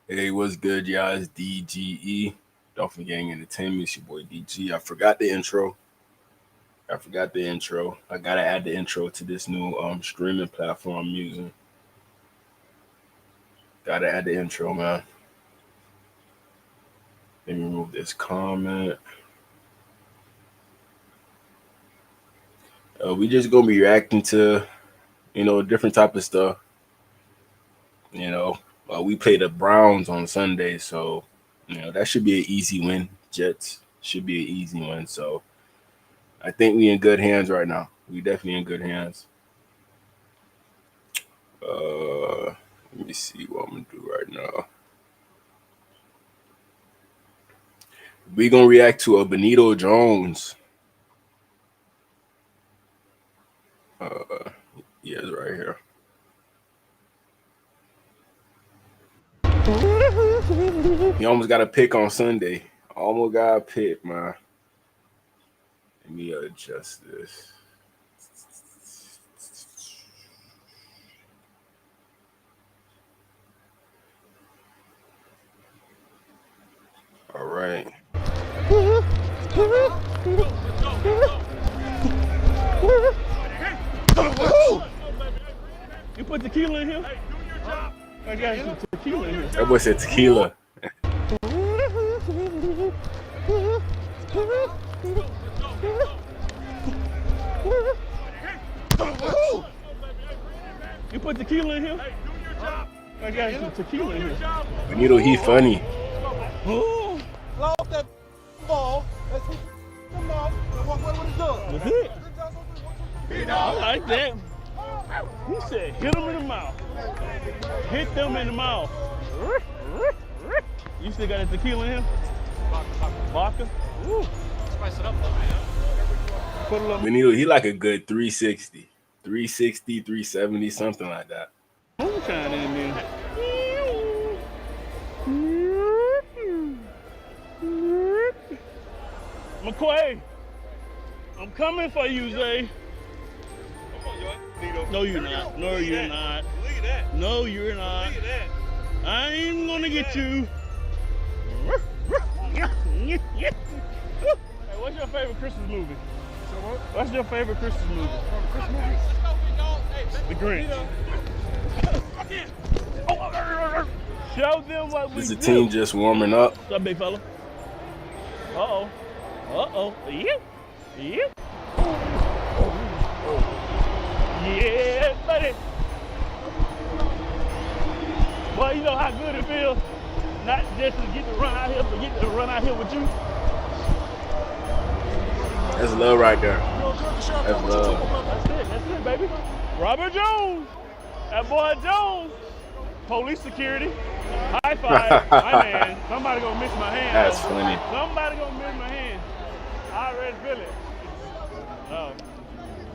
Hey, what's good, y'all? It's DGE, Dolphin Gang Entertainment. It's your boy DG. I forgot the intro. I gotta add the intro to this new streaming platform I'm using. Gotta add the intro, man. Let me remove this comment. We just gonna be reacting to different type of stuff. You know, we play the Browns on Sunday, so that should be an easy win. Jets should be an easy win. So I think we in good hands right now. We definitely in good hands. Let me see what I'm gonna do right now. We gonna react to a Benito Jones. Yeah, it's right here. He almost got a pick on Sunday. Almost got a pick, man. Let me adjust this. All right. You put tequila in here? I got some tequila in here. That boy said tequila. You put tequila in here? I got some tequila in here. Benito, he funny. Oh, Off that ball. Let's hit the ball. What it does. that's it. I like that. He said, hit them in the mouth. Hit them in the mouth. You still got that tequila in here? Vodka? Ooh. Spice it up a little bit, huh? Put a little Benito, he like a good 360. 360, 370, something like that. moonshine in there. McQuay, I'm coming for you, Zay. No, you're not. No, you're not. Look at that. No, you're not. Look at that. I ain't gonna get you. Hey, what's your favorite Christmas movie? What's your favorite Christmas movie? The Grinch. Show them what we This is do. a team just warming up. What's up, big fella? Uh-oh. Uh-oh. You. Yeah, buddy. Boy, you know how good it feels not just to get to run out here, but get to run out here with you. That's love right there. That's love. That's it, baby. Robert Jones. That boy Jones. Police security. High five. My man. Somebody gonna miss my hand. That's funny. Somebody gonna miss my hand. I already feel it. Oh,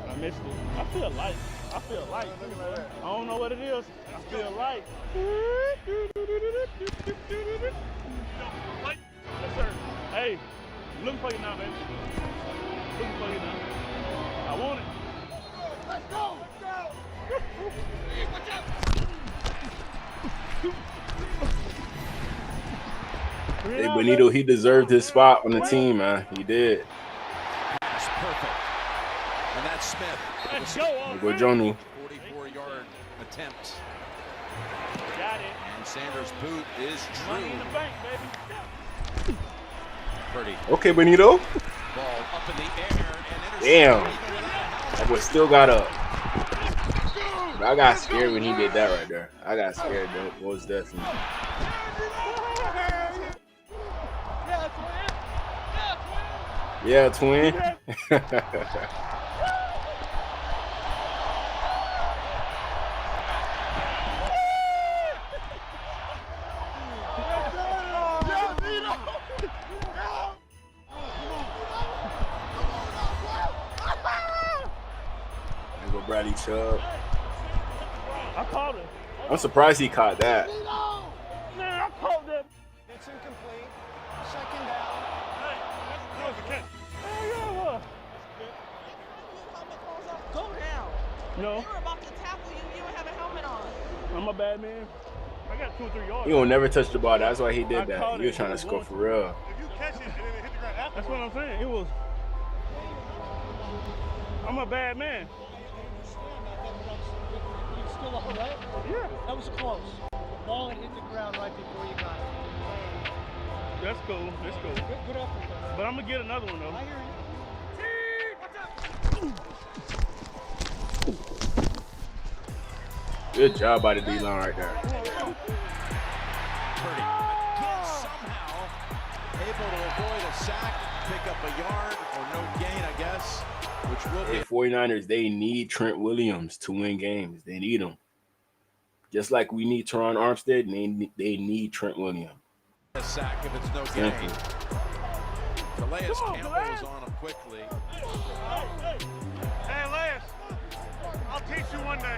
I missed it. I feel light. I don't know what it is. I feel light. Yes, sir. Hey, looking for you now, baby. Looking for you now. I want it. Let's go. Watch out. Hey, Benito, he deserved his spot on the team, man. He did. That's perfect. And that's Smith. Let's go. There go Jonu. 44-yard attempt. Got it. And Sanders' boot is Money in true. the bank, baby. Pretty. Okay, Benito. Ball up in the air and Damn. intercepted. That boy still got up. But I got scared when he did that right there. I got scared, though. Most definitely. Yeah, twin. There go Bradley Chubb. I called it. I'm surprised he caught that. Man, I called that. It's incomplete. Second down. Go down. No, They were about to tackle you. You don't have a helmet on. I'm a bad man. I got 2 or 3 yards. He won't never touch the ball. That's why he I did that. caught He was it, trying it to was score going for to. real. If you catch it and then it hit the ground afterwards. That's what I'm saying. It was. I'm a bad man. You still up, right? Yeah. That was close. The ball had hit the ground right before you got it. That's cool. That's cool. Good effort, though. But I'm gonna get another one though. I hear you. Good job by the D line right there. Purdy again somehow able to avoid a sack, pick up a yard or no gain, I guess, which will Hey, be 49ers, they need Trent Williams to win games. They need him. Just like we need Teron Armstead, they need Trent Williams. a sack if it's no Simple. gain. Calais Come on, Campbell Calais. is on him quickly. Hey, Lance, I'll teach you one day.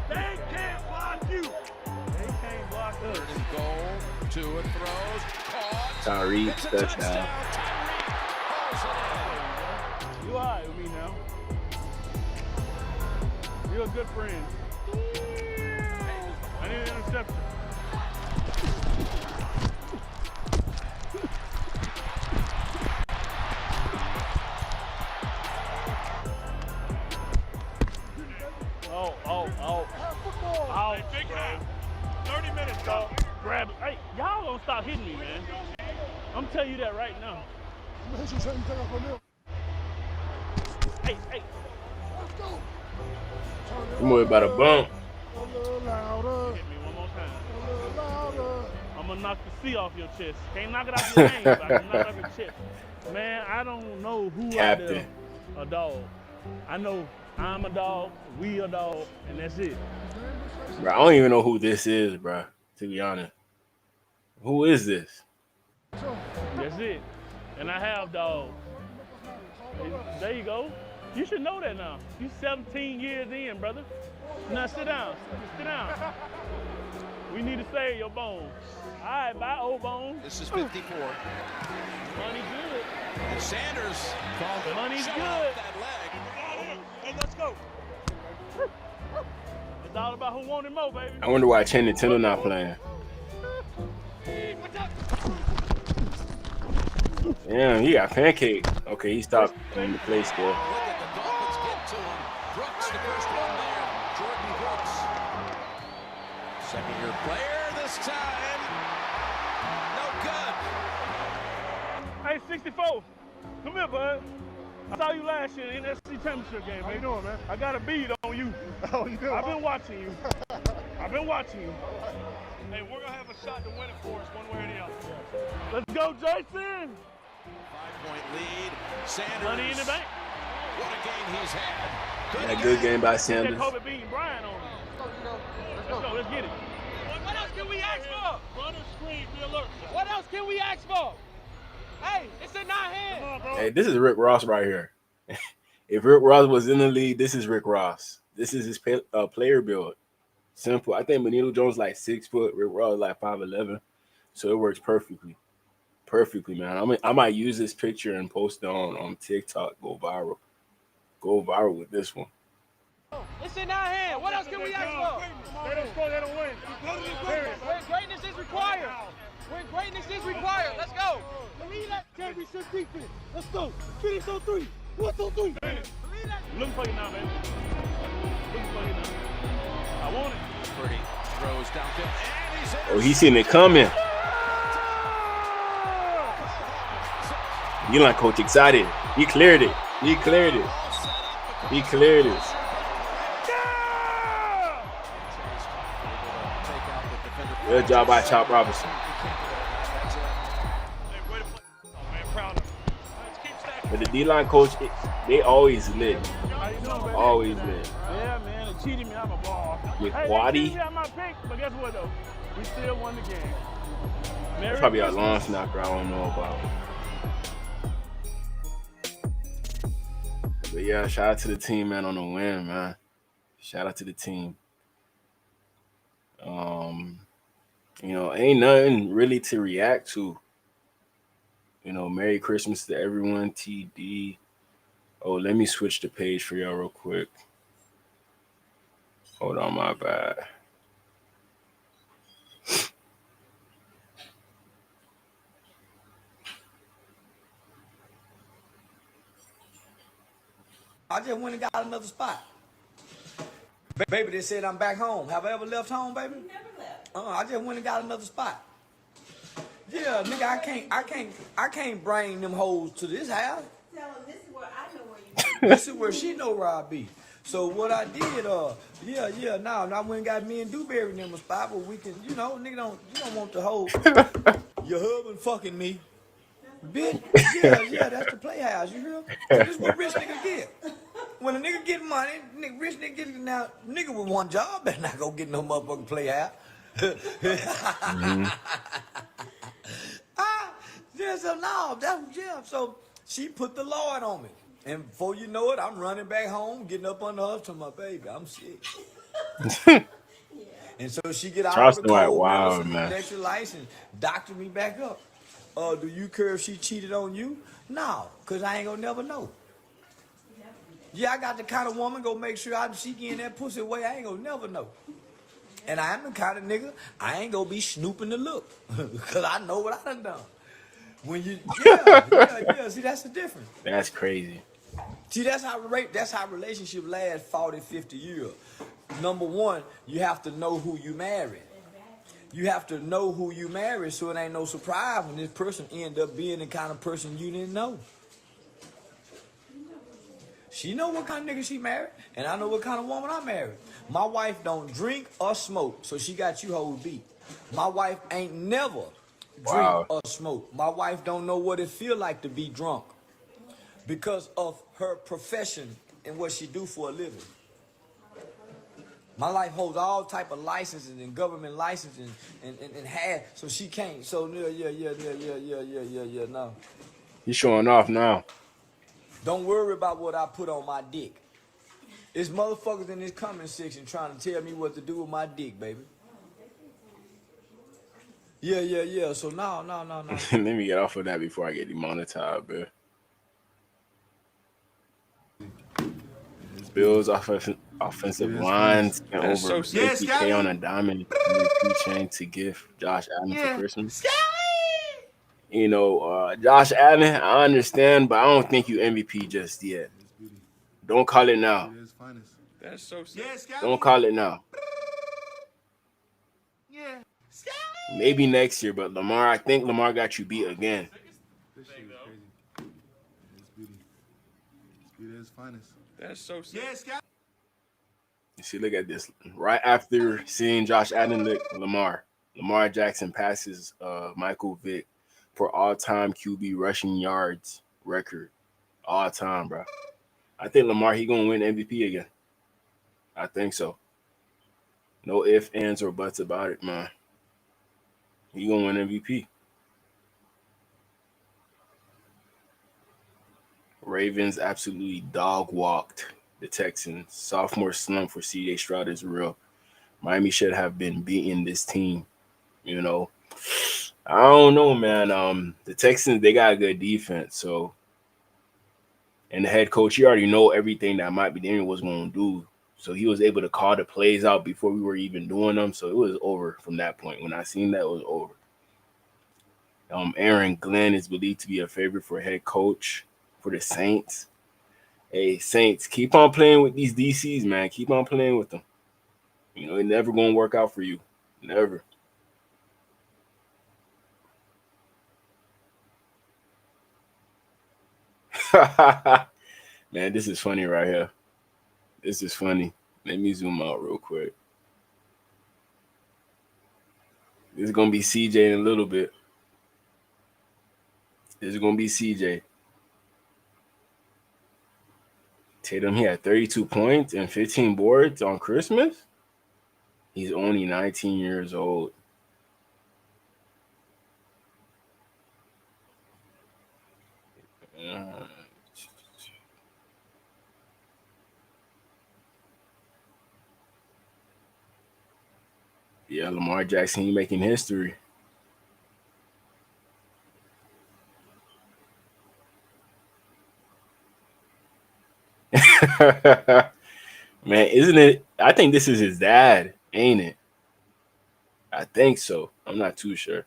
They can't block you. They can't block us. Third and goal. Tua throws. Caught. Tyreek, It's a touchdown. Tyreek hauls it in. You alright with me now. You're a good friend. I need an interception. Oh, Big half. 30 minutes, dog. grab it. Hey, y'all gonna stop hitting me, man. I'm telling you that right now. Hey, hey. I'm worried about a bump. Hit me one more time. I'm gonna knock the C off your chest. Can't knock it off your name, but I can knock it off your chest. Man, I don't know who out there Captain. a dog. I know I'm a dog, we a dog, and that's it. Bro, I don't even know who this is, bro, to be honest. Who is this? That's it. And I have dogs. There you go. You should know that now. You 17 years in, brother. Now sit down. Sit down. We need to save your bones. All right, bye, old bones. This is 54. Money good. And Sanders called it. Money's Shut good. off that leg. Hey, let's go. It's all about who wanted more, baby. I wonder why Channing Tindall not playing. Damn, he got pancake. Okay, he stopped in the play still. Look at the Dolphins get to him. Brooks, the first one there. Jordan Brooks. Second-year player this time. No good. Hey, 64. Come here, bud. I saw you last year in the SEC Championship game, man. How you doing, man? I got a bead on you. Oh, you good? I've been watching you. I've been watching you. Hey, we're going to have a shot to win it for us one way or the other. Let's go, Jason. 5-point lead. Sanders. Money in the bank. What a game he's had. That good game by That Sanders. Kobe beating Brian on him. Let's go. Let's get it. What else can we ask for? Run and screen, be alert. What else can we ask for? Hey, it's in our hands. Come on, bro. Hey, this is Rick Ross right here. If Rick Ross was in the league, this is Rick Ross. This is his player build. Simple. I think Benito Jones like 6 foot. Rick Ross like 5'11". So it works perfectly. Perfectly, man. I might use this picture and post it on TikTok. Go viral. Go viral with this one. It's in our hands. What else can we ask for? They don't score, they don't win. When greatness is required. When greatness is required. Let's go. Believe that. Championship defense. Let's go. Finish on 3. 1, 2, 3. Believe that. Looking for you now, baby. Looking for you now. I want it. Purdy throws downfield. And he's Oh, he seen it coming. You like Coach excited. He cleared it. He cleared it. He cleared it. Good job by Chop Robinson. But the D-line coach, they always lit. How you doing, baby? Always lit. Yeah, man. It cheated me out of my ball. With Hey, Waddy? they cheated me out my pick, but guess what, though? We still won the game. Merry Probably a Christmas. long snapper I don't know about. But yeah, shout out to the team, man, on the win, man. Shout out to the team. Ain't nothing really to react to. Merry Christmas to everyone, TD. Oh, let me switch the page for y'all real quick. Hold on, my bad. I just went and got another spot. Baby, they said I'm back home. Have I ever left home, baby? You never left. I just went and got another spot. Yeah, nigga, I can't bring them hoes to this house. Tell them this is where I know where you be. This is where she know where I be. So what I did, now I went and got me and Dewberry in them a spot where we can, nigga you don't want the whole your husband fucking me. Bitch, yeah, that's the playhouse, you hear? So this is what rich niggas get. When a nigga get money, rich nigga get it now, nigga with one job better not go get no motherfucking playhouse. So she put the Lord on me. And before you know it, I'm running back home, getting up on the hub to my baby. I'm sick. And so she get out of the cold medicine, electrolytes, and doctor me back up. Do you care if she cheated on you? No, because I ain't gonna never know. Yeah, I got the kind of woman go make sure she getting that pussy away. I ain't gonna never know. And I am the kind of nigga, I ain't gonna be snooping to look. Because I know what I done. When you, see, that's the difference. That's crazy. See, that's how relationship lasts 40, 50 years. Number one, you have to know who you marry. You have to know who you marry so it ain't no surprise when this person end up being the kind of person you didn't know. She know what kind of nigga she married, and I know what kind of woman I married. My wife don't drink or smoke, so she got you whole beat. My wife ain't never drink or smoke. My wife don't know what it feel like to be drunk because of her profession and what she do for a living. My wife holds all type of licenses and government licenses and had, so she can't. So no. You showing off now. Don't worry about what I put on my dick. It's motherfuckers in this comment section trying to tell me what to do with my dick, baby. Yeah. So no. Let me get off of that before I get demonetized, bro. Bills offensive line spent over 50K on a diamond MVP chain to give Josh Allen for Christmas. Josh Allen, I understand, but I don't think you MVP just yet. Don't call it now. That's so sick. Don't call it now. Yeah. Maybe next year, but I think Lamar got you beat again. This shit is crazy. It's beauty. It's beauty at its finest. That's so sick. Yeah, Scott. You see, look at this. Right after seeing Josh Allen lick Lamar Jackson passes Michael Vick for all-time QB rushing yards record. All time, bro. I think Lamar, he going to win MVP again. I think so. No ifs, ands, or buts about it, man. He going to win MVP. Ravens absolutely dog-walked the Texans. Sophomore slump for C.J. Stroud is real. Miami should have been beating this team. I don't know, man. The Texans, they got a good defense. So, and the head coach, he already know everything that Mike McDaniel was going to do. So he was able to call the plays out before we were even doing them. So it was over from that point. When I seen that, it was over. Aaron Glenn is believed to be a favorite for head coach for the Saints. Hey, Saints, keep on playing with these DCs, man. Keep on playing with them. It's never going to work out for you. Never. Man, this is funny right here. This is funny. Let me zoom out real quick. This is going to be CJ in a little bit. This is going to be CJ. Tatum, he had 32 points and 15 boards on Christmas. He's only 19 years old. Yeah, Lamar Jackson, he making history. Man, isn't it? I think this is his dad, ain't it? I think so. I'm not too sure.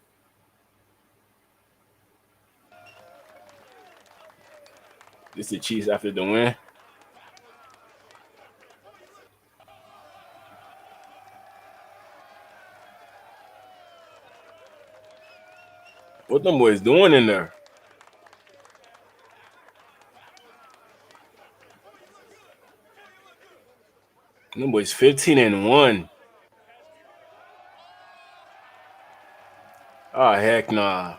This is the Chiefs after the win. What them boys doing in there? Them boys 15-1. Oh heck nah.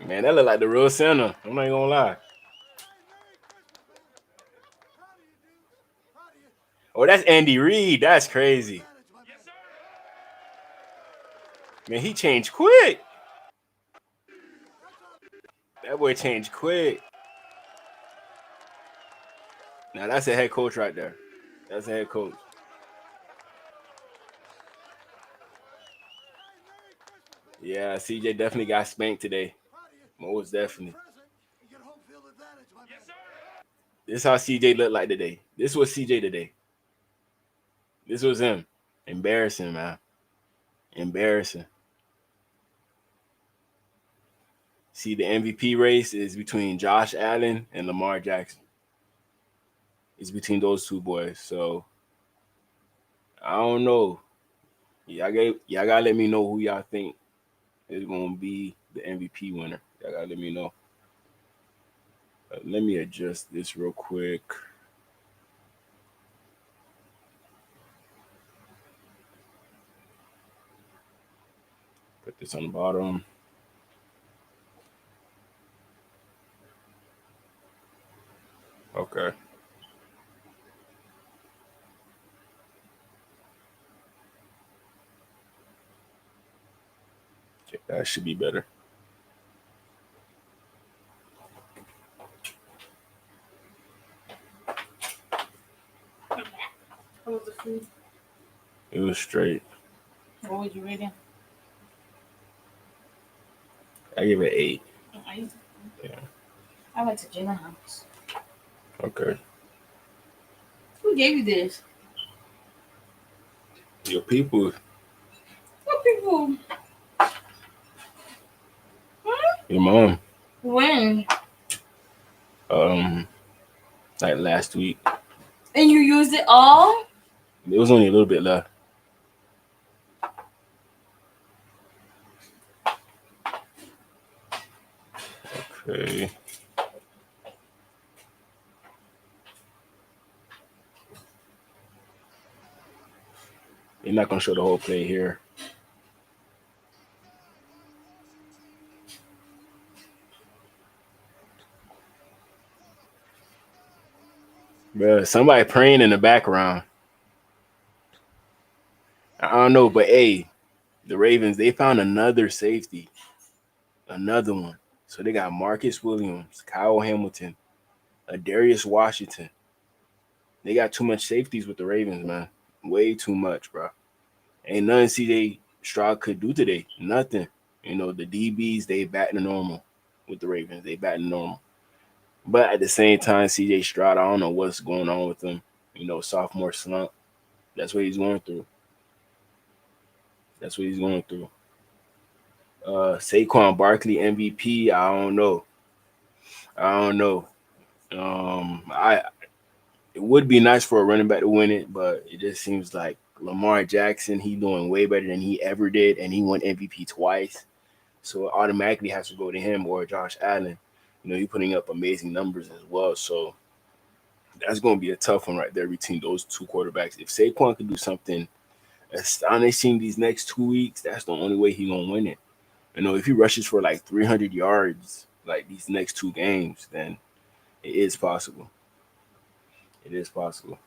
Man, that look like the real center. I'm not even gonna lie. Oh, that's Andy Reid. That's crazy. Man, he changed quick. That boy changed quick. Now that's a head coach right there. That's a head coach. Yeah, CJ definitely got spanked today. Most definitely. This is how CJ looked like today. This was CJ today. This was him. Embarrassing, man. Embarrassing. See, the MVP race is between Josh Allen and Lamar Jackson. It's between those two boys. So I don't know. Y'all gotta let me know who y'all think is gonna be the MVP winner. Y'all gotta let me know. Let me adjust this real quick. Put this on the bottom. Okay. Okay, that should be better. How was the food? It was straight. What would you rate it? I give it 8. Yeah. I went to Jenna house. Okay. Who gave you this? Your people. What people? Your mom. When? Like last week. And you used it all? There was only a little bit left. Okay. You're not gonna show the whole play here. Bruh, somebody praying in the background. I don't know, but hey, the Ravens, they found another safety. Another one. So they got Marcus Williams, Kyle Hamilton, Darius Washington. They got too much safeties with the Ravens, man. Way too much, bro. Ain't nothing CJ Stroud could do today. Nothing. You know, the DBs, they batting normal with the Ravens. They batting normal. But at the same time, CJ Stroud, I don't know what's going on with him. You know, sophomore slump. That's what he's going through. That's what he's going through. Saquon Barkley MVP, I don't know. I don't know. I It would be nice for a running back to win it, but it just seems like Lamar Jackson, he doing way better than he ever did, and he won MVP twice. So it automatically has to go to him or Josh Allen. You know, he's putting up amazing numbers as well. So that's going to be a tough one right there between those two quarterbacks. If Saquon could do something astonishing these next 2 weeks, that's the only way he's going to win it. You know, if he rushes for like 300 yards like these next 2 games, then it is possible. It is possible.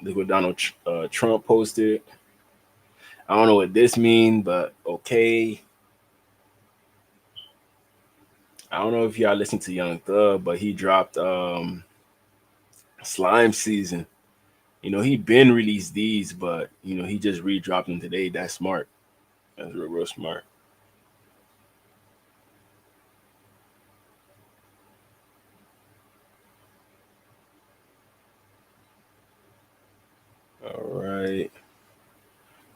Look what Donald Trump posted. I don't know what this means, but okay. I don't know if y'all listen to Young Thug, but he dropped Slime Season. You know, he been released these, but you know, he just re-dropped them today. That's smart. That's real smart. All right.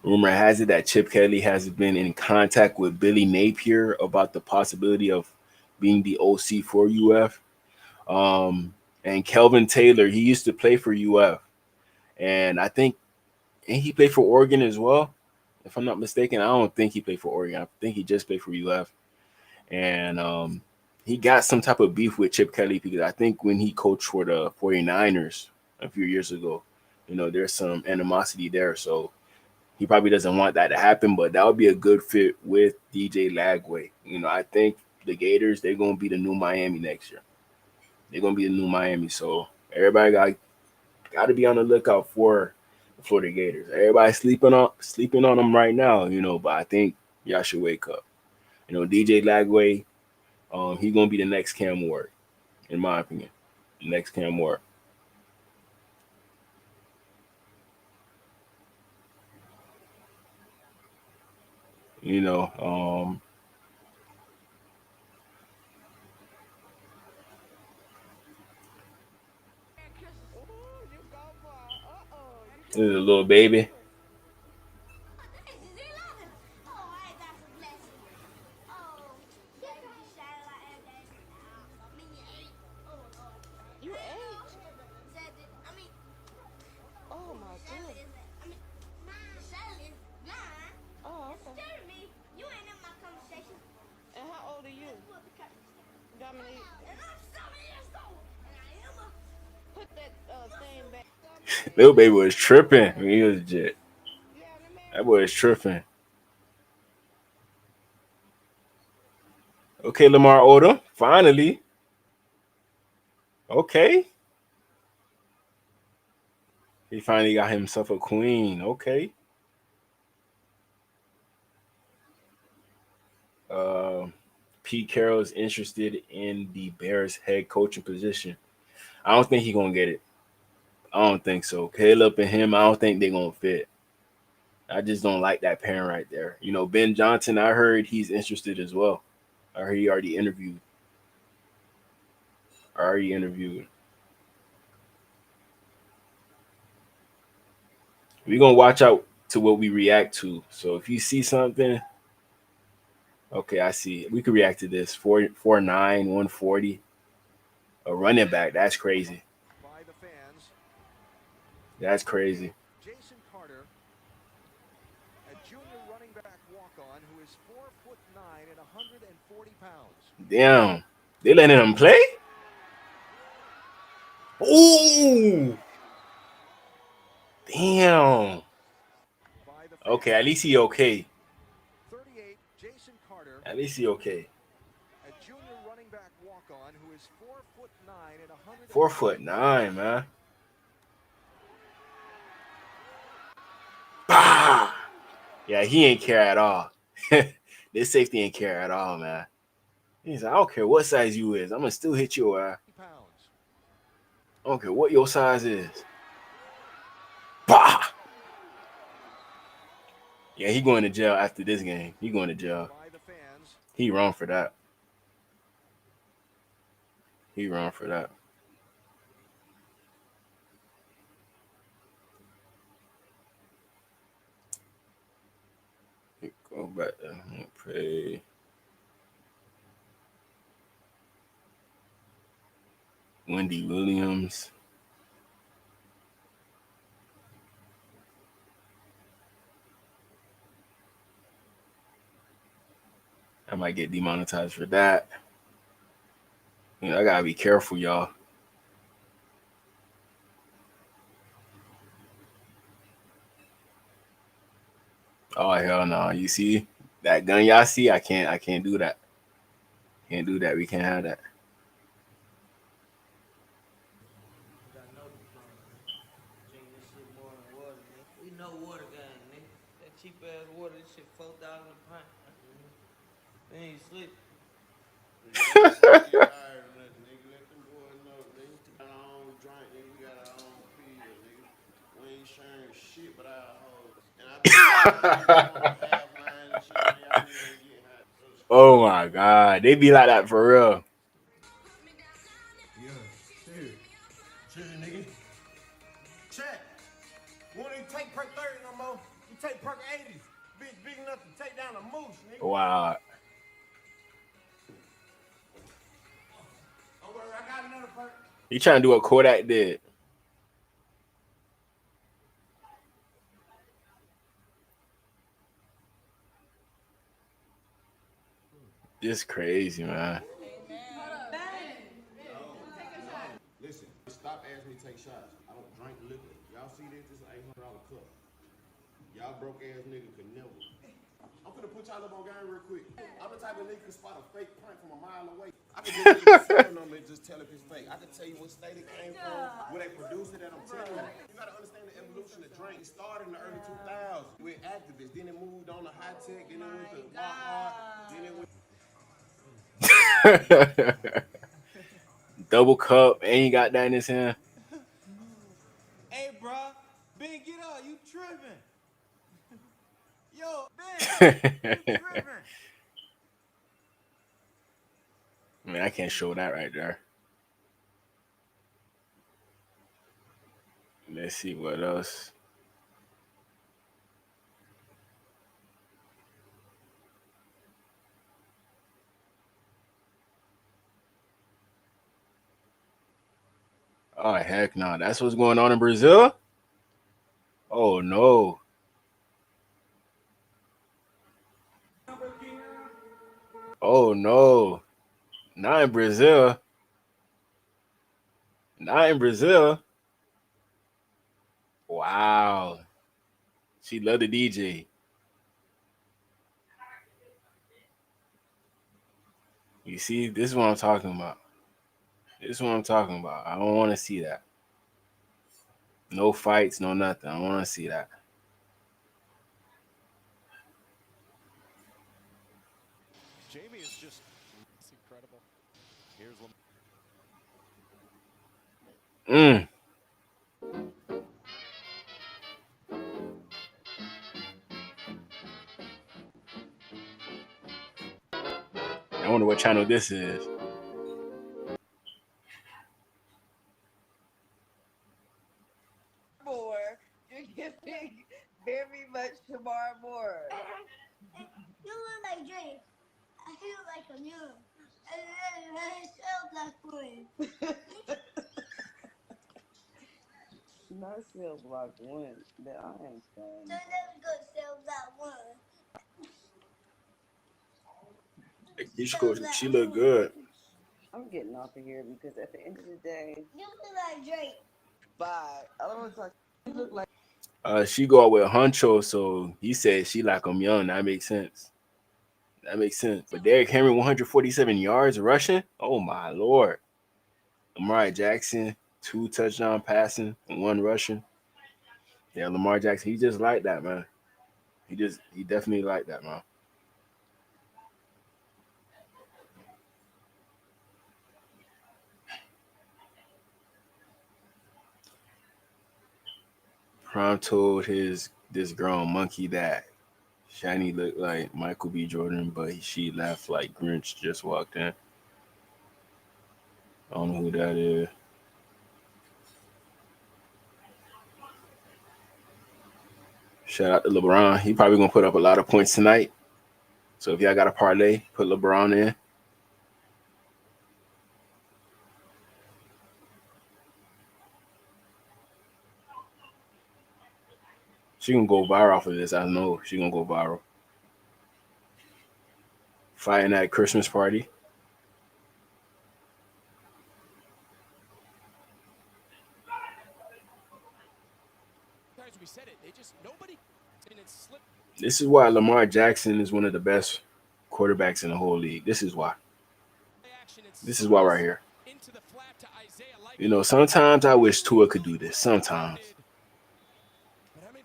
Rumor has it that Chip Kelly has been in contact with Billy Napier about the possibility of being the OC for UF. And Kelvin Taylor, he used to play for UF. And I think and he played for Oregon as well. If I'm not mistaken, I don't think he played for Oregon. I think he just played for UF. And he got some type of beef with Chip Kelly because I think when he coached for the 49ers a few years ago, there's some animosity there. So he probably doesn't want that to happen, but that would be a good fit with DJ Lagway. I think the Gators, they're going to be the new Miami next year. They're going to be the new Miami. So everybody got to be on the lookout for the Florida Gators. Everybody's sleeping on them right now, but I think y'all should wake up. DJ Lagway, he's going to be the next Cam Ward, in my opinion. The next Cam Ward. You know, this is a little baby. You ate? Oh my goodness. Oh, okay. You ain't in my conversation. And how old are you? Dominique. And I'm 7 years old. And I am a put that thing back. Little baby was tripping when he was jet. That boy is tripping. Okay, Lamar Odom, finally. Okay. He finally got himself a queen. Okay. Uh, Pete Carroll is interested in the Bears head coaching position. I don't think he's gonna get it. I don't think so. Caleb and him, I don't think they're gonna fit. I just don't like that pairing right there. Ben Johnson, I heard he's interested as well. I heard he already interviewed. Already interviewed. We're gonna watch out to what we react to. So if you see something, okay, I see it. We could react to this. 4'9", 140. A running back. That's crazy. By the fans. That's crazy. Jason Carter, a junior running back walk-on who is 4'9" and 140 pounds. Damn. They letting him play? Ooh. Damn. Okay, at least he okay. 38, Jason Carter. At least he okay. A junior running back walk-on who is 4'9" and 4'9", man. Bah! Yeah, he ain't care at all. This safety ain't care at all, man. He's like, I don't care what size you is. I'm gonna still hit your ass. I don't care what your size is. Bah! Yeah, he going to jail after this game. He going to jail. He wrong for that. He wrong for that. Go back there. Pray. Wendy Williams. I might get demonetized for that. I gotta be careful, y'all. Oh hell no! You see that gun y'all see? I can't do that. Can't do that. We can't have that. We know water gang, nigga. That cheap ass water, this shit $4,000 a pint. They ain't sleep. Oh my god, they be like that for real. Yeah, shit. Shit, nigga. Check. Won't even take perk 30 no more. You take perk 80. Bitch big enough to take down a moose, nigga. Wow. Oh, I got another perk. He trying to do what Kodak did. It's crazy, man. Listen, stop asking me to take shots. I don't drink liquor. Y'all see this? This is an $800 cup. Y'all broke ass nigga could never. I'm gonna put y'all up on game real quick. I'm the type of nigga can spot a fake prank from a mile away. I can just look at the serial number and just tell if it's fake. I can tell you what state it came from, where they produced it, and I'm telling you. You gotta understand the evolution of drink. It started in the early 2000s with activists. Then it moved on to high tech. Then it went to Walmart. Then it went. Double cup, and he got that in his hand. Hey, bro. Ben, get up. You tripping. Yo, Ben, you tripping. Man, I can't show that right there. Let's see what else. Oh, heck no. That's what's going on in Brazil? Oh, no. Oh, no. Not in Brazil. Not in Brazil. Wow. She loved the DJ. You see, this is what I'm talking about. This is what I'm talking about. I don't want to see that. No fights, no nothing. I don't want to see that. Jamie is just incredible. Here's Mm. I wonder what channel this is. More. You're giving very much tomorrow more. You look like Drake. I feel like a new. And then I felt like one. Not Cell Block 1. That I ain't saying. So let's go sell that one. She look good. I'm getting off of here because at the end of the day. You look like Drake. Bye. I don't want to talk. You look like. She go out with Huncho, so he said she like him young. That makes sense. That makes sense. But Derrick Henry, 147 yards rushing. Oh my lord. Lamar Jackson, 2 touchdown passing and 1 rushing. Yeah, Lamar Jackson, he just like that, man. He definitely like that, man. Prime told this grown monkey that Shiny looked like Michael B. Jordan, but she laughed like Grinch just walked in. I don't know who that is. Shout out to LeBron. He probably gonna put up a lot of points tonight. So if y'all got a parlay, put LeBron in. She gonna go viral off of this. I know she gonna go viral. Fighting at Christmas party. This is why Lamar Jackson is one of the best quarterbacks in the whole league. This is why. This is why right here. You know, sometimes I wish Tua could do this. Sometimes.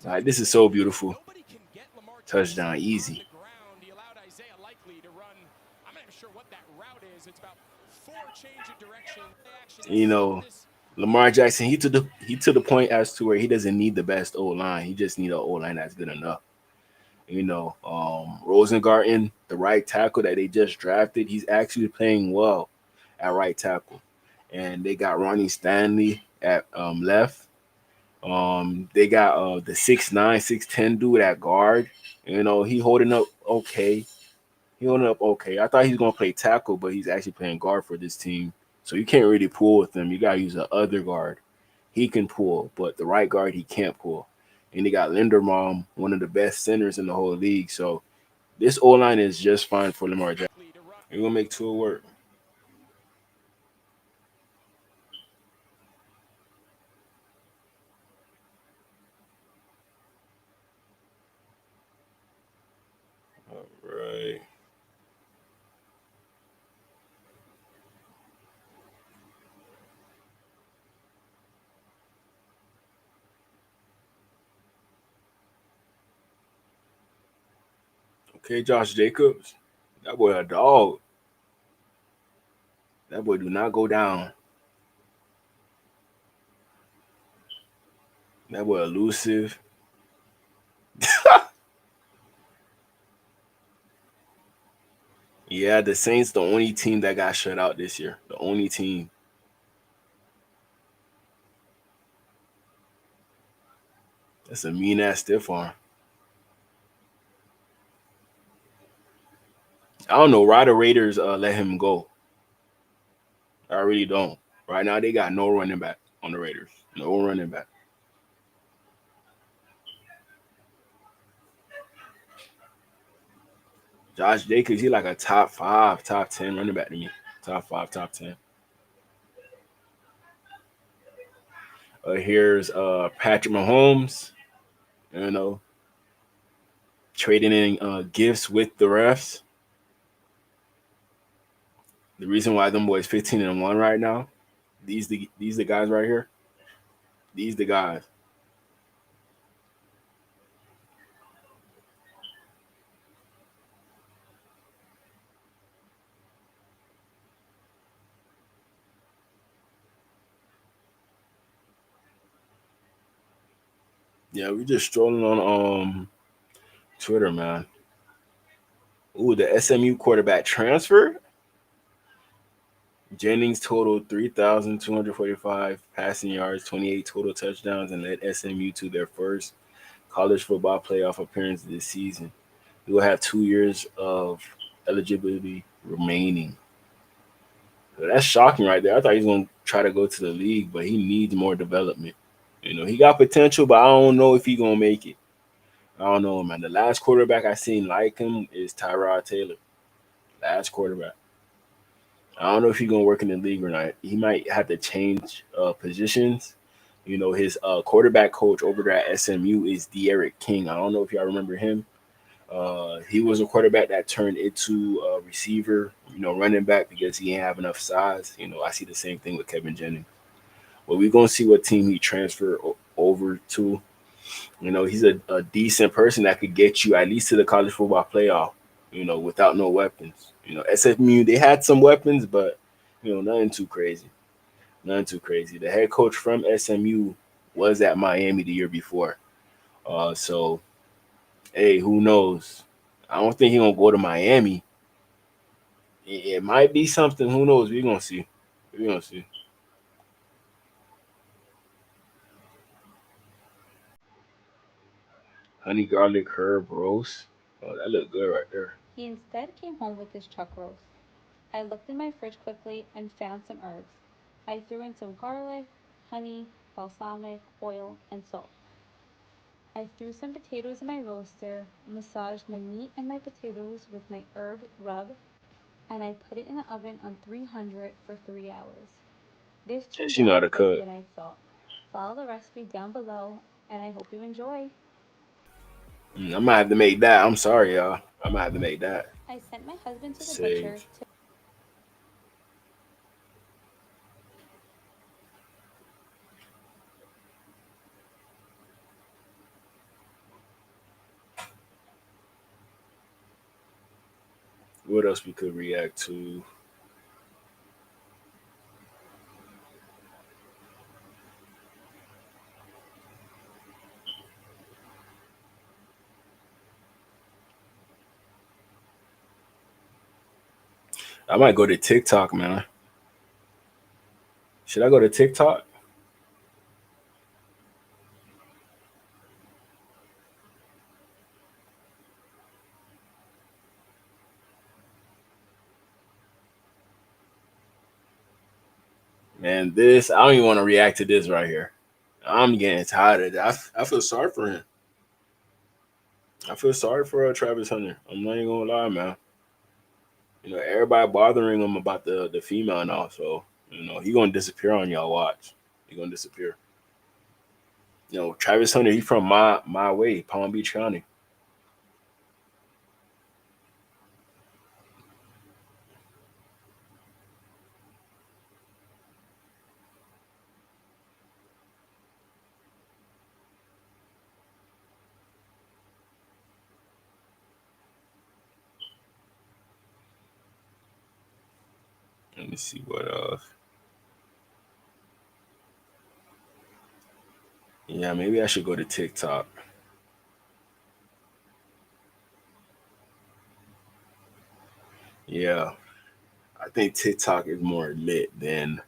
Like, this is so beautiful. Touchdown, easy. You know, Lamar Jackson, he to the point as to where he doesn't need the best O-line. He just need an O-line that's good enough. You know, Rosengarten, the right tackle that they just drafted, he's actually playing well at right tackle. And they got Ronnie Stanley at left. They got the 6'9", 6'10" dude at guard. You know, he holding up okay. I thought he was gonna play tackle, but he's actually playing guard for this team. So you can't really pull with him. You gotta use the other guard. He can pull, but the right guard he can't pull. And they got Linderbaum, one of the best centers in the whole league. So this O-line is just fine for Lamar Jackson. We're gonna make Tua work. All right. Okay, Josh Jacobs. That boy a dog. That boy do not go down. That boy elusive. Yeah, the Saints the only team that got shut out this year. The only team. That's a mean ass stiff arm. I don't know why the Raiders let him go. I really don't. Right now they got no running back on the Raiders. No running back. Josh Jacobs, he like a top five, top 10 running back to me. Top five, top 10. Here's Patrick Mahomes. You know, trading in gifts with the refs. The reason why them boys 15-1 right now. These the guys right here. These the guys. Yeah, we just strolling on Twitter, man. Ooh, the SMU quarterback transfer. Jennings totaled 3,245 passing yards, 28 total touchdowns, and led SMU to their first college football playoff appearance this season. He will have 2 years of eligibility remaining. So that's shocking right there. I thought he was going to try to go to the league, but he needs more development. You know, he got potential, but I don't know if he going to make it. I don't know, man. The last quarterback I seen like him is Tyrod Taylor. Last quarterback. I don't know if he's gonna work in the league or not. He might have to change positions. You know, his quarterback coach over there at SMU is De'Aaron King. I don't know if y'all remember him. He was a quarterback that turned into a receiver, you know, running back because he didn't have enough size. You know, I see the same thing with Kevin Jennings. But we're gonna see what team he transferred over to. You know, he's a decent person that could get you at least to the college football playoff, you know, without no weapons. You know, SMU, they had some weapons, but, you know, nothing too crazy. Nothing too crazy. The head coach from SMU was at Miami the year before. So, hey, who knows? I don't think he's going to go to Miami. It might be something. Who knows? We're going to see. We're going to see. Honey garlic herb roast. Oh, that look good right there. He instead came home with his chuck roast. I looked in my fridge quickly and found some herbs. I threw in some garlic, honey, balsamic, oil, and salt. I threw some potatoes in my roaster, massaged my meat and my potatoes with my herb rub, and I put it in the oven on 300 for 3 hours. This Yeah, turned she know how out to better cook. than I thought. Follow the recipe down below, and I hope you enjoy. I might have to make that. I'm sorry, y'all. I might have to make that. I sent my husband to the butcher Save. to What else we could react to? I might go to TikTok, man. Should I go to TikTok? Man, this I don't even want to react to this right here. I'm getting tired of that. I feel sorry for him. I feel sorry for Travis Hunter. I'm not even gonna lie, man. Everybody bothering him about the female now. So he gonna disappear on y'all. Watch, he gonna disappear. Travis Hunter, he from my way, Palm Beach County. Let me see what else. Yeah, maybe I should go to TikTok. Yeah, I think TikTok is more lit than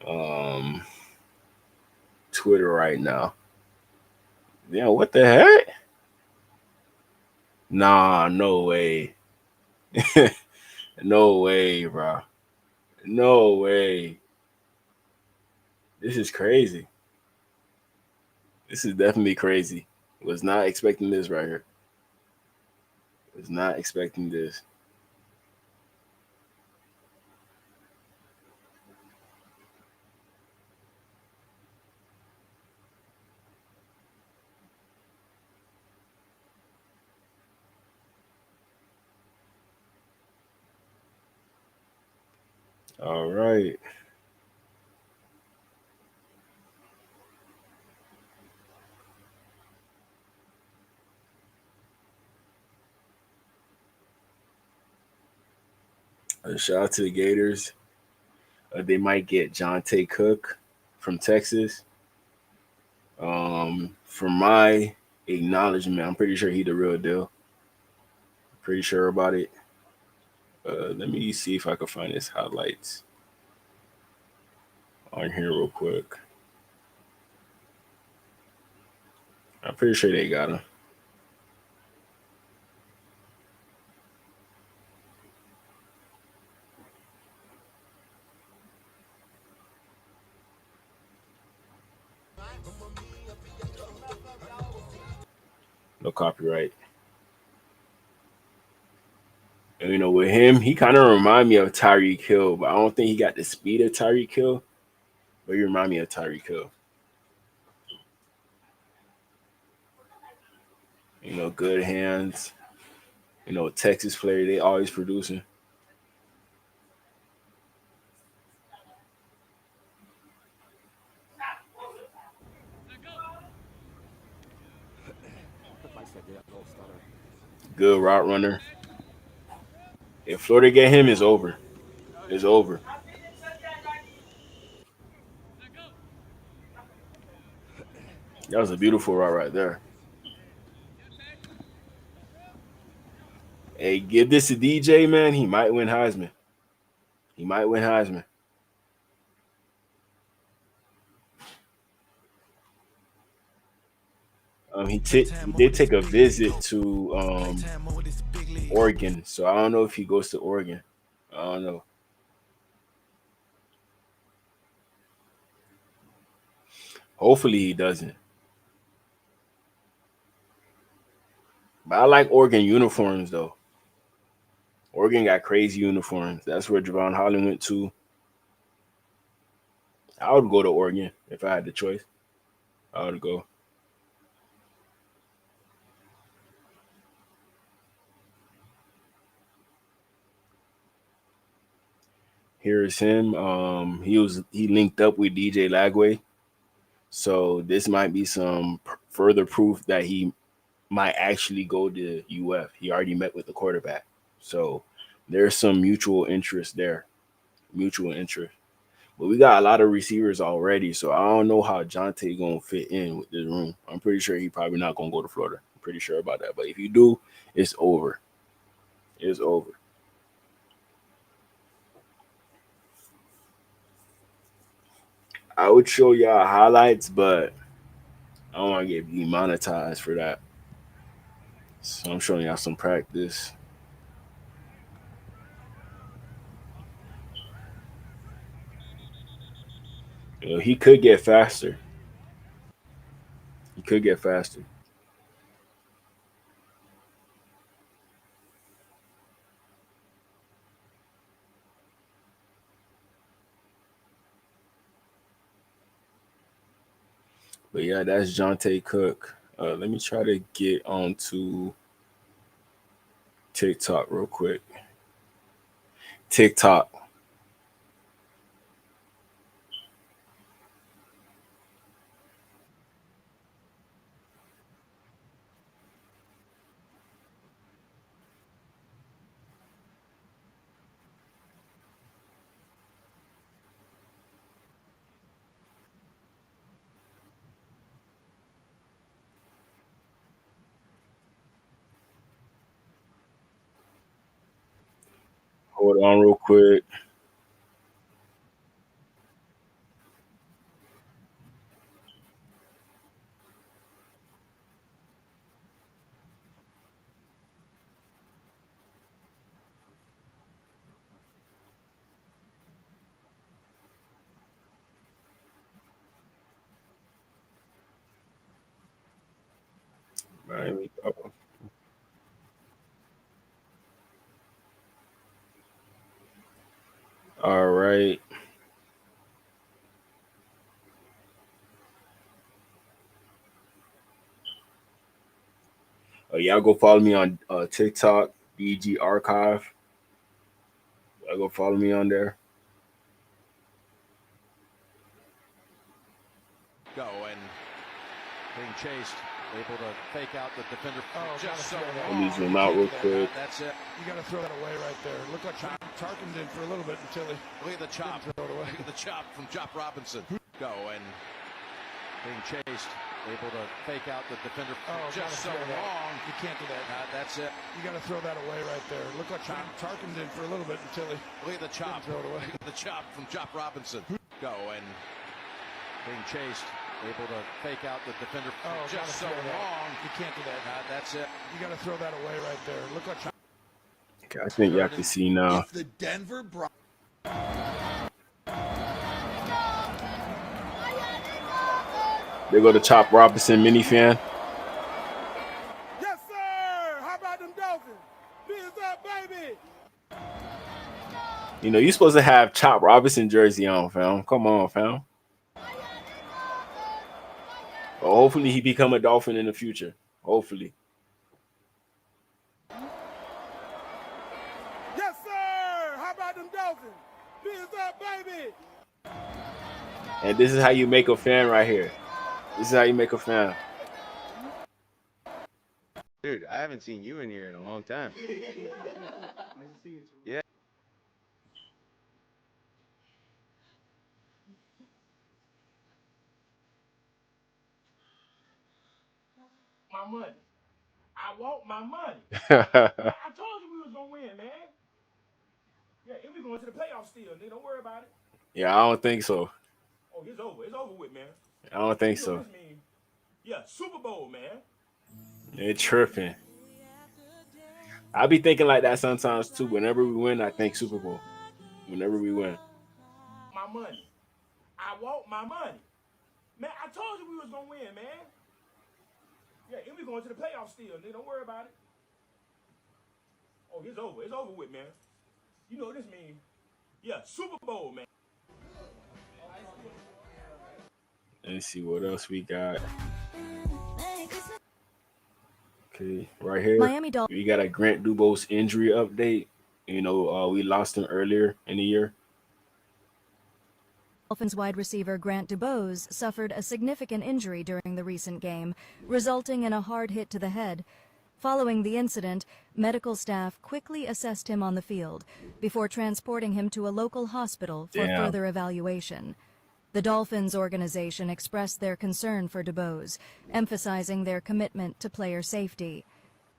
um Twitter right now. Yeah, what the heck? Nah, no way. No way, bro. No way. This is crazy. This is definitely crazy. Was not expecting this right here. Was not expecting this. All right. Shout out to the Gators. They might get John Tay Cook from Texas. For my acknowledgement, I'm pretty sure he the real deal. Pretty sure about it. Let me see if I can find his highlights on here real quick. I'm pretty sure they got him. No copyright. And, with him, he kind of remind me of Tyreek Hill, but I don't think he got the speed of Tyreek Hill. But he remind me of Tyreek Hill. Good hands. Texas player, they always producing. Good route runner. If Florida get him, it's over. It's over. That was a beautiful route right there. Hey, give this to DJ, man. He might win Heisman. He might win Heisman. He did take a visit to Oregon, so I don't know if he goes to Oregon. I don't know. Hopefully he doesn't. But I like Oregon uniforms though. Oregon got crazy uniforms. That's where Javon Holland went to. I would go to Oregon if I had the choice. I would go. Here's him. He linked up with DJ Lagway. So this might be some further proof that he might actually go to UF. He already met with the quarterback. So there's some mutual interest there. Mutual interest. But we got a lot of receivers already, so I don't know how Jonte gonna fit in with this room. I'm pretty sure he probably not gonna go to Florida. I'm pretty sure about that. But if you do, it's over. It's over. I would show y'all highlights, but I don't want to get demonetized for that. So I'm showing y'all some practice. He could get faster. He could get faster. But yeah, that's Jonte Cook. Let me try to get onto TikTok real quick. TikTok. Hold on real quick. Miami Dolphins. All right. Y'all go follow me on TikTok, DG Archive. Y'all go follow me on there. Go and being chased, able to fake out the defender. Just so Let long. me zoom out real quick. That's it. You got to throw that away right there. Looked like Tarkin did for a little bit until he Look at the chop. throw it away. Look at the chop from Chop Robinson. Go and being chased, able to fake out the defender. Just so long. You can't do that. That's it. You got to throw that away right there. Looked like Tarkin did for a little bit until he Look at the chop. throw it away. Look at the chop from Chop Robinson. Go and being chased, able to fake out the defender. Just so long. You can't do that. That's it. You got to throw that away right there. Looked like Okay, I think y'all can see now. the Denver Broncos. They go to Chop Robinson mini fan. Yes, sir. How about them Dolphins? Biz up, baby. You know, you're supposed to have Chop Robinson jersey on, fam. Come on, fam. Well, hopefully he become a Dolphin in the future. Hopefully. Yes, sir. How about them Dolphins? Biz up, baby. And this is how you make a fan right here. This is how you make a fan. Dude, I haven't seen you in here in a long time. Yeah. My money. I want my money. I told you we was gonna win, man. Yeah, and we going to the playoffs still, nigga. Don't worry about it. Yeah, I don't think so. Oh, it's over. It's over with, man. I don't think You know so. what this mean? Yeah, Super Bowl, man. They're tripping. I be thinking like that sometimes too. Whenever we win, I think Super Bowl. Whenever we win. My money. I want my money. Man, I told you we was gonna win, man. Yeah, and we going to the playoffs still, nigga. Don't worry about it. Oh, it's over. It's over with, man. You know what this mean? Yeah, Super Bowl, man. Let's see what else we got. Okay, right here. Miami Dolphins. We got a Grant Dubose injury update. You know, we lost him earlier in the year. Dolphins wide receiver Grant DuBose suffered a significant injury during the recent game, resulting in a hard hit to the head. Following the incident, medical staff quickly assessed him on the field before transporting him to a local hospital for further evaluation. The Dolphins organization expressed their concern for DuBose, emphasizing their commitment to player safety.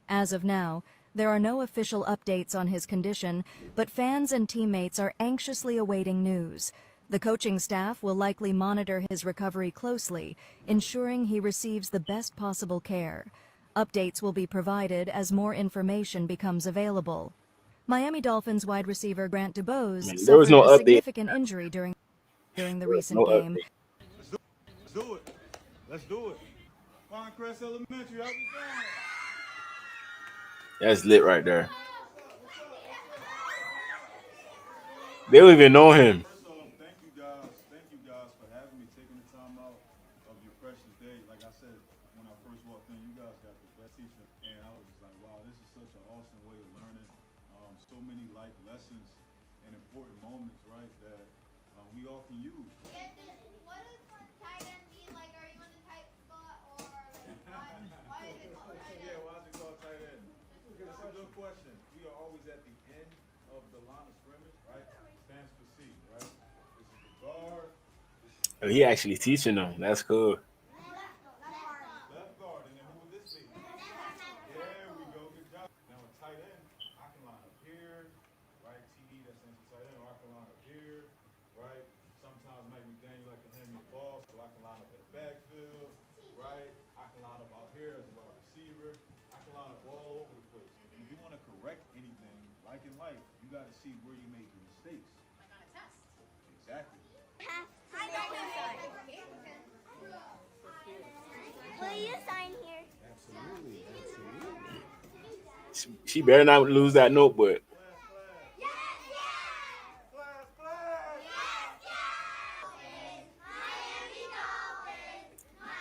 As of now, there are no official updates on his condition, but fans and teammates are anxiously awaiting news. The coaching staff will likely monitor his recovery closely, ensuring he receives the best possible care. Updates will be provided as more information becomes available. Miami Dolphins wide receiver Grant DuBose suffered a significant injury during the recent game. Let's do it. Let's do it. Pinecrest Elementary, how we doing? That's lit right there. They don't even know him. Thank you guys for having me, taking the time out of your precious day. to you. What does tight end mean? Like, are you in the tight spot or like why is it called tight end? Yeah, why is it called tight end? That's a good question. We are always at the end of the line of scrimmage, right? Stands for C, right? This is the guard. Oh, he actually teaching them. That's cool. Left guard, and then who would this be? There we go, good job. Now a tight end, I can line up here, right? TD, that stands for tight end, or I can line up here, right? Sometimes Mike McDaniel like to hand me the ball, so I can line up at the backfield, right? I can line up out here as a wide receiver. I can line up all over the place. If you want to correct anything, like in life, you got to see where you made your mistakes. Like on a test. Exactly. Will you sign here? Absolutely, absolutely. She better not lose that notebook.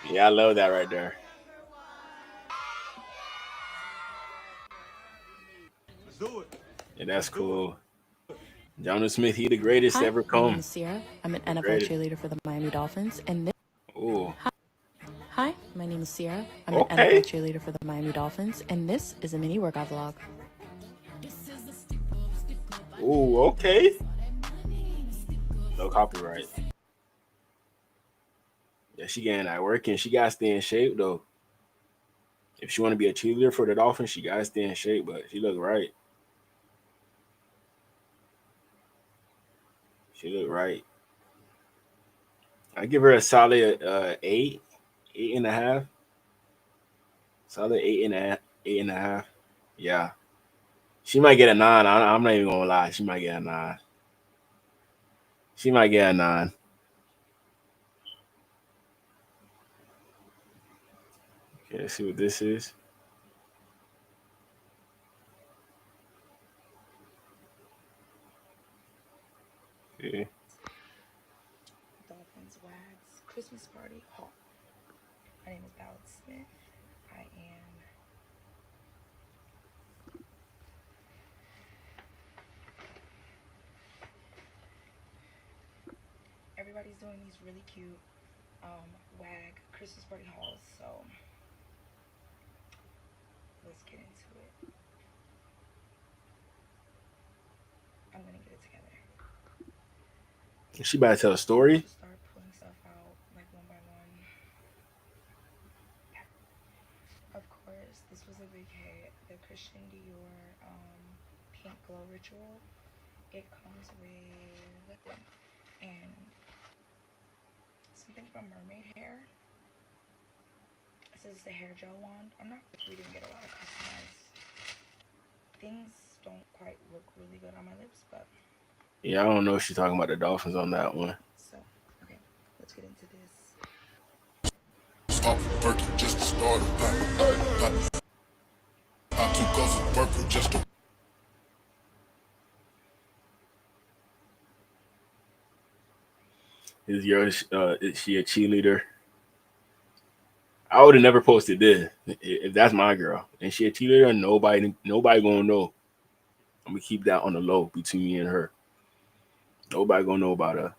Yeah, I love that right there. Let's do it. Yeah, that's cool. Jonnu Smith, he the greatest Hi, ever my name come. is Sierra. I'm an NFL Greatest. cheerleader for the Miami Dolphins, and this. Ooh. Hi, my name is Sierra. I'm Okay. an NFL cheerleader for the Miami Dolphins, and this is a mini workout vlog. Ooh, okay. No copyright. Yeah, she getting that work and she gotta stay in shape though. If she wanna be a cheerleader for the Dolphins, she gotta stay in shape, but she look right. She look right. I give her a solid 8.5. Solid 8.5. Yeah. She might get a 9. I'm not even gonna lie. She might get a 9. She might get a 9. Okay, let's see what this is. Okay. Dolphins Wags Christmas Party Haul. My name is Ballard Smith. I am everybody's doing these really cute WAG Christmas party hauls, so let's get into it. I'm gonna get it together. She about to tell a story. Start pulling stuff out like one by one. Of course, this was a big hit. The Christian Dior Pink Glow Ritual. It comes with and something from Mermaid Hair. This is the hair gel wand. We didn't get a lot of customized things. Don't quite look really good on my lips, but Yeah, I don't know if she's talking about the Dolphins on that one. so okay, let's get into this. Stop working just to start a I took off of working just to. Is she a cheerleader? I would have never posted this if that's my girl. And she a cheerleader, nobody gonna know. I'm gonna keep that on the low between me and her. Nobody gonna know about her.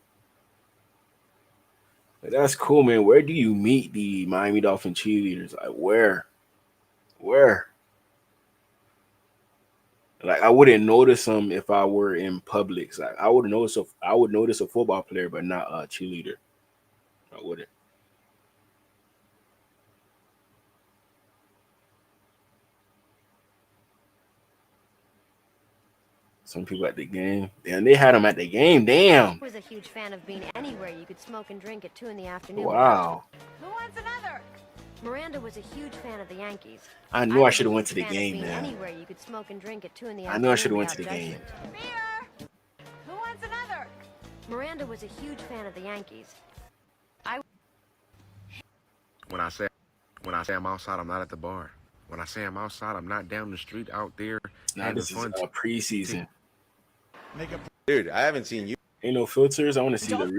But that's cool, man. Where do you meet the Miami Dolphin cheerleaders? Like where? Where? Like I wouldn't notice them if I were in Publix. Like I would notice a football player, but not a cheerleader. I wouldn't. Some people at the game. Damn, they had them at the game. Damn. I was a huge fan of being anywhere you could smoke and drink at 2 in the afternoon. Wow. Who wants another? Miranda was a huge fan of the Yankees. I knew I was should have a went to huge the fan of game, being man. Anywhere you could smoke and drink at 2 in the I afternoon. knew I should have went to the without game. judgment. Who wants another? Miranda was a huge fan of the Yankees. When I say I'm outside, I'm not at the bar. When I say I'm outside, I'm not down the street out there. Nah, this is preseason. Dude, I haven't seen you. Ain't no filters. I want to see the.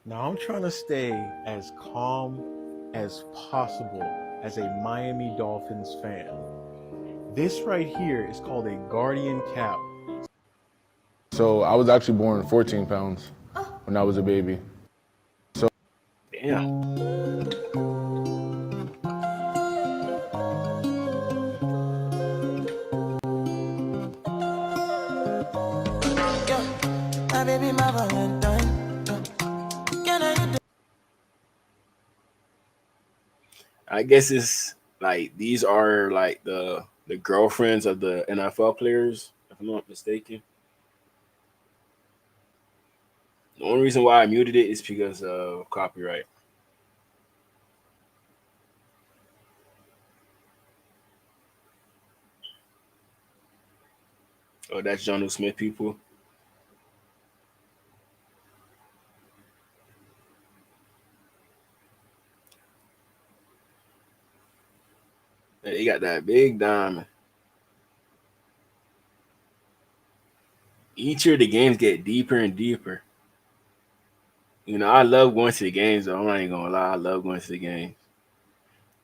Now I'm trying to stay as calm as possible as a Miami Dolphins fan. This right here is called a guardian cap. So I was actually born 14 pounds when I was a baby. So Damn. My baby, my Valentine. Can I I guess it's like these are like the girlfriends of the NFL players, if I'm not mistaken. The only reason why I muted it is because of copyright. Oh, that's John Smith people. They got that big diamond. Each year the games get deeper and deeper. I love going to the games though. I'm not even gonna lie, I love going to the games.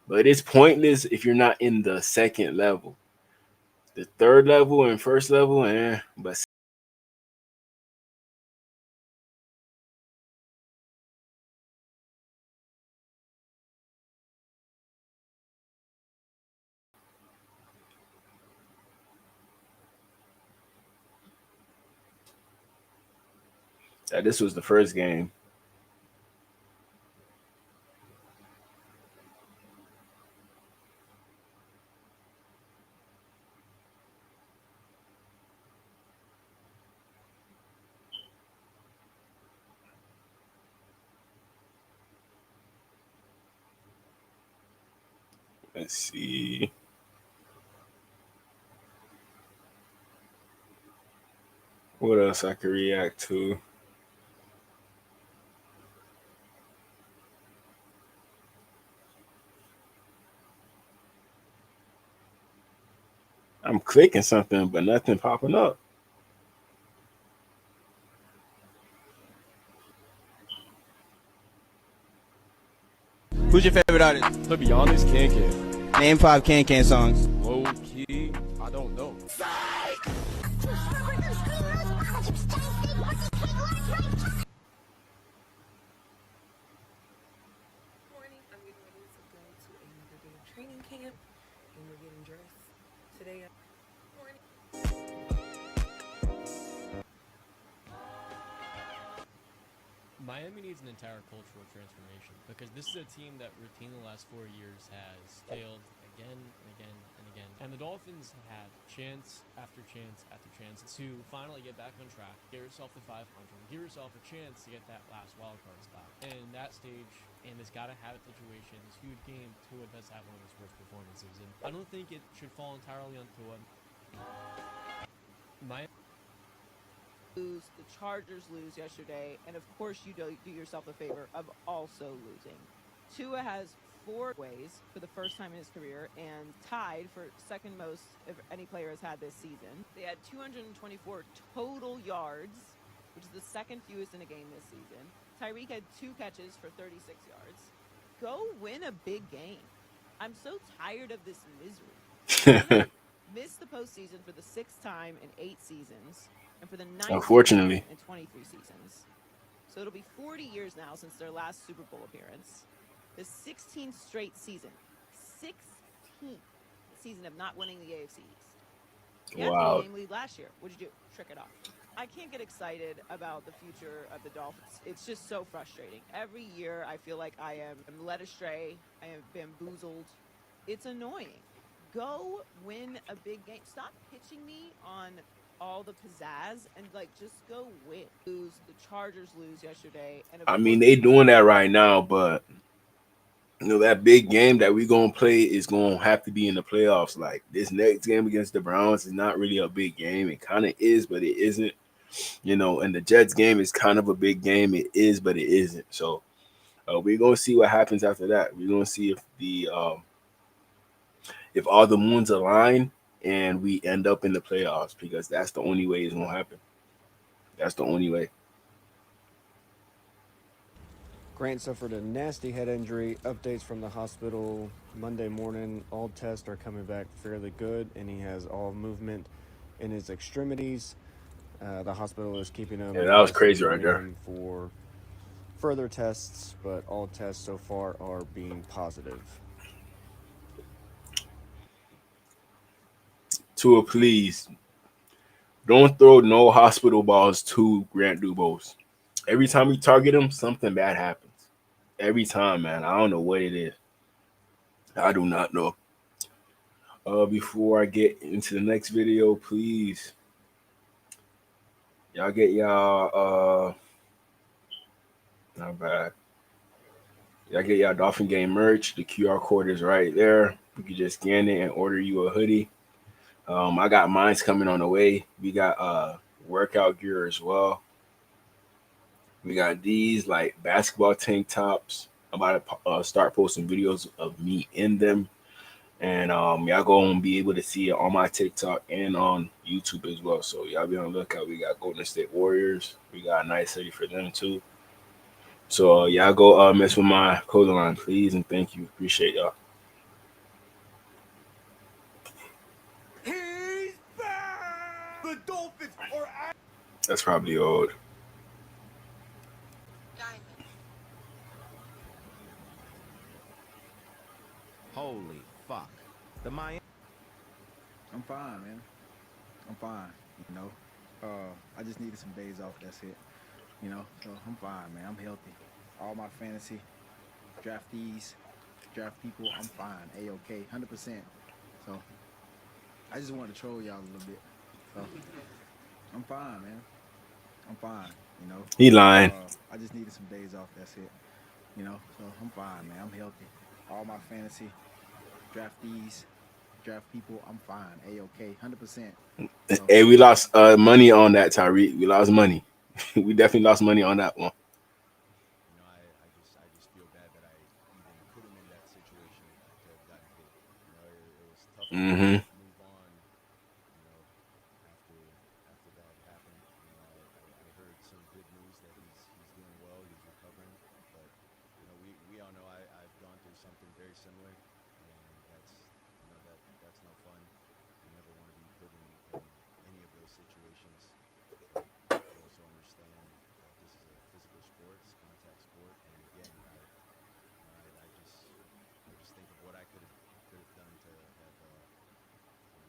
But it's pointless if you're not in the second level. The third level and first level, but this was the first game. Let's see. What else I could react to? I'm clicking something, but nothing popping up. Who's your favorite artist? To be honest, Can. Name 5 Can songs. Low key, I don't know. Morning, I'm getting ready to go to another day of training camp, and we're getting dressed today. Morning. Miami needs an entire cultural transformation because this is a team that routinely the last 4 years has failed again and again and again. And the Dolphins had chance after chance after chance to finally get back on track, get yourself to 500, give yourself a chance to get that last wild card spot. And that stage, in this gotta-have-it situation, this huge game, Tua does have one of his worst performances. And I don't think it should fall entirely on Tua. The Chargers lose yesterday, and of course you do yourself a favor of also losing. Tua has 4 ways for the first time in his career and tied for second most if any player has had this season. They had 224 total yards, which is the second fewest in a game this season. Tyreek had 2 catches for 36 yards. Go win a big game. I'm so tired of this misery. Missed the postseason for the 6th time in 8 seasons. And for the 9th Unfortunately in 23 seasons. So it'll be 40 years now since their last Super Bowl appearance. The 16th straight season. 16th season of not winning the AFC East. You Wow. had the game lead last year. What'd you do? Trick it off. I can't get excited about the future of the Dolphins. It's just so frustrating. Every year I feel like I am led astray. I am bamboozled. It's annoying. Go win a big game. Stop pitching me on all the pizzazz and just go win. The Chargers lose yesterday, and I mean, they doing that right now, but that big game that we gonna play is gonna have to be in the playoffs. Like this next game against the Browns is not really a big game. It kind of is, but it isn't. And the Jets game is kind of a big game. It is, but it isn't. So we're gonna see what happens after that. We're gonna see if all the moons align and we end up in the playoffs, because that's the only way it's gonna happen. That's the only way. Grant suffered a nasty head injury. Updates from the hospital Monday morning. All tests are coming back fairly good, and he has all movement in his extremities. The hospital is keeping him Yeah, in that was ICU, crazy right waiting there. him for further tests, but all tests so far are being positive. Tua, please don't throw no hospital balls to Grant Dubose. Every time we target him, something bad happens. Every time, man. I don't know what it is. I do not know. Before I get into the next video, please, y'all get not bad. Y'all get y'all Dolphin game merch. The QR code is right there. You can just scan it and order you a hoodie. I got mine's coming on the way. We got workout gear as well. We got these like basketball tank tops. I'm about to start posting videos of me in them. And y'all gonna be able to see it on my TikTok and on YouTube as well. So y'all be on the lookout. We got Golden State Warriors. We got a nice hoodie for them too. So y'all go mess with my clothing line, please, and thank you. Appreciate y'all. He's back! The Dolphins are at. That's probably old. Holy fuck. The Miami. I'm fine, man. I'm fine. You know, I just needed some days off. That's it. You know, so I'm fine, man. I'm healthy. All my fantasy draftees, draft people, I'm fine. A-OK, 100%. So I just wanted to troll y'all a little bit. So I'm fine, man. I'm fine. You know, He lying. I just needed some days off. That's it. You know, so I'm fine, man. I'm healthy. All my fantasy draftees, draft people, I'm fine. A-OK, 100%. So, Hey, we lost money on that, Tyreek. We lost money. We definitely lost money on that one. You know, I just feel bad that I even put him in that situation to have gotten hit. You know, it was tough for me Mm-hmm. to move on. You know, after that happened, you know, I heard some good news that he's doing well, he's recovering. But you know, we all know I've gone through something very similar, and that's no fun. You never want to be put in any of those situations. But you also understand that this is a physical sport, it's a contact sport, and again, I just think of what I could have done to have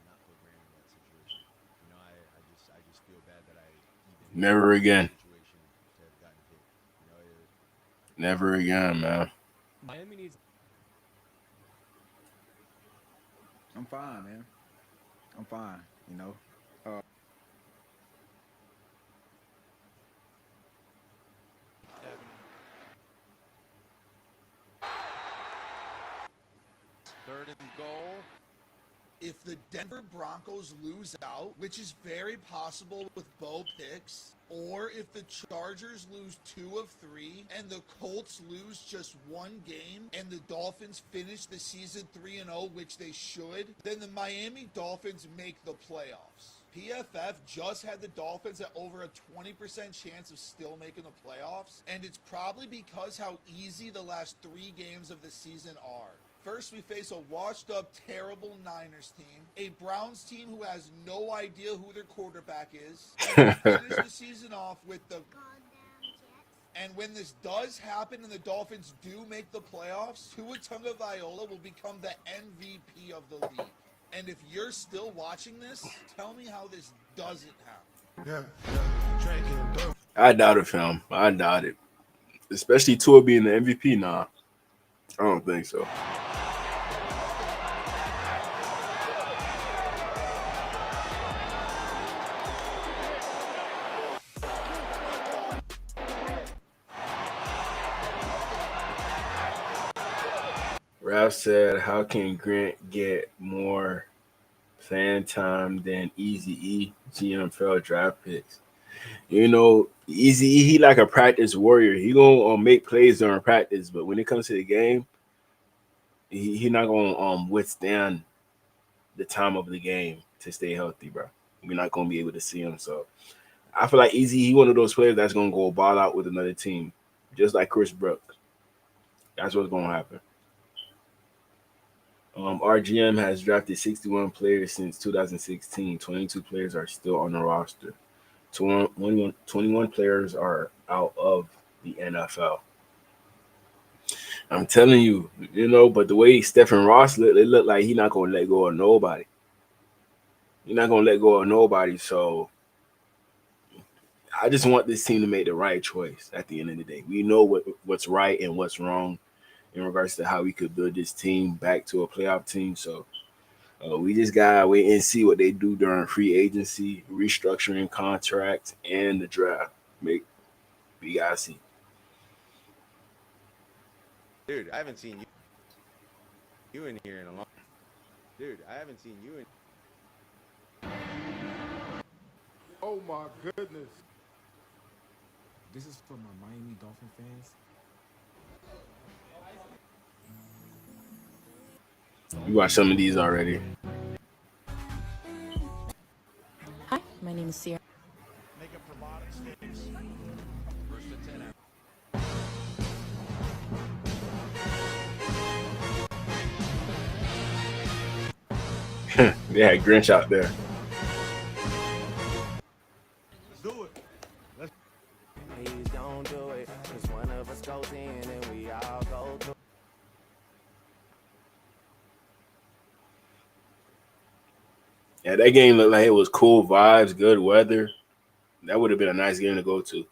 not put Grant in that situation. You know, I just feel bad that I even Never put him in that again. situation to have gotten hit. You know, Never again, man. Miami needs. I'm fine, man. I'm fine, you know. Third and goal. If the Denver Broncos lose out, which is very possible with Bo picks, or if the Chargers lose 2 of 3 and the Colts lose just 1 game and the Dolphins finish the season 3-0, which they should, then the Miami Dolphins make the playoffs. PFF just had the Dolphins at over a 20% chance of still making the playoffs, and it's probably because how easy the last 3 games of the season are. First, we face a washed-up, terrible Niners team, a Browns team who has no idea who their quarterback is, and we finish the season off with the... And when this does happen and the Dolphins do make the playoffs, Tua Tagovailoa will become the MVP of the league. And if you're still watching this, tell me how this doesn't happen. I doubt it, fam. I doubt it. Especially Tua being the MVP. Nah, I don't think so. Ralph said, "How can Grant get more fan time than Easy E GMFL draft picks?" You know, Easy E, he like a practice warrior. He gonna make plays during practice, but when it comes to the game, he not gonna withstand the time of the game to stay healthy, bro. We're not gonna be able to see him. So I feel like Easy, he one of those players that's gonna go ball out with another team, just like Chris Brooks. That's what's going to happen. RGM has drafted 61 players since 2016. 22 players are still on the roster. 21 players are out of the NFL. I'm telling you, but the way Stephen Ross looked, it looked like he's not going to let go of nobody. He's not going to let go of nobody. So I just want this team to make the right choice at the end of the day. We know what's right and what's wrong in regards to how we could build this team back to a playoff team. So we just gotta wait and see what they do during free agency, restructuring contracts, and the draft. We gotta see. Dude, I haven't seen you in here in a long. Dude, I haven't seen you in. Oh my goodness. This is for my Miami Dolphin fans. We watched some of these already. Hi, my name is Sierra. Make up for bottom stakes. First and 10 out. They had Grinch out there. Let's do it. Please don't do it, cause one of us goes in and we all go through. Yeah, that game looked like it was cool vibes, good weather. That would have been a nice game to go to.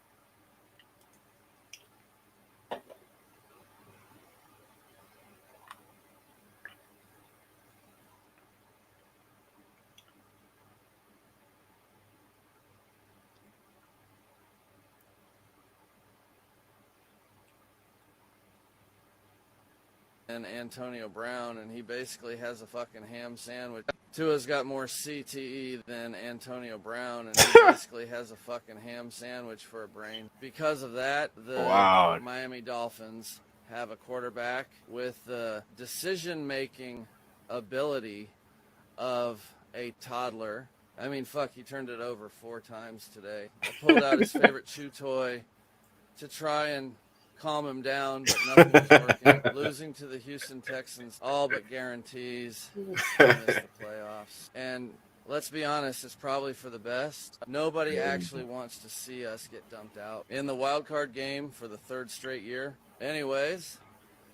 And Antonio Brown, and he basically has a fucking ham sandwich. Tua's got more CTE than Antonio Brown, and he basically has a fucking ham sandwich for a brain. Because of that, the Miami Dolphins have a quarterback with the decision-making ability of a toddler. I mean, fuck, he turned it over 4 times today. I pulled out his favorite chew toy to try and calm him down, but nothing was working. Losing to the Houston Texans all but guarantees to miss the playoffs. And let's be honest, it's probably for the best. Nobody actually wants to see us get dumped out in the wild card game for the 3rd straight year. Anyways,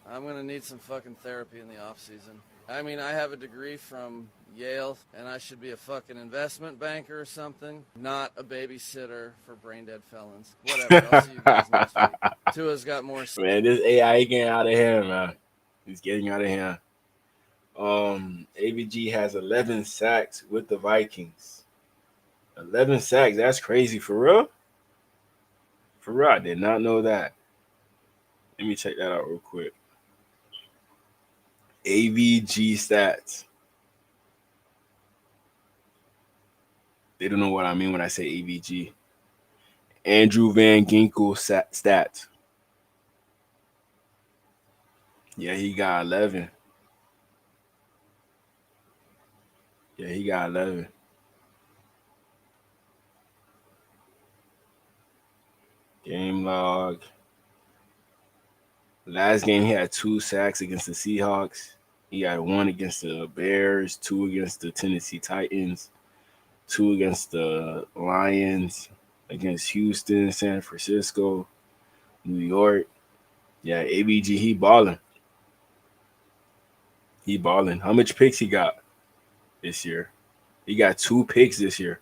I'm going to need some fucking therapy in the offseason. I mean, I have a degree from Yale, and I should be a fucking investment banker or something, not a babysitter for brain-dead felons. Whatever, I'll see you guys next week. Tua's got more... Man, this AI getting out of hand, man. He's getting out of hand. AVG has 11 sacks with the Vikings. 11 sacks, that's crazy. For real? For real, I did not know that. Let me check that out real quick. AVG stats. They don't know what I mean when I say AVG. Andrew Van Ginkel stats. Yeah, he got 11. Yeah, he got 11. Game log. Last game, he had 2 sacks against the Seahawks. He had 1 against the Bears, 2 against the Tennessee Titans, 2 against the Lions, against Houston, San Francisco, New York. Yeah, ABG, he balling. He balling. How much picks he got this year? He got 2 picks this year.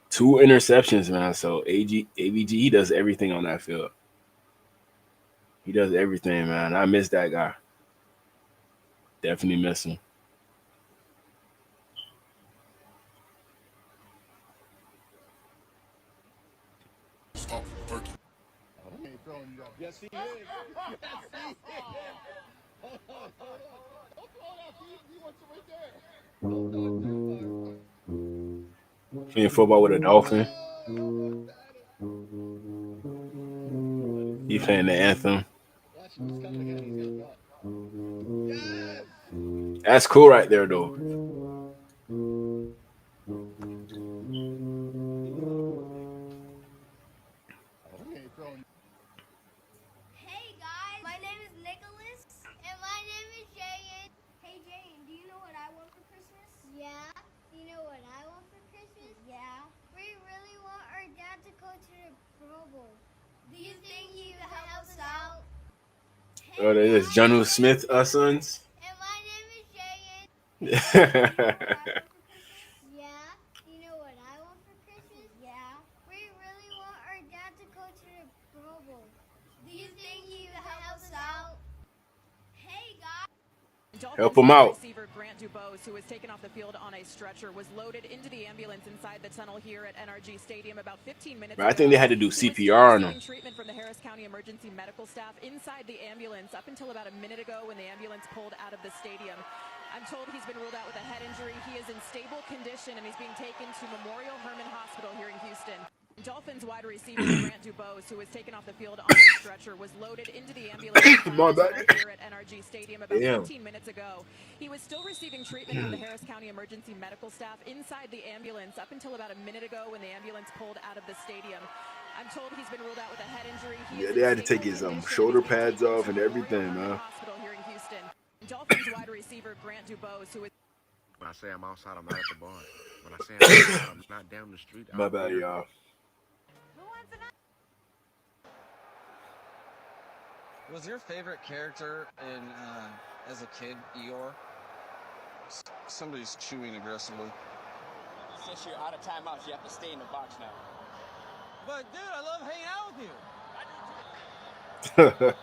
2 interceptions, man. So ABG, he does everything on that field. He does everything, man. I miss that guy. Definitely miss him. Stop working. Yes, he is. Yes, he is. Hold on. Don't throw that. He wants it right there. Playing football with a Dolphin. He playing the anthem. That's cool right there, though. Hey guys, my name is the Pro Bowl. Do you think you can help us out? Oh, that is John Smith, sons. And my name is Jayan. Yeah. You know what I want for Christmas? Yeah. We really want our dad to go to the Pro Bowl. Do you think you can help us out? Hey, guys. Help Dolphins him wide out. receiver Grant Dubose, who was taken off the field on a stretcher, was loaded into the ambulance inside the tunnel here at NRG Stadium about 15 minutes But ago. I think they had to do He was still CPR on him. receiving treatment from the Harris County Emergency Medical Staff inside the ambulance up until about a minute ago when the ambulance pulled out of the stadium. I'm told he's been ruled out with a head injury. He is in stable condition and he's being taken to Memorial Hermann Hospital here in Houston. Dolphins wide receiver Grant Dubose, who was taken off the field on a stretcher, was loaded into the ambulance inside the tunnel here at NRG Stadium about 15 minutes ago. He was still receiving treatment from the Harris County Emergency Medical Staff inside the ambulance up until about a minute ago when the ambulance pulled out of the stadium. I'm told he's been ruled out with a head injury. Yeah, they had to take his shoulder pads off and everything, man. Hospital here in Houston. Dolphins wide receiver Grant Dubose, who is When I say I'm outside, I'm not at the bar. When I say I'm outside, I'm not down the street. My bad, y'all. Was your favorite character in as a kid Eeyore? Somebody's chewing aggressively. Since you're out of timeouts, you have to stay in the box now. But dude, I love hanging out with you.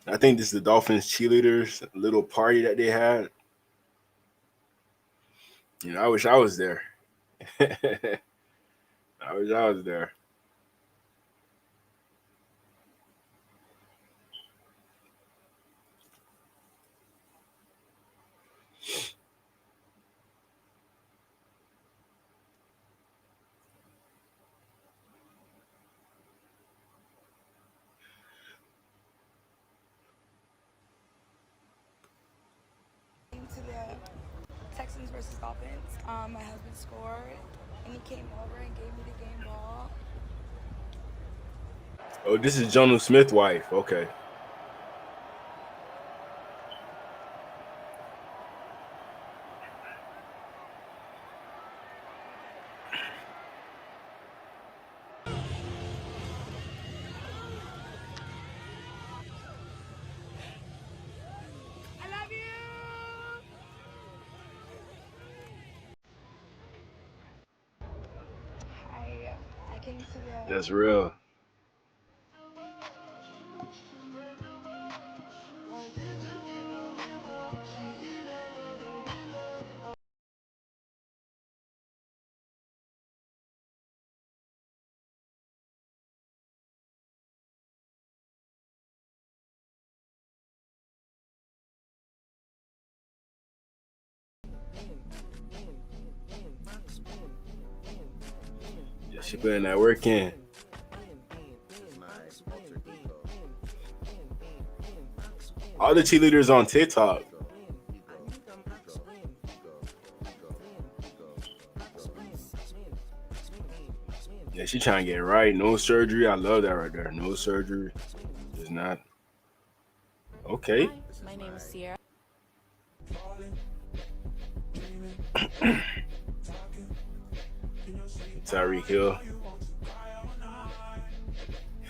I think this is the Dolphins cheerleaders little party that they had. You know, I wish I was there. I wish I was there. To the Texans versus Dolphins. My husband scored, and he came over and gave me the game ball. Oh, this is John Smith's wife. Okay. I love you. I came to the. That's real. Yeah, she putting that work in. All the cheerleaders on TikTok. Yeah, she trying to get it right. No surgery. I love that right there. No surgery. It's not. Okay. Hi, my name is Sierra. Tyreek Hill.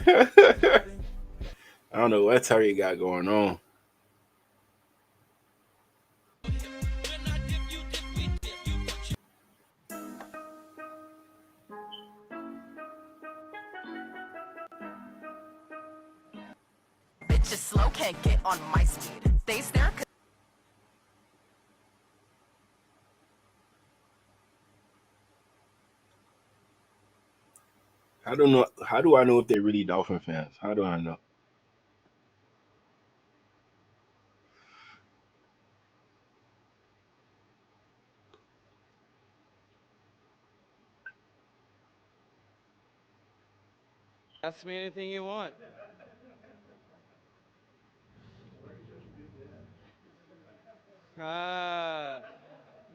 I don't know what Tyreek got going on. Bitches slow, can't get on my speed. They stare. I don't know. How do I know if they're really Dolphin fans? How do I know? Ask me anything you want.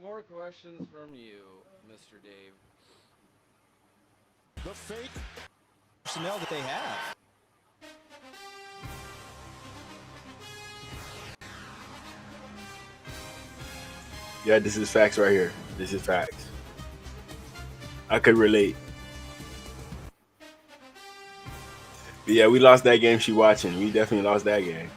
More questions from you, Mr. Dave. The fake personnel that they have. Yeah, this is facts right here. This is facts. I could relate. But yeah, we lost that game. She watching. We definitely lost that game.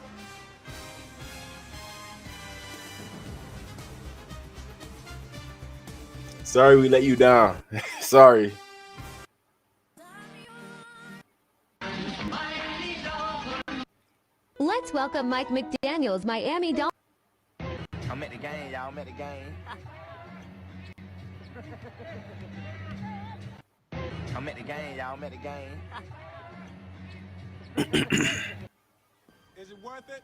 Sorry we let you down. Sorry. Let's welcome Mike McDaniels, Miami Dolphins. I'm at the game, y'all. I'm at the game. I'm at the game, y'all. I'm at the game. Is it worth it?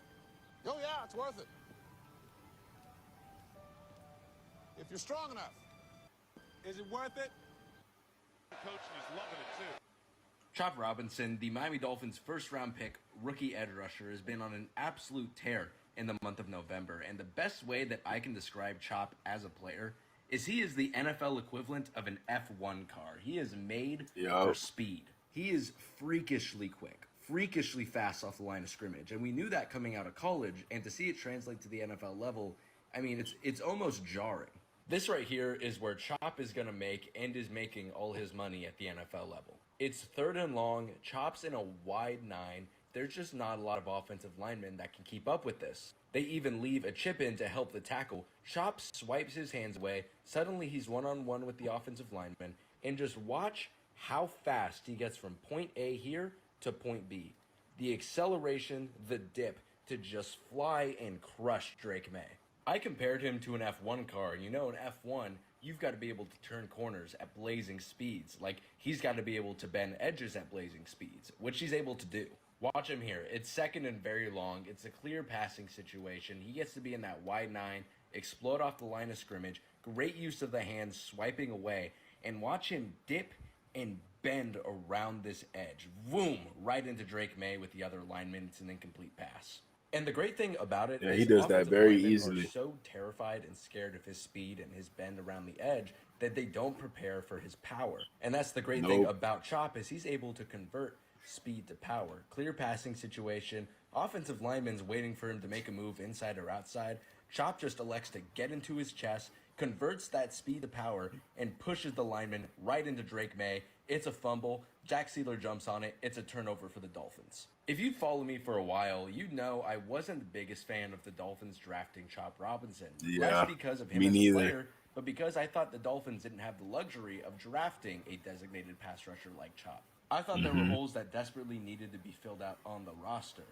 Oh, yeah, it's worth it. If you're strong enough. Is it worth it? Coach is loving it, too. Chop Robinson, the Miami Dolphins' first-round pick, rookie edge rusher, has been on an absolute tear in the month of November. And the best way that I can describe Chop as a player is he is the NFL equivalent of an F1 car. He is made for speed. He is freakishly quick, freakishly fast off the line of scrimmage. And we knew that coming out of college, and to see it translate to the NFL level, I mean, it's almost jarring. This right here is where Chop is going to make and is making all his money at the NFL level. It's third and long, Chop's in a wide 9. There's just not a lot of offensive linemen that can keep up with this. They even leave a chip in to help the tackle. Chop swipes his hands away. Suddenly he's one-on-one with the offensive lineman. And just watch how fast he gets from point A here to point B. The acceleration, the dip, to just fly and crush Drake May. I compared him to an F1 car. You know, an F1, you've got to be able to turn corners at blazing speeds. Like, he's got to be able to bend edges at blazing speeds, which he's able to do. Watch him here. It's second and very long. It's a clear passing situation. He gets to be in that wide 9, explode off the line of scrimmage. Great use of the hands, swiping away. And watch him dip and bend around this edge. Boom! Right into Drake May with the other lineman. It's an incomplete pass. And the great thing about it is he does that very easily. Are so terrified and scared of his speed and his bend around the edge that they don't prepare for his power. And that's the great thing about Chop is he's able to convert speed to power. Clear passing situation. Offensive lineman's waiting for him to make a move inside or outside. Chop just elects to get into his chest, converts that speed to power, and pushes the lineman right into Drake May. It's a fumble. Jack Sealer jumps on it. It's a turnover for the Dolphins. If you'd follow me for a while, you'd know I wasn't the biggest fan of the Dolphins drafting Chop Robinson. Yeah, less because of him me as a neither. player, but because I thought the Dolphins didn't have the luxury of drafting a designated pass rusher like Chop. I thought there were holes that desperately needed to be filled out on the roster.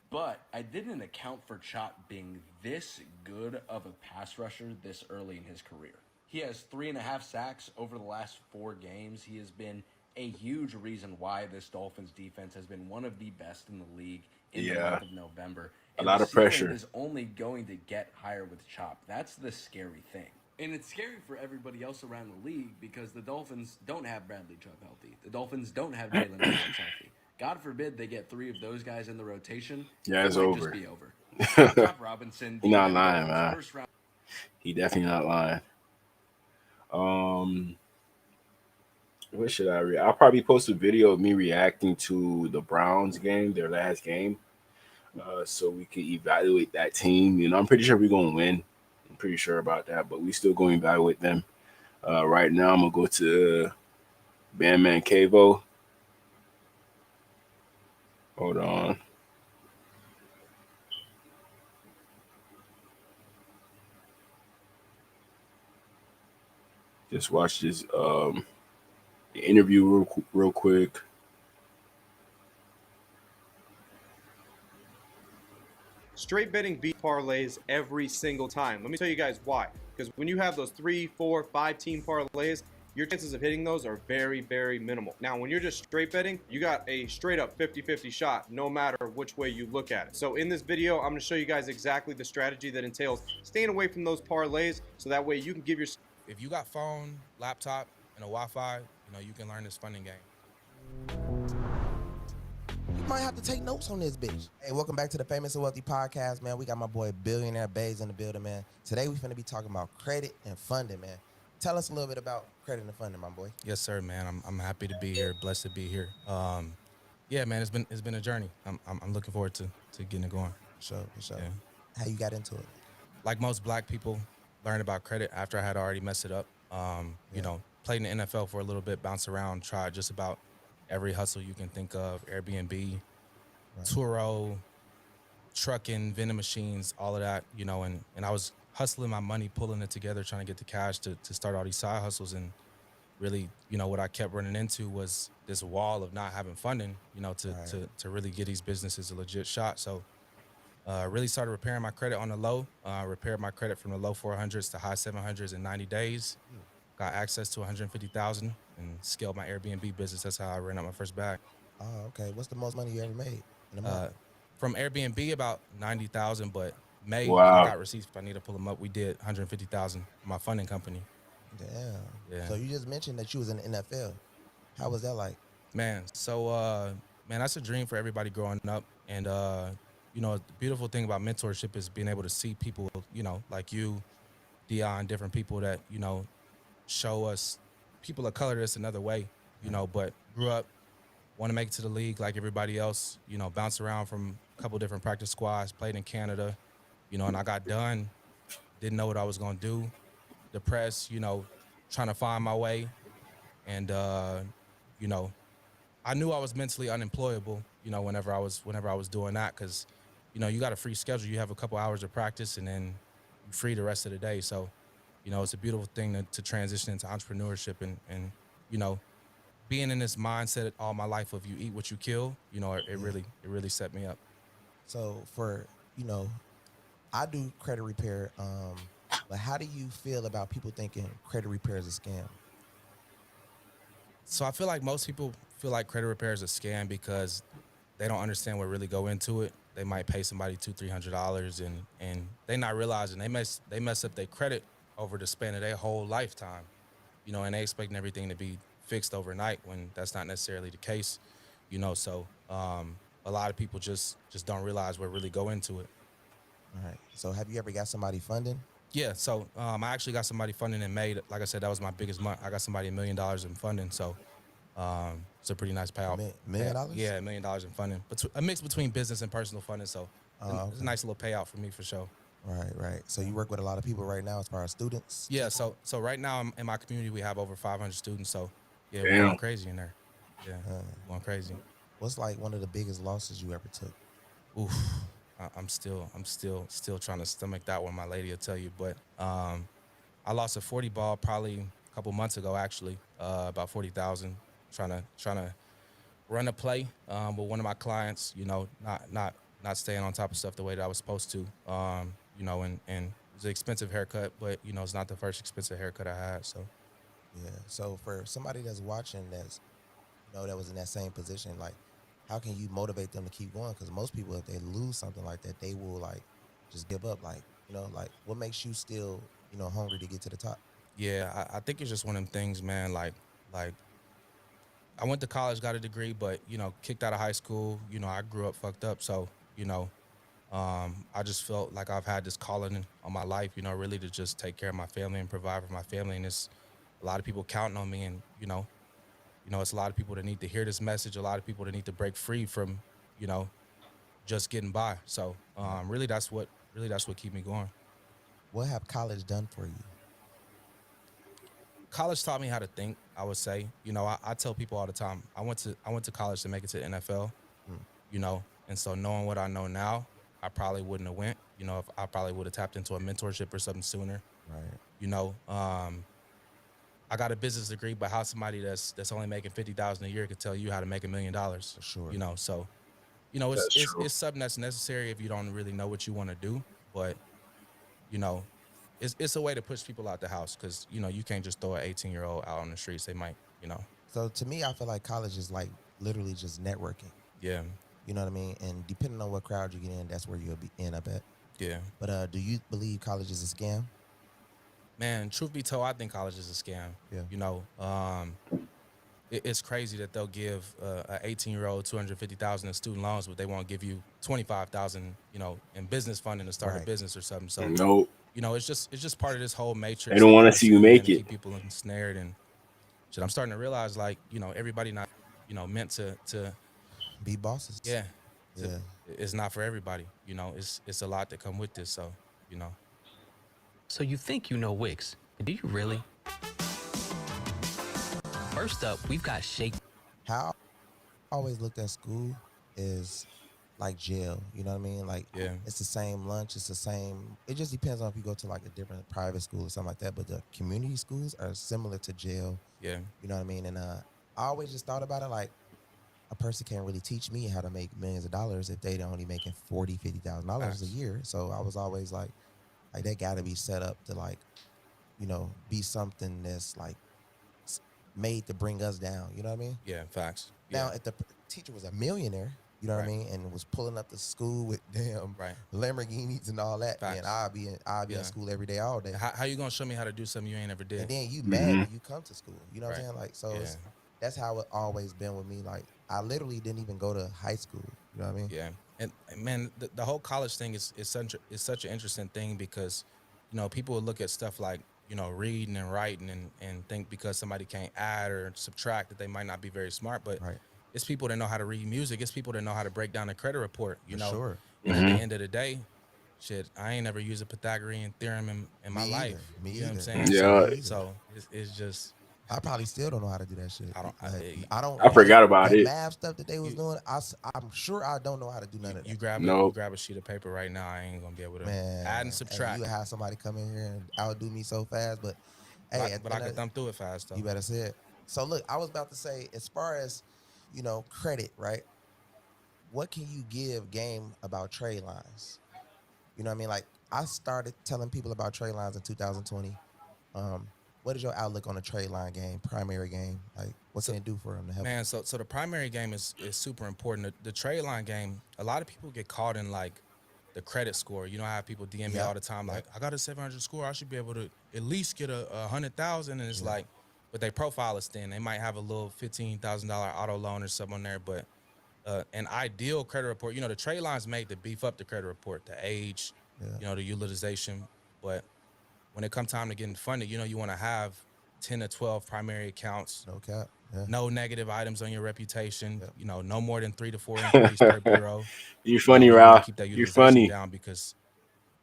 But I didn't account for Chop being this good of a pass rusher this early in his career. He has 3.5 sacks over the last 4 games. He has been a huge reason why this Dolphins defense has been one of the best in the league in the month of November. And a lot the of pressure ceiling is only going to get higher with Chop. That's the scary thing. And it's scary for everybody else around the league because the Dolphins don't have Bradley Chubb healthy. The Dolphins don't have Jalen Hurts healthy. God forbid they get 3 of those guys in the rotation. Yeah, it's might over. Just be over. Chop Robinson, He's not lying, Dolphins man. first round. He definitely not lying. What should I read? I'll probably post a video of me reacting to the Browns game, their last game, so we can evaluate that team. You know, I'm pretty sure we're gonna win. I'm pretty sure about that, but we still going to evaluate them. Right now, I'm gonna go to Bandman Cavo. Hold on. Just watch this interview real quick. Straight betting beat parlays every single time. Let me tell you guys why. Because when you have those 3, 4, 5 team parlays, your chances of hitting those are very, very minimal. Now, when you're just straight betting, you got a straight up 50-50 shot, no matter which way you look at it. So in this video, I'm gonna show you guys exactly the strategy that entails staying away from those parlays, so that way you can give your... If you got phone, laptop, and a Wi-Fi, you know, you can learn this funding game. might have to take notes on this bitch. Hey, welcome back to the Famous and Wealthy podcast, man. We got my boy Billionaire Bays in the building, man. Today we finna be talking about credit and funding, man. Tell us a little bit about credit and funding, my boy. Yes, sir, man. I'm happy to be here. Blessed to be here. Yeah, man. It's been a journey. I'm looking forward to getting it going. For sure. Yeah. How you got into it? Like most black people, learned about credit after I had already messed it up. You know, played in the NFL for a little bit, bounced around, tried just about every hustle you can think of, Airbnb, Turo, trucking, vending machines, all of that, you know, and I was hustling my money, pulling it together, trying to get the cash to start all these side hustles. And really, you know, what I kept running into was this wall of not having funding, you know, to really get these businesses a legit shot. So really started repairing my credit on the low, repaired my credit from the low 400s to high 700s in 90 days. Got access to 150,000 and scaled my Airbnb business. That's how I ran up my first bag. Oh, okay. What's the most money you ever made in a month? From Airbnb, about 90,000, but I got receipts if I need to pull them up. We did 150,000 for my funding company. Damn. Yeah. So you just mentioned that you was in the NFL. How was that like? Man, so that's a dream for everybody growing up. And you know, the beautiful thing about mentorship is being able to see people, you know, like you, Dion, different people that, you know, show us people of color this another way, you know, but grew up, want to make it to the league like everybody else, you know, bounced around from a couple different practice squads, played in Canada, you know, and I got done, didn't know what I was going to do, depressed, you know, trying to find my way. And, you know, I knew I was mentally unemployable, you know, whenever I was doing that, because, you know, you got a free schedule. You have a couple hours of practice and then you're free the rest of the day. So, you know, it's a beautiful thing to transition into entrepreneurship and, you know, being in this mindset all my life of you eat what you kill, you know, it really set me up. So for, you know, I do credit repair, but how do you feel about people thinking credit repair is a scam? So I feel like most people feel like credit repair is a scam because they don't understand what really go into it. They might pay somebody $200-300 and they not realizing they mess up their credit over the span of their whole lifetime, you know, and they expecting everything to be fixed overnight when that's not necessarily the case, you know. So a lot of people just don't realize what really go into it. All right. So have you ever got somebody funding? Yeah. So I actually got somebody funding in May. Like I said, that was my biggest month. I got somebody $1 million in funding. So it's a pretty nice payout. $1 million? Yeah, $1 million in funding. But a mix between business and personal funding. So it's a nice little payout for me for sure. Right. So you work with a lot of people right now as far as students? Yeah. So right now in my community we have over 500 students. So yeah, Damn. we're going crazy in there. Yeah, going crazy. What's like one of the biggest losses you ever took? Oof. I'm still trying to stomach that one. My lady will tell you, but I lost a 40 ball probably a couple months ago, actually, about 40,000. Trying to run a play with one of my clients. You know, not staying on top of stuff the way that I was supposed to. You know, and it was an expensive haircut, but you know, it's not the first expensive haircut I had. So yeah. So for somebody that's watching, that's, you know, that was in that same position, like, how can you motivate them to keep going? Because most people, if they lose something like that, they will like just give up. Like, you know, like what makes you still, you know, hungry to get to the top? Yeah, I think it's just one of them things, man. Like I went to college, got a degree, but you know, kicked out of high school. You know, I grew up fucked up, so you know, I just felt like I've had this calling on my life. You know, really to just take care of my family and provide for my family, and it's a lot of people counting on me, and you know, it's a lot of people that need to hear this message, a lot of people that need to break free from, you know, just getting by. So really that's what keep me going. What have college done for you? College taught me how to think, I would say. You know, I tell people all the time, I went to college to make it to the NFL, you know, and so knowing what I know now, I probably wouldn't have went. You know, if I probably would have tapped into a mentorship or something sooner. Right. You know, I got a business degree, but how somebody that's only making $50,000 a year could tell you how to make $1 million? For sure. You know, so, you know, it's something that's necessary if you don't really know what you want to do. But, you know, it's a way to push people out the house because, you know, you can't just throw an 18-year-old out on the streets. They might, you know. So to me, I feel like college is like literally just networking. Yeah. You know what I mean? And depending on what crowd you get in, that's where you'll end up at. Yeah. But do you believe college is a scam? Man, truth be told, I think college is a scam. Yeah. You know, it's crazy that they'll give an 18-year-old $250,000 in student loans, but they won't give you $25,000, in business funding to start a business or something. So, Nope. it's just part of this whole They matrix don't they want got to us see you in, man, make to it. keep people ensnared and shit. I'm starting to realize, like, everybody not, meant to be bosses. Yeah. Yeah. It's not for everybody. It's a lot that come with this. So, So you think you know Wix, but do you really? First up, we've got Shake. How I always looked at school is like jail. You know what I mean? Like, it's the same lunch. It's the same. It just depends on if you go to like a different private school or something like that. But the community schools are similar to jail. Yeah. You know what I mean? And I always just thought about it like a person can't really teach me how to make millions of dollars if they're only making $40,000-$50,000 a year. So I was always like they got to be set up to like, be something that's like made to bring us down. You know what I mean? Yeah, facts. Now, if the teacher was a millionaire, you know what I mean, and was pulling up to school with damn Lamborghinis and all that, man, I'll be in school every day, all day. How you gonna show me how to do something you ain't ever did? And then you mad when you come to school. You know what I'm saying? Like, so that's how it always been with me. Like, I literally didn't even go to high school. You know what I mean? Yeah. And man, the whole college thing is such an interesting thing because, people will look at stuff like, reading and writing and think because somebody can't add or subtract that they might not be very smart. But it's people that know how to read music. It's people that know how to break down a credit report, you know. Sure. And at the end of the day, shit, I ain't never used a Pythagorean theorem in my life. Me you know either. what I'm saying? Yeah. So it's just. I probably still don't know how to do that shit. I don't. I forgot about that it. math stuff that they was doing. I'm sure I don't know how to do none of that. You grab a sheet of paper right now. I ain't gonna be able to add and subtract. You have somebody come in here and outdo me so fast, but hey, I can thumb through it fast though. You better say it. So look, I was about to say, as far as credit, right? What can you give game about trade lines? You know what I mean? Like, I started telling people about trade lines in 2020. What is your outlook on the trade line game, primary game? Like, what can it do for them to help? Man, so the primary game is super important. The trade line game, a lot of people get caught in like the credit score. You know how people DM me all the time, like, I got a 700 score, I should be able to at least get a 100,000, and it's like, but they profile is thin. They might have a little $15,000 auto loan or something on there, but an ideal credit report, the trade line's made to beef up the credit report, the age, the utilization, but when it comes time to getting funded, you want to have 10 to 12 primary accounts. No cap. Yeah. No negative items on your reputation. No more than 3 to 4 employees per bureau. You're funny, you Ralph. Keep that You're utilization funny. down because,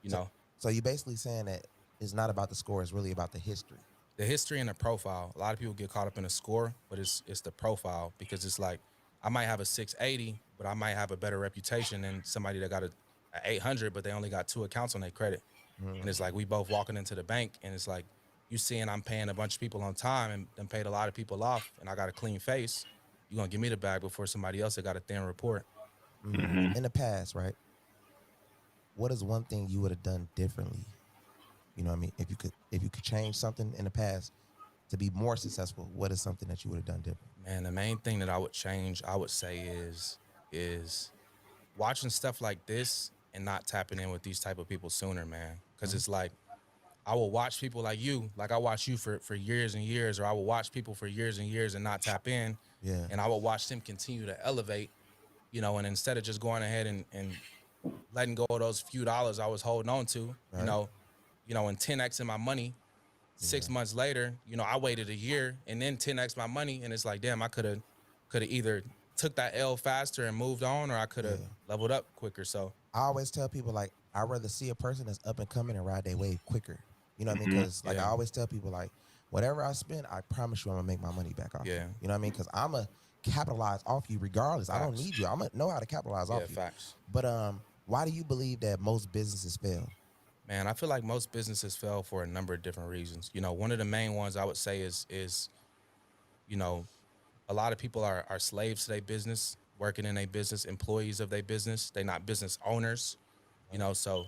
So you're basically saying that it's not about the score; it's really about the history. The history and the profile. A lot of people get caught up in the score, but it's the profile because it's like I might have a 680, but I might have a better reputation than somebody that got a 800, but they only got 2 accounts on their credit. And it's like we both walking into the bank, and it's like you seeing I'm paying a bunch of people on time and then paid a lot of people off, and I got a clean face. You're going to give me the bag before somebody else that got a thin report. In the past, right? What is one thing you would have done differently? You know what I mean? If you could change something in the past to be more successful, what is something that you would have done different? Man, the main thing that I would change, I would say is watching stuff like this and not tapping in with these type of people sooner, man. Because it's like I will watch people like you, like I watch you for years and years, or I will watch people for years and years and not tap in. Yeah. And I will watch them continue to elevate, and instead of just going ahead and letting go of those few dollars I was holding on to, and 10x in my money, 6 months later, I waited a year and then 10x my money, and it's like, damn, I could have either took that L faster and moved on, or I could have leveled up quicker. So I always tell people, like, I'd rather see a person that's up and coming and ride their wave quicker. You know what I mean? Because I always tell people, like, whatever I spend, I promise you I'm gonna make my money back off. Yeah. You know what I mean? Because I'm gonna capitalize off you regardless. Facts. I don't need you. I'm gonna know how to capitalize off you. Facts. But why do you believe that most businesses fail? Man, I feel like most businesses fail for a number of different reasons. One of the main ones I would say is a lot of people are slaves to their business, working in a business, employees of their business. They're not business owners, so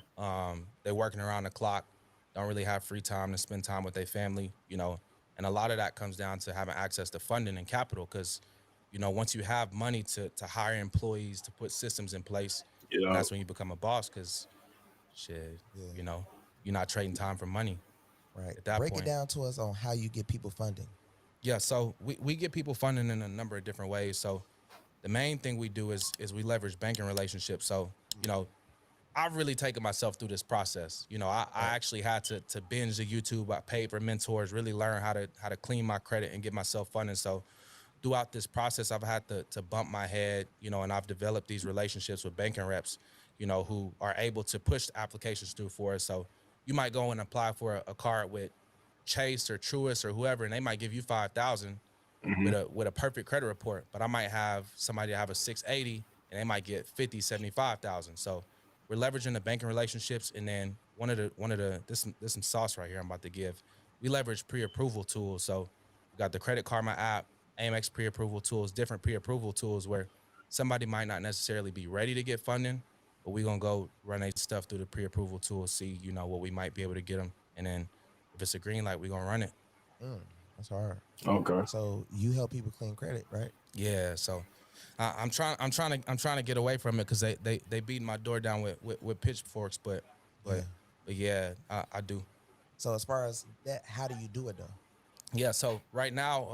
they're working around the clock, don't really have free time to spend time with their family, and a lot of that comes down to having access to funding and capital because, once you have money to hire employees, to put systems in place, and that's when you become a boss because, you're not trading time for money. Right. At that Break point. it down to us on how you get people funding. Yeah, so we get people funding in a number of different ways. So the main thing we do is we leverage banking relationships. So, I've really taken myself through this process. I actually had to binge the YouTube. I paid for mentors, really learn how to clean my credit and get myself funding. So throughout this process, I've had to bump my head, and I've developed these relationships with banking reps, who are able to push the applications through for us. So you might go and apply for a card with Chase or Truist or whoever, and they might give you 5,000 with a perfect credit report, but I might have somebody have a 680 and they might get 50, 75,000. So we're leveraging the banking relationships, and then one of the there's some sauce right here I'm about to give. We leverage pre-approval tools. So we got the Credit Karma app, Amex pre-approval tools, different pre-approval tools where somebody might not necessarily be ready to get funding, but we're gonna go run their stuff through the pre-approval tool, see what we might be able to get them, and then if it's a green light, we're gonna run it. That's hard. Okay. So you help people clean credit, right? Yeah. So I'm trying to get away from it because they beat my door down with pitchforks, but yeah, I do. So as far as that, how do you do it though? Yeah. So right now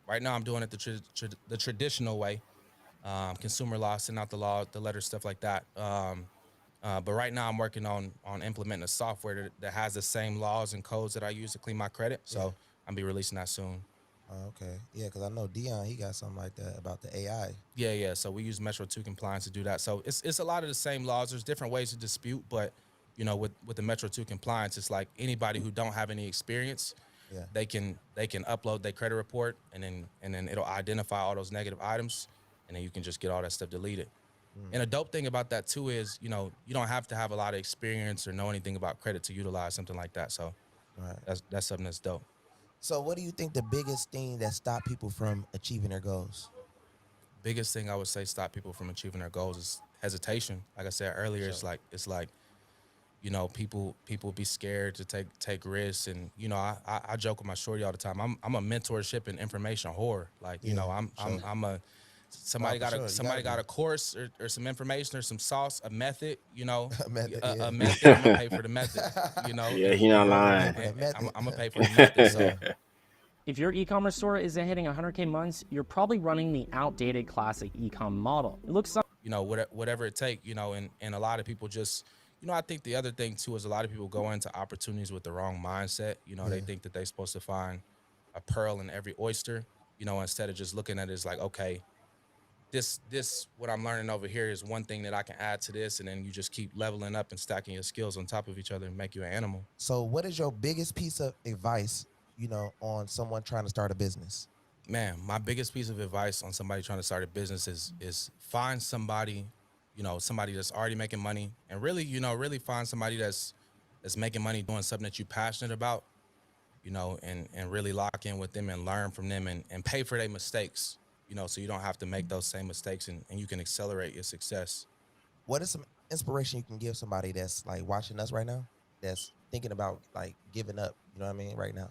I'm doing it the traditional way, consumer law, send out the law, the letters, stuff like that. But right now I'm working on implementing a software that has the same laws and codes that I use to clean my credit. So I'll be releasing that soon. Oh, okay. Yeah, because I know Dion, he got something like that about the AI. Yeah. So we use Metro 2 compliance to do that. So it's a lot of the same laws. There's different ways to dispute, but with the Metro 2 compliance, it's like anybody who don't have any experience, they can upload their credit report and then it'll identify all those negative items, and then you can just get all that stuff deleted. And a dope thing about that too is, you don't have to have a lot of experience or know anything about credit to utilize something like that. So that's something that's dope. So what do you think the biggest thing that stop people from achieving their goals? Biggest thing I would say stop people from achieving their goals is hesitation. Like I said earlier, it's like people be scared to take risks, and I joke with my shorty all the time. I'm a mentorship and information whore. Like I'm a somebody got a course or some information or some sauce, a method, a method. I'm gonna pay for the method. Yeah, he not lying. I'm gonna pay for the method. So. If your e-commerce store isn't hitting 100K months, you're probably running the outdated classic e-com model. It looks whatever it take, and a lot of people just, I think the other thing too is a lot of people go into opportunities with the wrong mindset. They think that they're supposed to find a pearl in every oyster, instead of just looking at it as like, okay, this what I'm learning over here is one thing that I can add to this, and then you just keep leveling up and stacking your skills on top of each other and make you an animal. So what is your biggest piece of advice, on someone trying to start a business? Man, my biggest piece of advice on somebody trying to start a business is find somebody, somebody that's already making money, and really find somebody that's making money doing something that you're passionate about, and really lock in with them and learn from them and pay for their mistakes, so you don't have to make those same mistakes, and you can accelerate your success. What is some inspiration you can give somebody that's like watching us right now, that's thinking about like giving up, right now?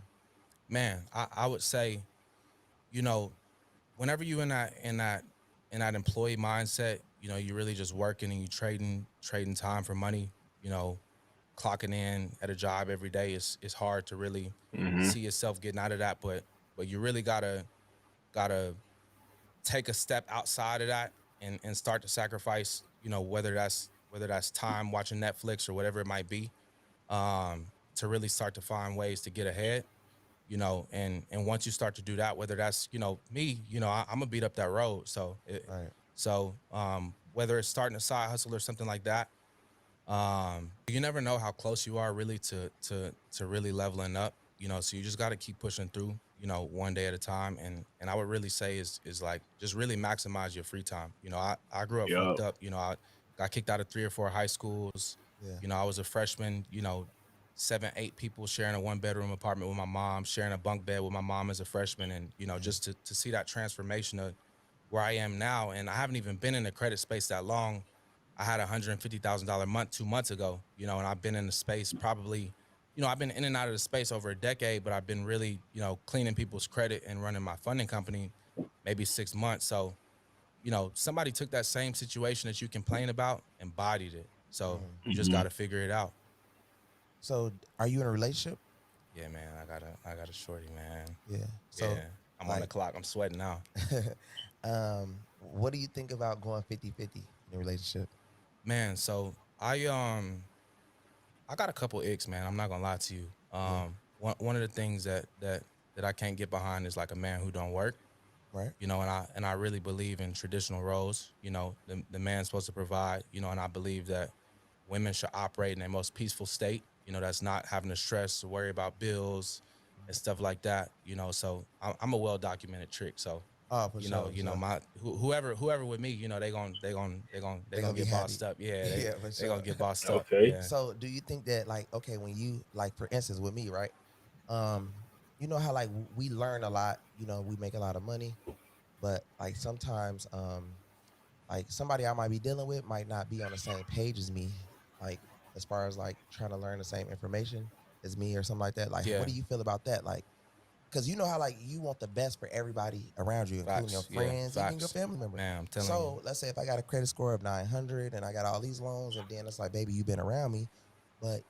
Man, I would say, whenever you in that employee mindset, you're really just working and you trading time for money, clocking in at a job every day is hard to really see yourself getting out of that. But you really gotta take a step outside of that and start to sacrifice, whether that's time watching Netflix or whatever it might be, to really start to find ways to get ahead. And once you start to do that, whether that's, me, I'm gonna beat up that road. So, whether it's starting a side hustle or something like that, you never know how close you are really to really leveling up, so you just got to keep pushing through, one day at a time. And I would really say is like, just really maximize your free time. I grew up fucked up, I got kicked out of 3 or 4 high schools. I was a freshman, 7, 8 people sharing a 1-bedroom apartment with my mom, sharing a bunk bed with my mom as a freshman. And, just to see that transformation of where I am now. And I haven't even been in the credit space that long. I had a $150,000 month 2 months ago, and I've been in the space probably, I've been in and out of the space over a decade, but I've been really, cleaning people's credit and running my funding company maybe 6 months. So, somebody took that same situation that you complain about and bodied it. So you just got to figure it out. So are you in a relationship? Yeah, man. I got a shorty, man. Yeah. So, Yeah. I'm on the like, clock. I'm sweating now. what do you think about going 50-50 in a relationship? Man, so I got a couple icks, man. I'm not gonna lie to you. One of the things that I can't get behind is like a man who don't work. Right. You know, and I really believe in traditional roles. You know, the man's supposed to provide. You know, and I believe that women should operate in their most peaceful state. You know, that's not having to stress or worry about bills and stuff like that. You know, so I'm a well documented trick. So Oh, for you know, sure. For sure. my whoever with me, you know, they gonna They gonna be get happy. bossed up. Yeah, Yeah, for they sure. gonna get bossed up. Okay. Yeah. So, do you think that, like, okay, when you, like, for instance, with me, right? Um, you know how, like, we learn a lot. You know, we make a lot of money, but like sometimes, like somebody I might be dealing with might not be on the same page as me, like as far as like trying to learn the same information as me or something like that. Like, what Yeah. do you feel about that? Like, because you know how like you want the best for everybody around you, including your Facts. Yeah. friends, even your Facts. family members. Man, I'm telling you. So let's say if I got a credit score of 900 and I got all these loans, and then it's like, baby, you've been around me, but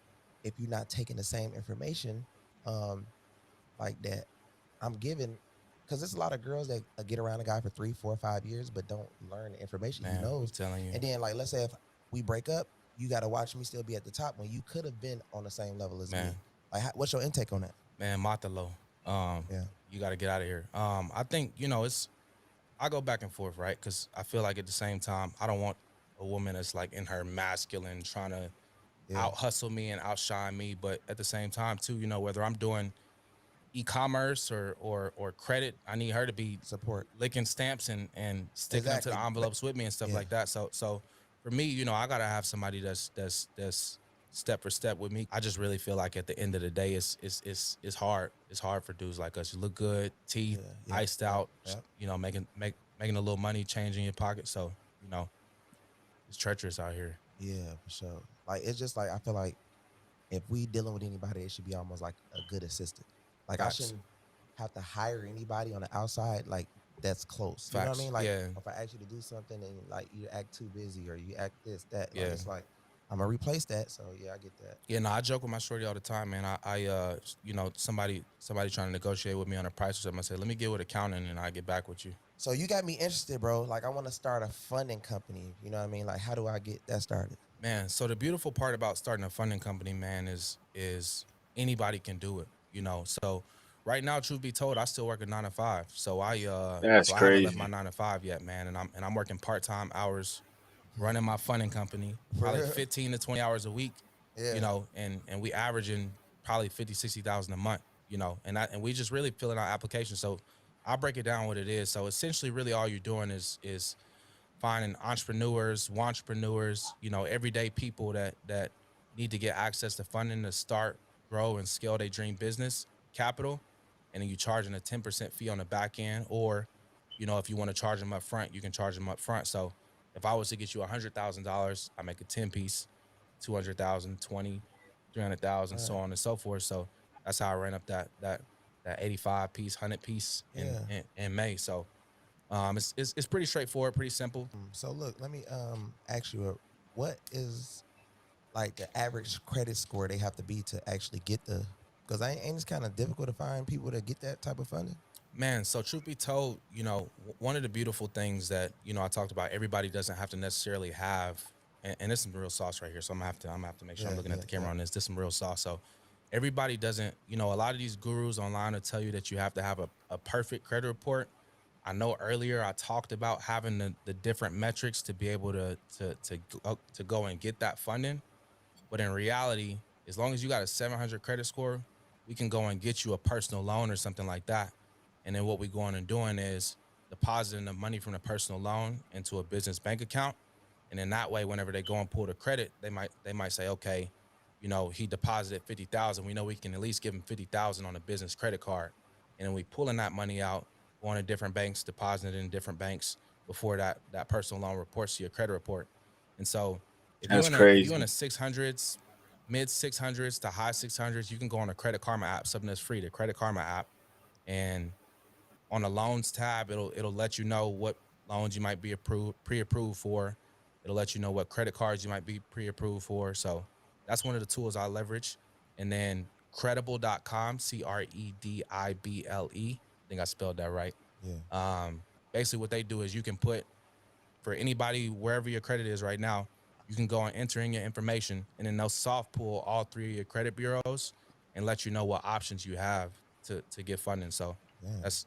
if you're not taking the same information, um, like that I'm giving, because there's a lot of girls that get around a guy for 3, 4, 5 years, but don't learn the information he Man, I'm knows. telling you. And then, like, let's say if we break up, you got to watch me still be at the top when you could have been on the same level as Man. me. Like, what's your intake on that? Man, Matalo. Yeah. You got to get out of here. I think, you know, I go back and forth, right? Because I feel like at the same time, I don't want a woman that's like in her masculine trying to out hustle me and outshine me. But at the same time, too, you know, whether I'm doing e-commerce or credit, I need her to be support, licking stamps and sticking them to Exactly. the envelopes with me and stuff Yeah. like that. So for me, you know, I gotta have somebody that's step for step with me. I just really feel like at the end of the day, it's hard. It's hard for dudes like us. You look good, teeth iced out, you know, making a little money, change in your pocket. So you know, it's treacherous out here. Yeah, for sure. Like, it's just like, I feel like if we dealing with anybody, it should be almost like a good assistant. Like, I Facts. shouldn't have to hire anybody on the outside like that's close. You know what I Facts. mean? Like, Yeah. if I ask you to do something and like you act too busy or you act this, that, like, Yeah. it's like I'm gonna replace that. So yeah, I get that. Yeah, no, I joke with my shorty all the time, man. I you know, somebody trying to negotiate with me on a price or something, I say, let me get with accounting and I get back with you. So you got me interested, bro. Like, I want to start a funding company. You know what I mean? Like, how do I get that started? Man, so the beautiful part about starting a funding company, man, is anybody can do it. You know, so right now, truth be told, I still work a 9 to 5. So I That's haven't left crazy. my 9 to 5 yet, man, and I'm working part-time hours, running my funding company, For probably real? 15 to 20 hours a week. Yeah. You know, and we averaging probably 50,000-60,000 a month. You know, and we just really filling out applications. So I'll break it down what it is. So essentially, really, all you're doing is finding entrepreneurs, wantrepreneurs, you know, everyday people that need to get access to funding to start, grow, and scale their dream business capital. And then you charging a 10% fee on the back end, or, you know, if you want to charge them up front, you can charge them up front. So if I was to get you $100,000, I make a 10 piece, 200,000, 20, 300,000, so on and so forth. So that's how I ran up that 85 piece, 100 piece in May. So it's pretty straightforward, pretty simple. So look, let me ask you, what is like the average credit score they have to be to actually get the? Because ain't it's kind of difficult to find people to get that type of funding. Man, so truth be told, you know, one of the beautiful things that, you know, I talked about, everybody doesn't have to necessarily have, and this is some real sauce right here. So I'm gonna have to make sure I'm looking at the camera on this. This is some real sauce. So everybody doesn't, you know, a lot of these gurus online will tell you that you have to have a perfect credit report. I know earlier I talked about having the different metrics to be able to go and get that funding. But in reality, as long as you got a 700 credit score, we can go and get you a personal loan or something like that. And then what we're going and doing is depositing the money from the personal loan into a business bank account. And then that way, whenever they go and pull the credit, they might say, okay, you know, he deposited 50,000. We know we can at least give him 50,000 on a business credit card. And then we pulling that money out, going to different banks, depositing it in different banks before that personal loan reports to your credit report. And so if That's you're crazy. in the 600s, mid 600s to high 600s, you can go on a Credit Karma app, something that's free, the Credit Karma app. And on the loans tab, it'll let you know what loans you might be pre-approved for. It'll let you know what credit cards you might be pre-approved for. So that's one of the tools I leverage. And then credible.com, CREDIBLE. I think I spelled that right. Yeah. Basically what they do is you can put, for anybody, wherever your credit is right now, you can go and enter in your information, and then they'll soft pull all 3 of your credit bureaus and let you know what options you have to get funding. So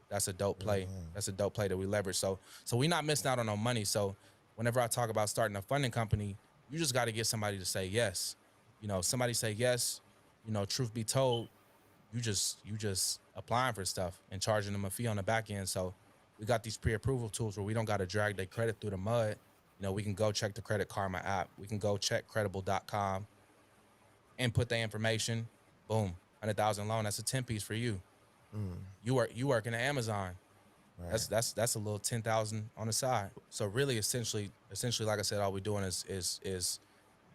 that's a dope play. That's a dope play that we leverage. So we're not missing out on no money. So whenever I talk about starting a funding company, you just got to get somebody to say yes. You know, somebody say yes, you know, truth be told, you just applying for stuff and charging them a fee on the back end. So we got these pre-approval tools where we don't got to drag their credit through the mud. You know, we can go check the Credit Karma app. We can go check credible.com, input the information, boom, 100,000 loan. That's a 10 piece for you. You work in Amazon. Right. That's a little 10,000 on the side. So really, essentially, like I said, all we're doing is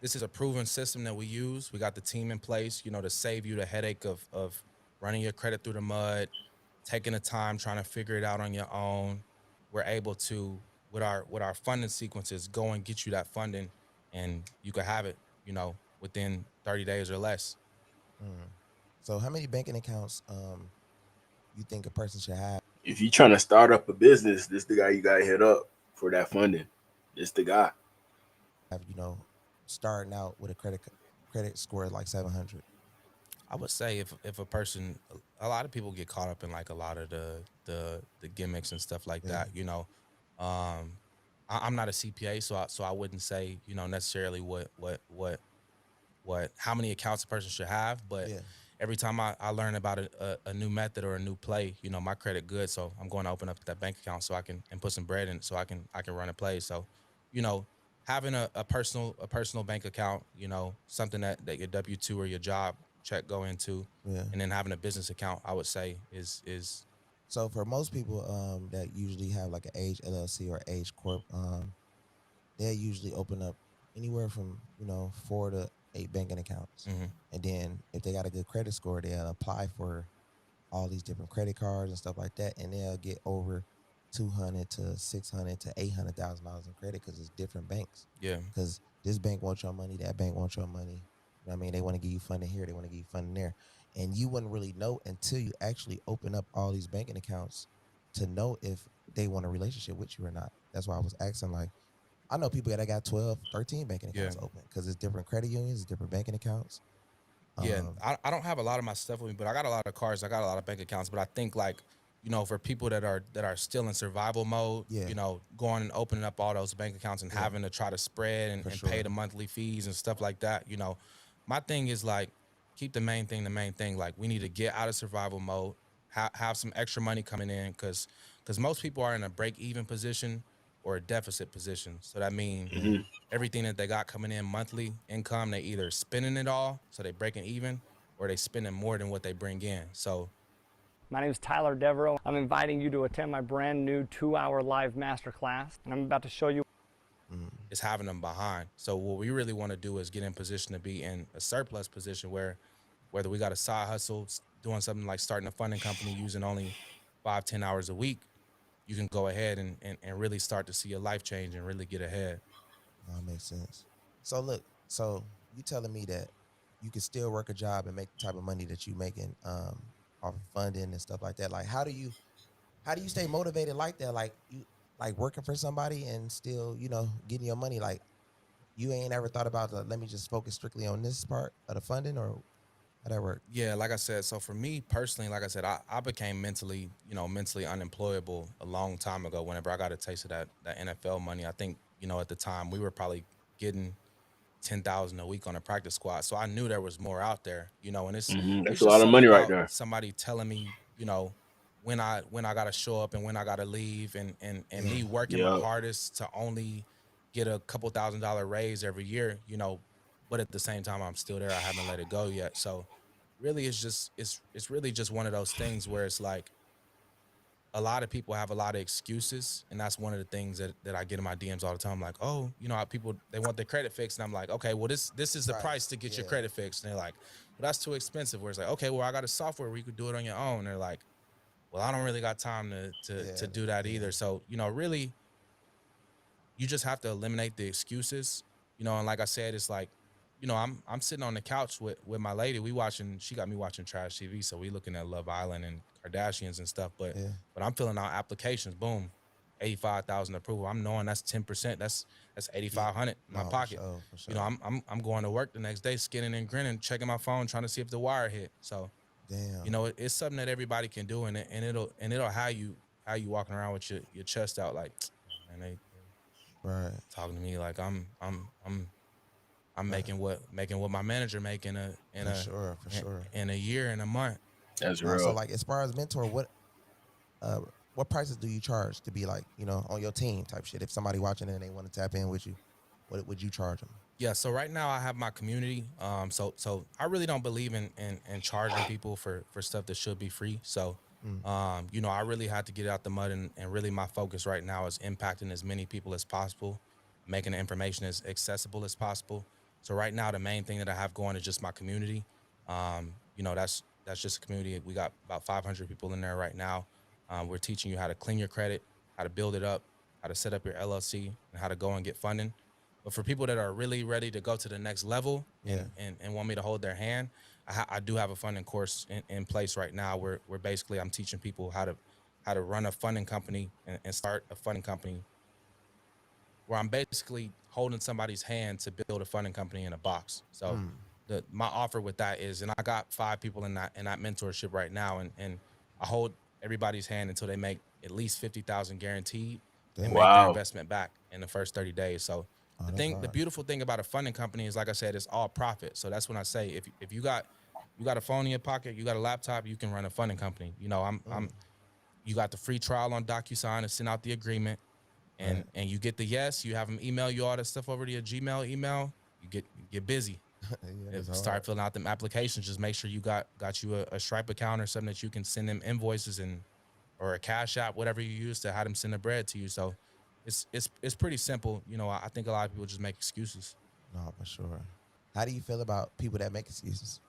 this is a proven system that we use. We got the team in place, you know, to save you the headache of running your credit through the mud, taking the time trying to figure it out on your own. We're able to, with our funding sequences, go and get you that funding, and you can have it, you know, within 30 days or less. So how many banking accounts you think a person should have? If you're trying to start up a business, this the guy you got to hit up for that funding. This the guy. You know, starting out with a credit score like 700. I would say if a person, a lot of people get caught up in like a lot of the gimmicks and stuff like that, you know. I'm not a CPA, so I wouldn't say, you know, necessarily what how many accounts a person should have, but every time I learn about a new method or a new play, you know, my credit good, so I'm going to open up that bank account so I can and put some bread in it so I can run a play. So, you know, having a personal bank account, you know, something that your W-2 or your job check go into, and then having a business account, I would say is. So for most people that usually have like an Age LLC or Age Corp, they usually open up anywhere from, you know, 4 to 8 banking accounts. And then if they got a good credit score, they'll apply for all these different credit cards and stuff like that, and they'll get over $200 to $600 to $800,000 in credit because it's different banks. Yeah. Because this bank wants your money, that bank wants your money. You know what I mean? They want to give you funding here, they want to give you funding there. And you wouldn't really know until you actually open up all these banking accounts to know if they want a relationship with you or not. That's why I was asking, like, I know people that got 12, 13 banking accounts open because it's different credit unions, it's different banking accounts. Yeah, I don't have a lot of my stuff with me, but I got a lot of cards, I got a lot of bank accounts. But I think, like, you know, for people that are still in survival mode, you know, going and opening up all those bank accounts and having to try to spread and pay the monthly fees and stuff like that, you know, my thing is, like, keep the main thing. Like, we need to get out of survival mode, have some extra money coming in, because most people are in a break-even position or a deficit position. So that means everything that they got coming in monthly income, they either spending it all, so they breaking even, or they spending more than what they bring in. So my name is Tyler Devereaux. I'm inviting you to attend my brand new 2-hour live masterclass, and I'm about to show you. Is having them behind. So what we really want to do is get in position to be in a surplus position where, whether we got a side hustle, doing something like starting a funding company using only 5-10 hours a week, you can go ahead and really start to see your life change and really get ahead. That makes sense. So look, so you telling me that you can still work a job and make the type of money that you making off of funding and stuff like that. Like, how do you stay motivated like that? Like, you like working for somebody and still, you know, getting your money. Like, you ain't ever thought about let me just focus strictly on this part of the funding, or how that work? Yeah, like I said, so for me personally, like I said, I became mentally unemployable a long time ago whenever I got a taste of that NFL money. I think, you know, at the time we were probably getting $10,000 a week on a practice squad. So I knew there was more out there, you know, and it's That's a lot of money right there. Somebody telling me, you know, when I got to show up and when I got to leave, and me working my hardest to only get a couple $1,000 raise every year, you know, but at the same time I'm still there. I haven't let it go yet. So really it's really just one of those things where it's like a lot of people have a lot of excuses, and that's one of the things that I get in my DMs all the time. Like, oh, you know, how people, they want their credit fixed, and I'm like, okay, well this is the price to get your credit fixed, and they're like, well, that's too expensive. Where it's like, okay, well, I got a software where you could do it on your own. And they're like, well, I don't really got time to do that either. So, you know, really, you just have to eliminate the excuses, you know. And like I said, it's like, I'm sitting on the couch with my lady. She got me watching trash TV, so we looking at Love Island and Kardashians and stuff. But I'm filling out applications. Boom, 85,000 approval. I'm knowing that's 10%. That's 8,500 in my pocket. For sure. I'm going to work the next day, skinning and grinning, checking my phone, trying to see if the wire hit. So, damn, it's something that everybody can do, and it'll have you walking around with your chest out like, man, they right talking to me like I'm making what my manager making in a year and a month. That's real. So like as far as mentor, what prices do you charge to be like, on your team type shit? If somebody watching it and they want to tap in with you, what would you charge them? Yeah, so right now I have my community. So I really don't believe in charging people for stuff that should be free. So I really had to get out the mud, and really my focus right now is impacting as many people as possible, making the information as accessible as possible. So right now the main thing that I have going is just my community. That's just a community. We got about 500 people in there right now. We're teaching you how to clean your credit, how to build it up, how to set up your LLC, and how to go and get funding. But for people that are really ready to go to the next level and want me to hold their hand, I do have a funding course in place right now where basically I'm teaching people how to run a funding company and start a funding company, where I'm basically holding somebody's hand to build a funding company in a box. So my offer with that is, and I got 5 people in that mentorship right now, and I hold everybody's hand until they make at least 50,000 guaranteed and make their investment back in the first 30 days. So the beautiful thing about a funding company is, like I said, it's all profit. So that's when I say, if you got a phone in your pocket, you got a laptop, you can run a funding company. You got the free trial on DocuSign to send out the agreement, and you get the yes. You have them email you all that stuff over to your Gmail email. You get busy. Start filling out them applications. Just make sure you got you a Stripe account or something that you can send them invoices or a Cashapp, whatever you use to have them send the bread to you. So it's pretty simple. I think a lot of people just make excuses. No, for sure. How do you feel about people that make excuses?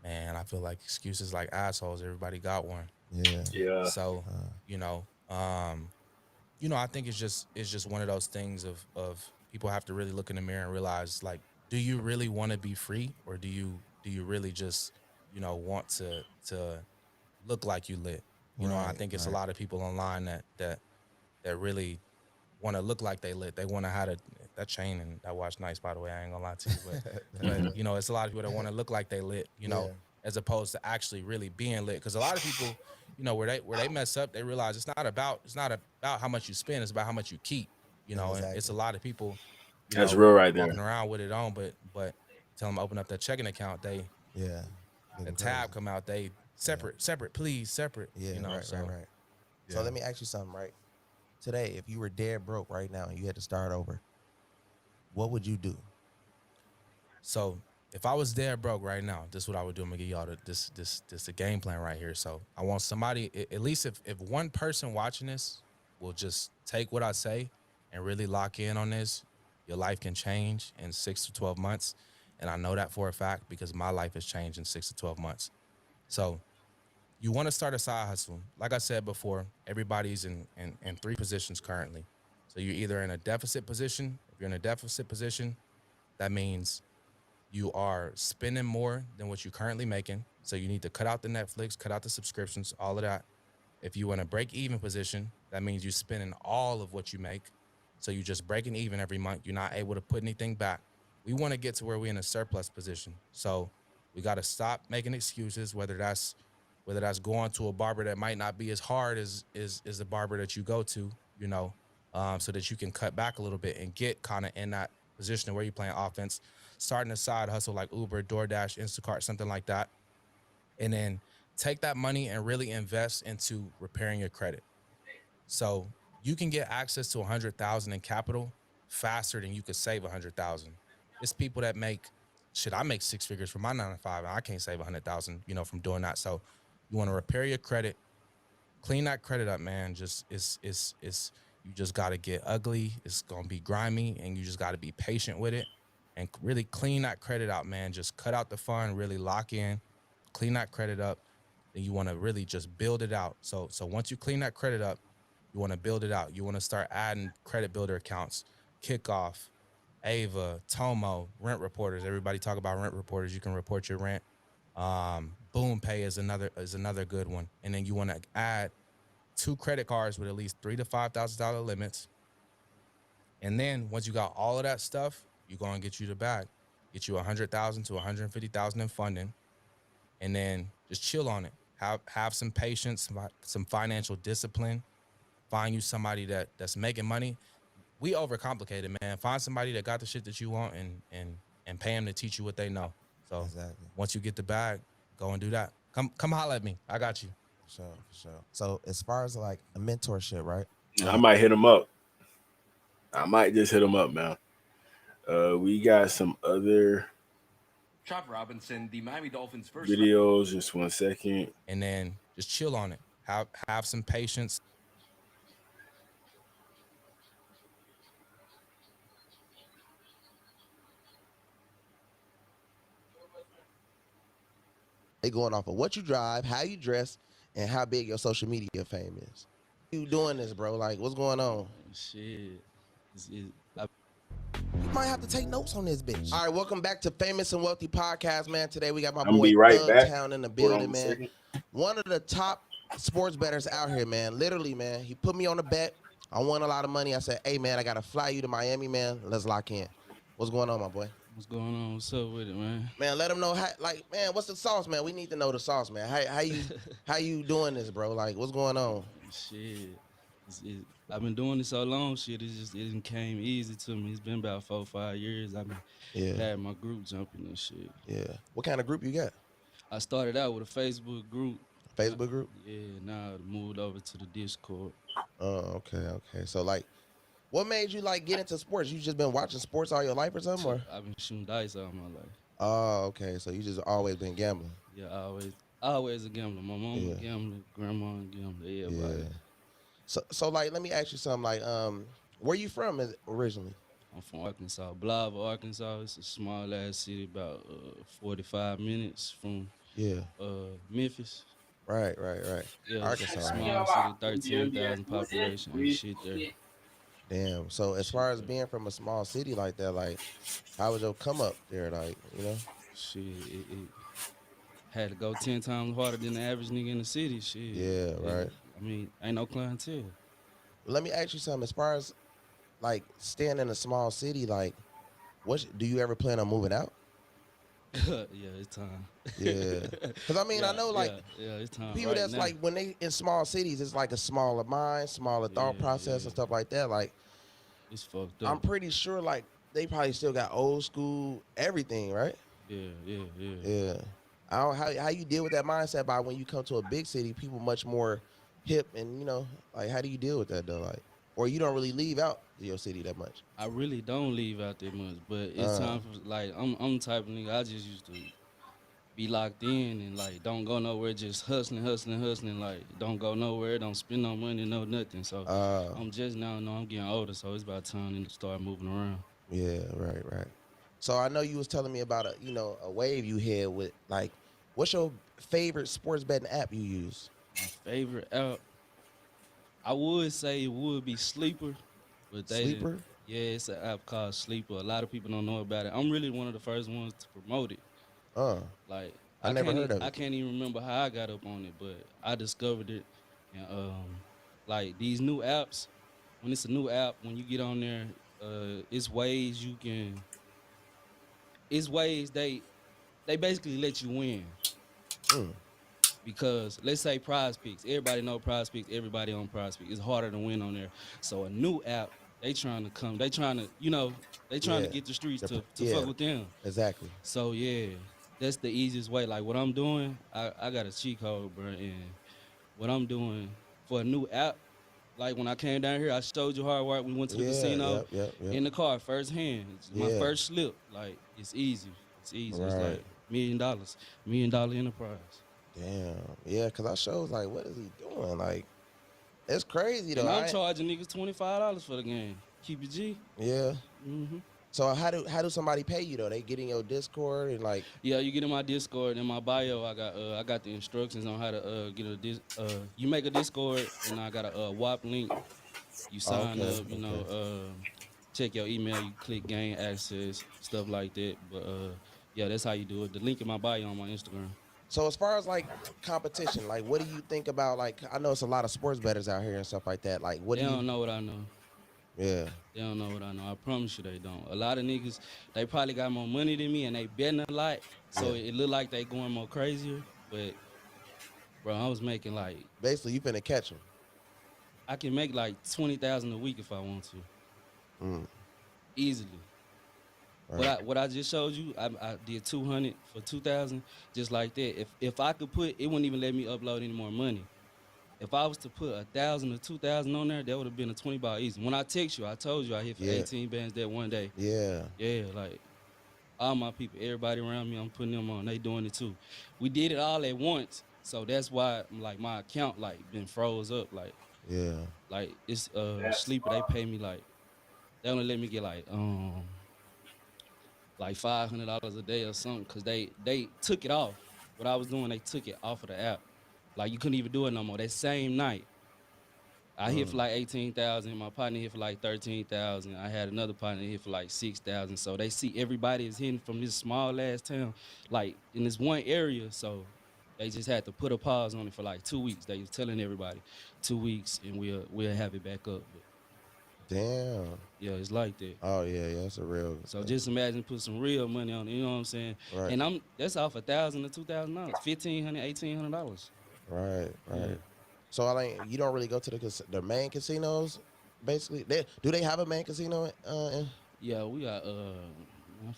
Man, I feel like excuses like assholes. Everybody got one. Yeah. So I think it's just one of those things of people have to really look in the mirror and realize, like, do you really want to be free, or do you really just want to look like you lit? I think it's a lot of people online that really want to look like they lit. They want to have that chain and that watch nice, by the way. I ain't gonna lie to you, but it's a lot of people that want to look like they lit, as opposed to actually really being lit. Because a lot of people, where they mess up, they realize it's not about how much you spend, it's about how much you keep. And it's a lot of people. That's real right there. Walking around with it on, but tell them open up that checking account, the tab come out, they separate, please, separate. Right. So let me ask you something, right? Today, if you were dead broke right now and you had to start over, what would you do? So if I was dead broke right now, this is what I would do. I'm gonna give y'all the game plan right here. So I want somebody, at least if one person watching this will just take what I say and really lock in on this, your life can change in 6 to 12 months. And I know that for a fact because my life has changed in 6 to 12 months. So you want to start a side hustle. Like I said before, everybody's in 3 positions currently. So you're either in a deficit position. If you're in a deficit position, that means you are spending more than what you're currently making. So you need to cut out the Netflix, cut out the subscriptions, all of that. If you're in a break-even position, that means you're spending all of what you make. So you're just breaking even every month. You're not able to put anything back. We want to get to where we're in a surplus position. So we got to stop making excuses, whether that's going to a barber that might not be as hard as the barber that you go to, so that you can cut back a little bit and get kind of in that position where you're playing offense, starting a side hustle like Uber, DoorDash, Instacart, something like that. And then take that money and really invest into repairing your credit. So you can get access to $100,000 in capital faster than you could save $100,000. It's people that make I make 6 figures from my 9 to 5, and I can't save $100,000, from doing that. So you want to repair your credit, clean that credit up, man. You just got to get ugly. It's going to be grimy, and you just got to be patient with it and really clean that credit out, man. Just cut out the fun, really lock in, clean that credit up. Then you want to really just build it out. So once you clean that credit up, you want to build it out. You want to start adding credit builder accounts, Kickoff, Ava, Tomo, rent reporters. Everybody talk about rent reporters. You can report your rent. Boom Pay is another good one. And then you want to add 2 credit cards with at least $3,000 to $5,000 limits. And then once you got all of that stuff, you're gonna get you the bag. Get you 100,000 to 150,000 in funding, and then just chill on it. Have some patience, some financial discipline. Find you somebody that's making money. We overcomplicate it, man. Find somebody that got the shit that you want and pay them to teach you what they know. So Exactly. once you get the bag, go and do that. Come holler at me. I got you. For sure. So as far as like a mentorship, right? I might hit him up. I might just hit him up, man. We got some other Chop Robinson, the Miami Dolphins first videos. Just 1 second. And then just chill on it. Have some patience. They going off of what you drive, how you dress, and how big your social media fame is. You doing this, bro? Like, what's going on? Shit. You might have to take notes on this bitch. All right, welcome back to Famous and Wealthy Podcast, man. Today we got my I'm boy be right Thug back. Town in the Hold building, on a man. second. One of the top sports bettors out here, man. Literally, man. He put me on a bet. I won a lot of money. I said, hey, man, I got to fly you to Miami, man. Let's lock in. What's going on, my boy? What's going on? What's up with it, man? Man, let them know how, like, man, what's the sauce, man? We need to know the sauce, man. How you doing this, bro? Like, what's going on? Shit. I've been doing this so long, shit. It came easy to me. It's been about 4 or 5 years. I've been had my group jumping and shit. Yeah. What kind of group you got? I started out with a Facebook group. Facebook group? Yeah, now I moved over to the Discord. Oh, okay. So, like, what made you, like, get into sports? You just been watching sports all your life or something? Or? I've been shooting dice all my life. Oh, okay. So you just always been gambling? Yeah, always a gambler. My mom a gambler, grandma a gambler, everybody. Yeah. So, like, let me ask you something. Like, where you from originally? I'm from Arkansas, Blythe, Arkansas. It's a small ass city, about 45 minutes from Memphis. Right. Yeah, Arkansas. Small city, 13,000 population. Ain't shit there. Damn. So as far as being from a small city like that, like, how was your come up there? Like, you know? Shit, it had to go 10 times harder than the average nigga in the city. Shit. Yeah, right. I mean, ain't no clientele. Let me ask you something. As far as like staying in a small city, like, do you ever plan on moving out? Yeah, it's time. Yeah, because I mean, I know like it's time. People right that's now. like when they in small cities, it's like a smaller mind, smaller thought process and stuff like that. Like, it's fucked up. I'm pretty sure like they probably still got old school everything, right? Yeah. I don't how you deal with that mindset by when you come to a big city, people much more hip and like how do you deal with that though? Like, or you don't really leave out your city that much? I really don't leave out that much, but it's time for like I'm the type of nigga I just used to be locked in and like don't go nowhere, just hustling, like don't go nowhere, don't spend no money, no nothing. So I'm just now I'm getting older, so it's about time to start moving around. Yeah, right. So I know you was telling me about a wave you had with like, what's your favorite sports betting app you use? My favorite app, I would say it would be Sleeper, but Sleeper? Yeah, it's an app called Sleeper. A lot of people don't know about it. I'm really one of the first ones to promote it. Like I never heard of it. I can't even remember how I got up on it, but I discovered it. And like these new apps, when it's a new app, when you get on there, it's ways you can. It's ways they basically let you win. Because let's say Prize Picks, everybody know Prize Picks, everybody on Prize Picks. It's harder to win on there. So a new app, they trying to get the streets to fuck with them. Exactly. So yeah, that's the easiest way. Like what I'm doing, I got a cheat code, bro, and what I'm doing for a new app, like when I came down here, I showed you hard work. We went to the casino in the car, first hand. My first slip. Like it's easy. It's easy. Right. It's like $1 million enterprise. Damn. Yeah, because I showed like, what is he doing? Like, it's crazy though. And I'm charging niggas $25 for the game. Keep it G. Yeah. So how do somebody pay you though? They get in your Discord and like. Yeah, you get in my Discord. In my bio, I got the instructions on how to get you make a Discord, and I got a WAP link. You sign up, check your email, you click gain access, stuff like that. But yeah, that's how you do it. The link in my bio on my Instagram. So as far as like competition, like what do you think about like I know it's a lot of sports bettors out here and stuff like that. Like what They do you don't know what I know. Yeah. They don't know what I know. I promise you they don't. A lot of niggas, they probably got more money than me and they betting a lot. So Yeah. it look like they going more crazier. But bro, I was making like Basically you finna catch them. I can make like 20,000 a week if I want to. Easily. Right. What I just showed you, I did 200 for 2,000, just like that. If I could put, it wouldn't even let me upload any more money. If I was to put 1,000 or 2,000 on there, that would have been a 20 ball easy. When I text you, I told you I hit for Yeah. 18 bands that one day. Yeah. Yeah, like all my people, everybody around me, I'm putting them on. They doing it too. We did it all at once, so that's why like my account like been froze up. Yeah. Like it's sleeper. They pay me like they only let me get like $500 a day or something, cause they took it off. What I was doing, they took it off of the app. Like you couldn't even do it no more. That same night, I hit for like 18,000. My partner hit for like 13,000. I had another partner hit for like 6,000. So they see everybody is hitting from this small ass town, like in this one area. So they just had to put a pause on it for like 2 weeks. They was telling everybody 2 weeks and we'll have it back up. But Damn. yeah, it's like that. Oh yeah, that's a real. So just imagine put some real money on it, you know what I'm saying? Right. And that's off $1,000 to $2,000, $1,500, $1,800. Right. Yeah. So I mean, you don't really go to the main casinos. Basically, do they have a main casino? Yeah, we got I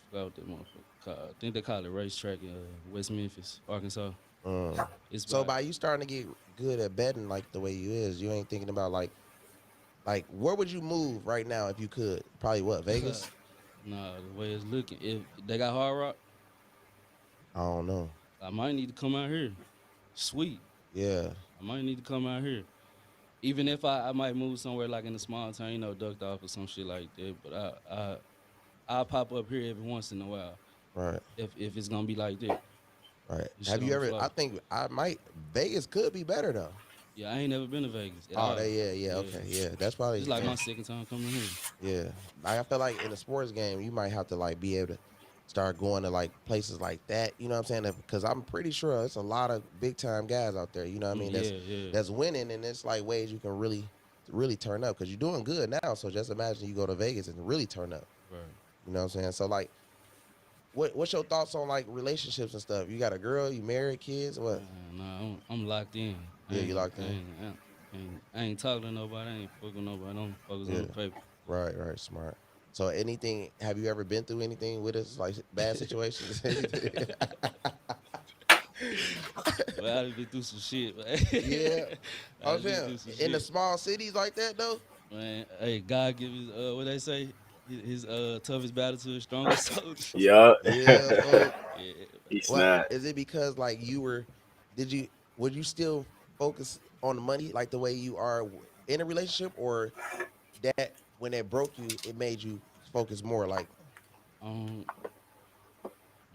forgot what that motherfucker called. I think they call it Racetrack in West Memphis, Arkansas. It's So about, by you starting to get good at betting like the way you is, you ain't thinking about like where would you move right now if you could? Probably what, Vegas? nah, the way it's looking. If they got Hard Rock, I don't know. I might need to come out here. Sweet. Yeah. I might need to come out here. Even if I might move somewhere like in a small town, you know, ducked off or some shit like that. But I'll pop up here every once in a while. Right. If it's gonna be like that. Right. This Have shit you on the ever? floor. I think I might. Vegas could be better though. Yeah, I ain't never been to Vegas. At Oh, all. yeah. Okay, yeah. That's probably. It's like my second time coming here. Yeah. I feel like in a sports game, you might have to like be able to start going to like places like that. You know what I'm saying? Because I'm pretty sure it's a lot of big time guys out there. You know what I mean? That's winning, and it's like ways you can really turn up because you're doing good now. So just imagine you go to Vegas and really turn up. Right. You know what I'm saying? So like, what's your thoughts on like relationships and stuff? You got a girl? You married? Kids? What? Nah, I'm locked in. Yeah, you locked in. I ain't talking to nobody. I ain't fucking with nobody. I'm focused on the paper. Right, smart. So anything, have you ever been through anything with us, like bad situations? Well, I've been through some shit, man. Yeah. I'm I've been saying, through some in the shit. small cities like that though? Man, hey, God give his, what they say? His toughest battle to his strongest soldier. Yeah. Yeah. Yeah. He's Well, not. is it because like would you still focus on the money like the way you are in a relationship, or that when it broke you, it made you focus more like? Man,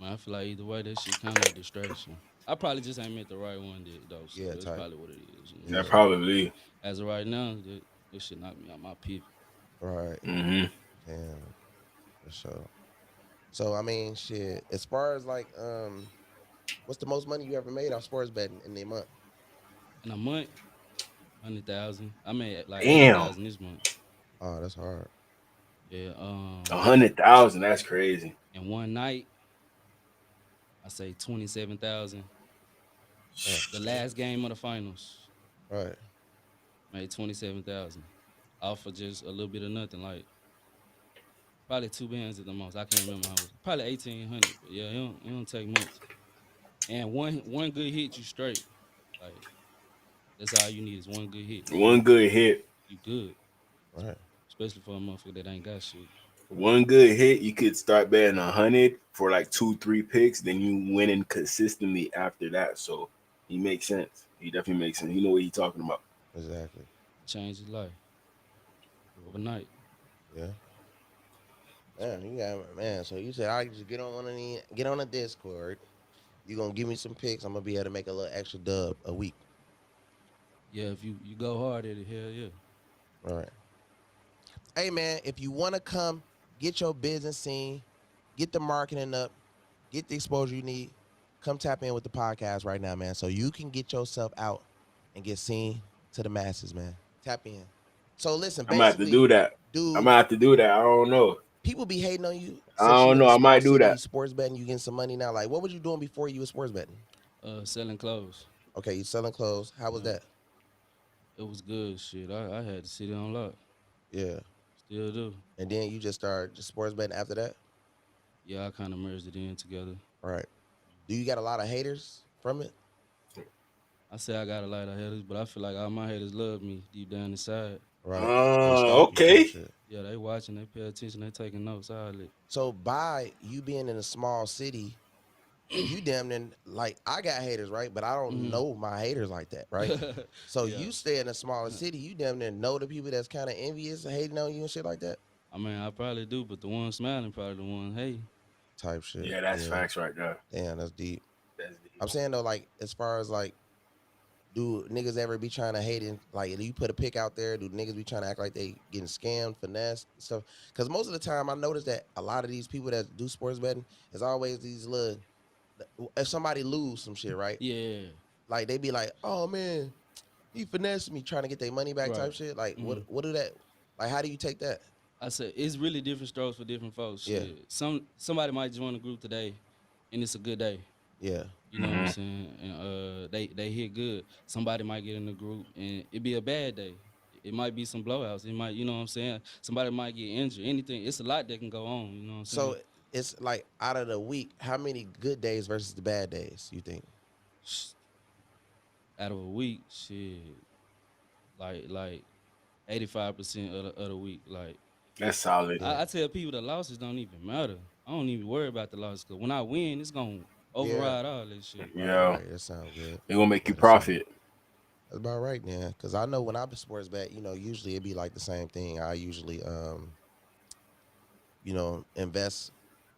I feel like either way, that shit kind of a distraction. I probably just ain't met the right one though. So Yeah, that's type. probably what it is. You know Yeah, what I'm probably. saying? As of right now, this shit knocked me out my pivot. Right. Mm-hmm. Damn. For sure. So I mean, shit. As far as like, what's the most money you ever made off sports betting in a month? In a month, 100,000. I made like Damn. 80,000 this month. Oh, that's hard. Yeah. 100,000. That's crazy. In one night, I say 27,000. The last game of the finals. Right. Made 27,000. Off of just a little bit of nothing, like probably 2 bands at the most. I can't remember how much. Probably 1,800. But yeah, it don't take much. And one good hit, you straight. Like that's all you need is one good hit. One good hit. You good. Right. Especially for a motherfucker that ain't got shit. One good hit, you could start betting 100 for like 2-3 picks. Then you winning consistently after that. So he makes sense. He definitely makes sense. You know what he's talking about. Exactly. Changed his life overnight. Yeah. Man, you got man. So you said I just get on a Discord. You gonna give me some picks. I'm gonna be able to make a little extra dub a week. Yeah, if you go hard at it, hell yeah. All right. Hey man, if you want to come, get your business seen, get the marketing up, get the exposure you need, come tap in with the podcast right now, man. So you can get yourself out and get seen to the masses, man. Tap in. So listen, I'm gonna have to basically, do that. I'm dude, gonna have to do that. I don't know. people be hating on you I since you don't in know. a I small might do city, you that. sports betting, you getting some money now. Like, what was you doing before you was sports betting? Selling clothes. Okay, you selling clothes. How was Yeah. that? It was good shit. I had to sit on lock. Yeah. Still do. And then you just started just sports betting after that? Yeah, I kind of merged it in together. Right. Do you got a lot of haters from it? I say I got a lot of haters, but I feel like all my haters love me deep down inside. Right. They stalk you type Okay. shit. Yeah, they watching, they pay attention, they taking notes. All that. So by you being in a small city, you damn near like I got haters, right? But I don't know my haters like that, right? So Yeah. you stay in a smaller city, you damn near know the people that's kind of envious and hating on you and shit like that. I mean, I probably do, but the one smiling probably the one, hey. Type shit. Yeah, that's facts right there. Damn, that's deep. That's deep. I'm saying though, like as far as like, do niggas ever be trying to hate it? Like, do you put a pic out there? Do niggas be trying to act like they getting scammed, finessed, and stuff? Because most of the time, I notice that a lot of these people that do sports betting is always these little. If somebody lose some shit, right? Yeah. Like they be like, "Oh man, he finessed me," trying to get their money back, type Right. shit. Like, what do that? Like, how do you take that? I said it's really different strokes for different folks. Yeah. Shit. Somebody might join the group today, and it's a good day. Yeah. You know what I'm saying? And they hit good. Somebody might get in the group, and it be a bad day. It might be some blowouts. It might, you know what I'm saying? Somebody might get injured. Anything. It's a lot that can go on. You know what I'm saying? So it's like out of the week, how many good days versus the bad days you think? Out of a week, shit, like 85% of the week, like. That's solid. I tell people the losses don't even matter. I don't even worry about the losses, because when I win, it's gonna override all this shit. Yeah. Right, that sounds good. They gonna make you profit. That's about right, man. Because I know when I sports bet, usually it'd be like the same thing. I usually, invest.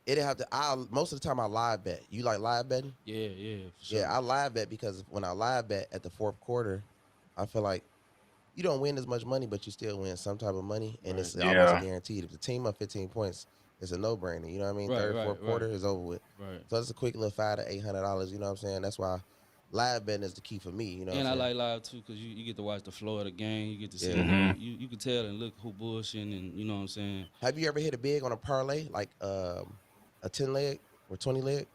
It'd have to. Most of the time I live bet. You like live betting? Yeah, for sure. Yeah, I live bet because when I live bet at the fourth quarter, I feel like you don't win as much money, but you still win some type of money, and it's almost guaranteed. If the team up 15 points, it's a no-brainer. You know what I mean? Third, fourth quarter is over with. Right. So it's a quick little $500 to $800. You know what I'm saying? That's why live betting is the key for me. You know. And what I'm I saying? like live too, because you get to watch the flow of the game. You get to see you can tell and look who bullshitting, and you know what I'm saying. Have you ever hit a big on a parlay, like a 10 leg or 20 leg?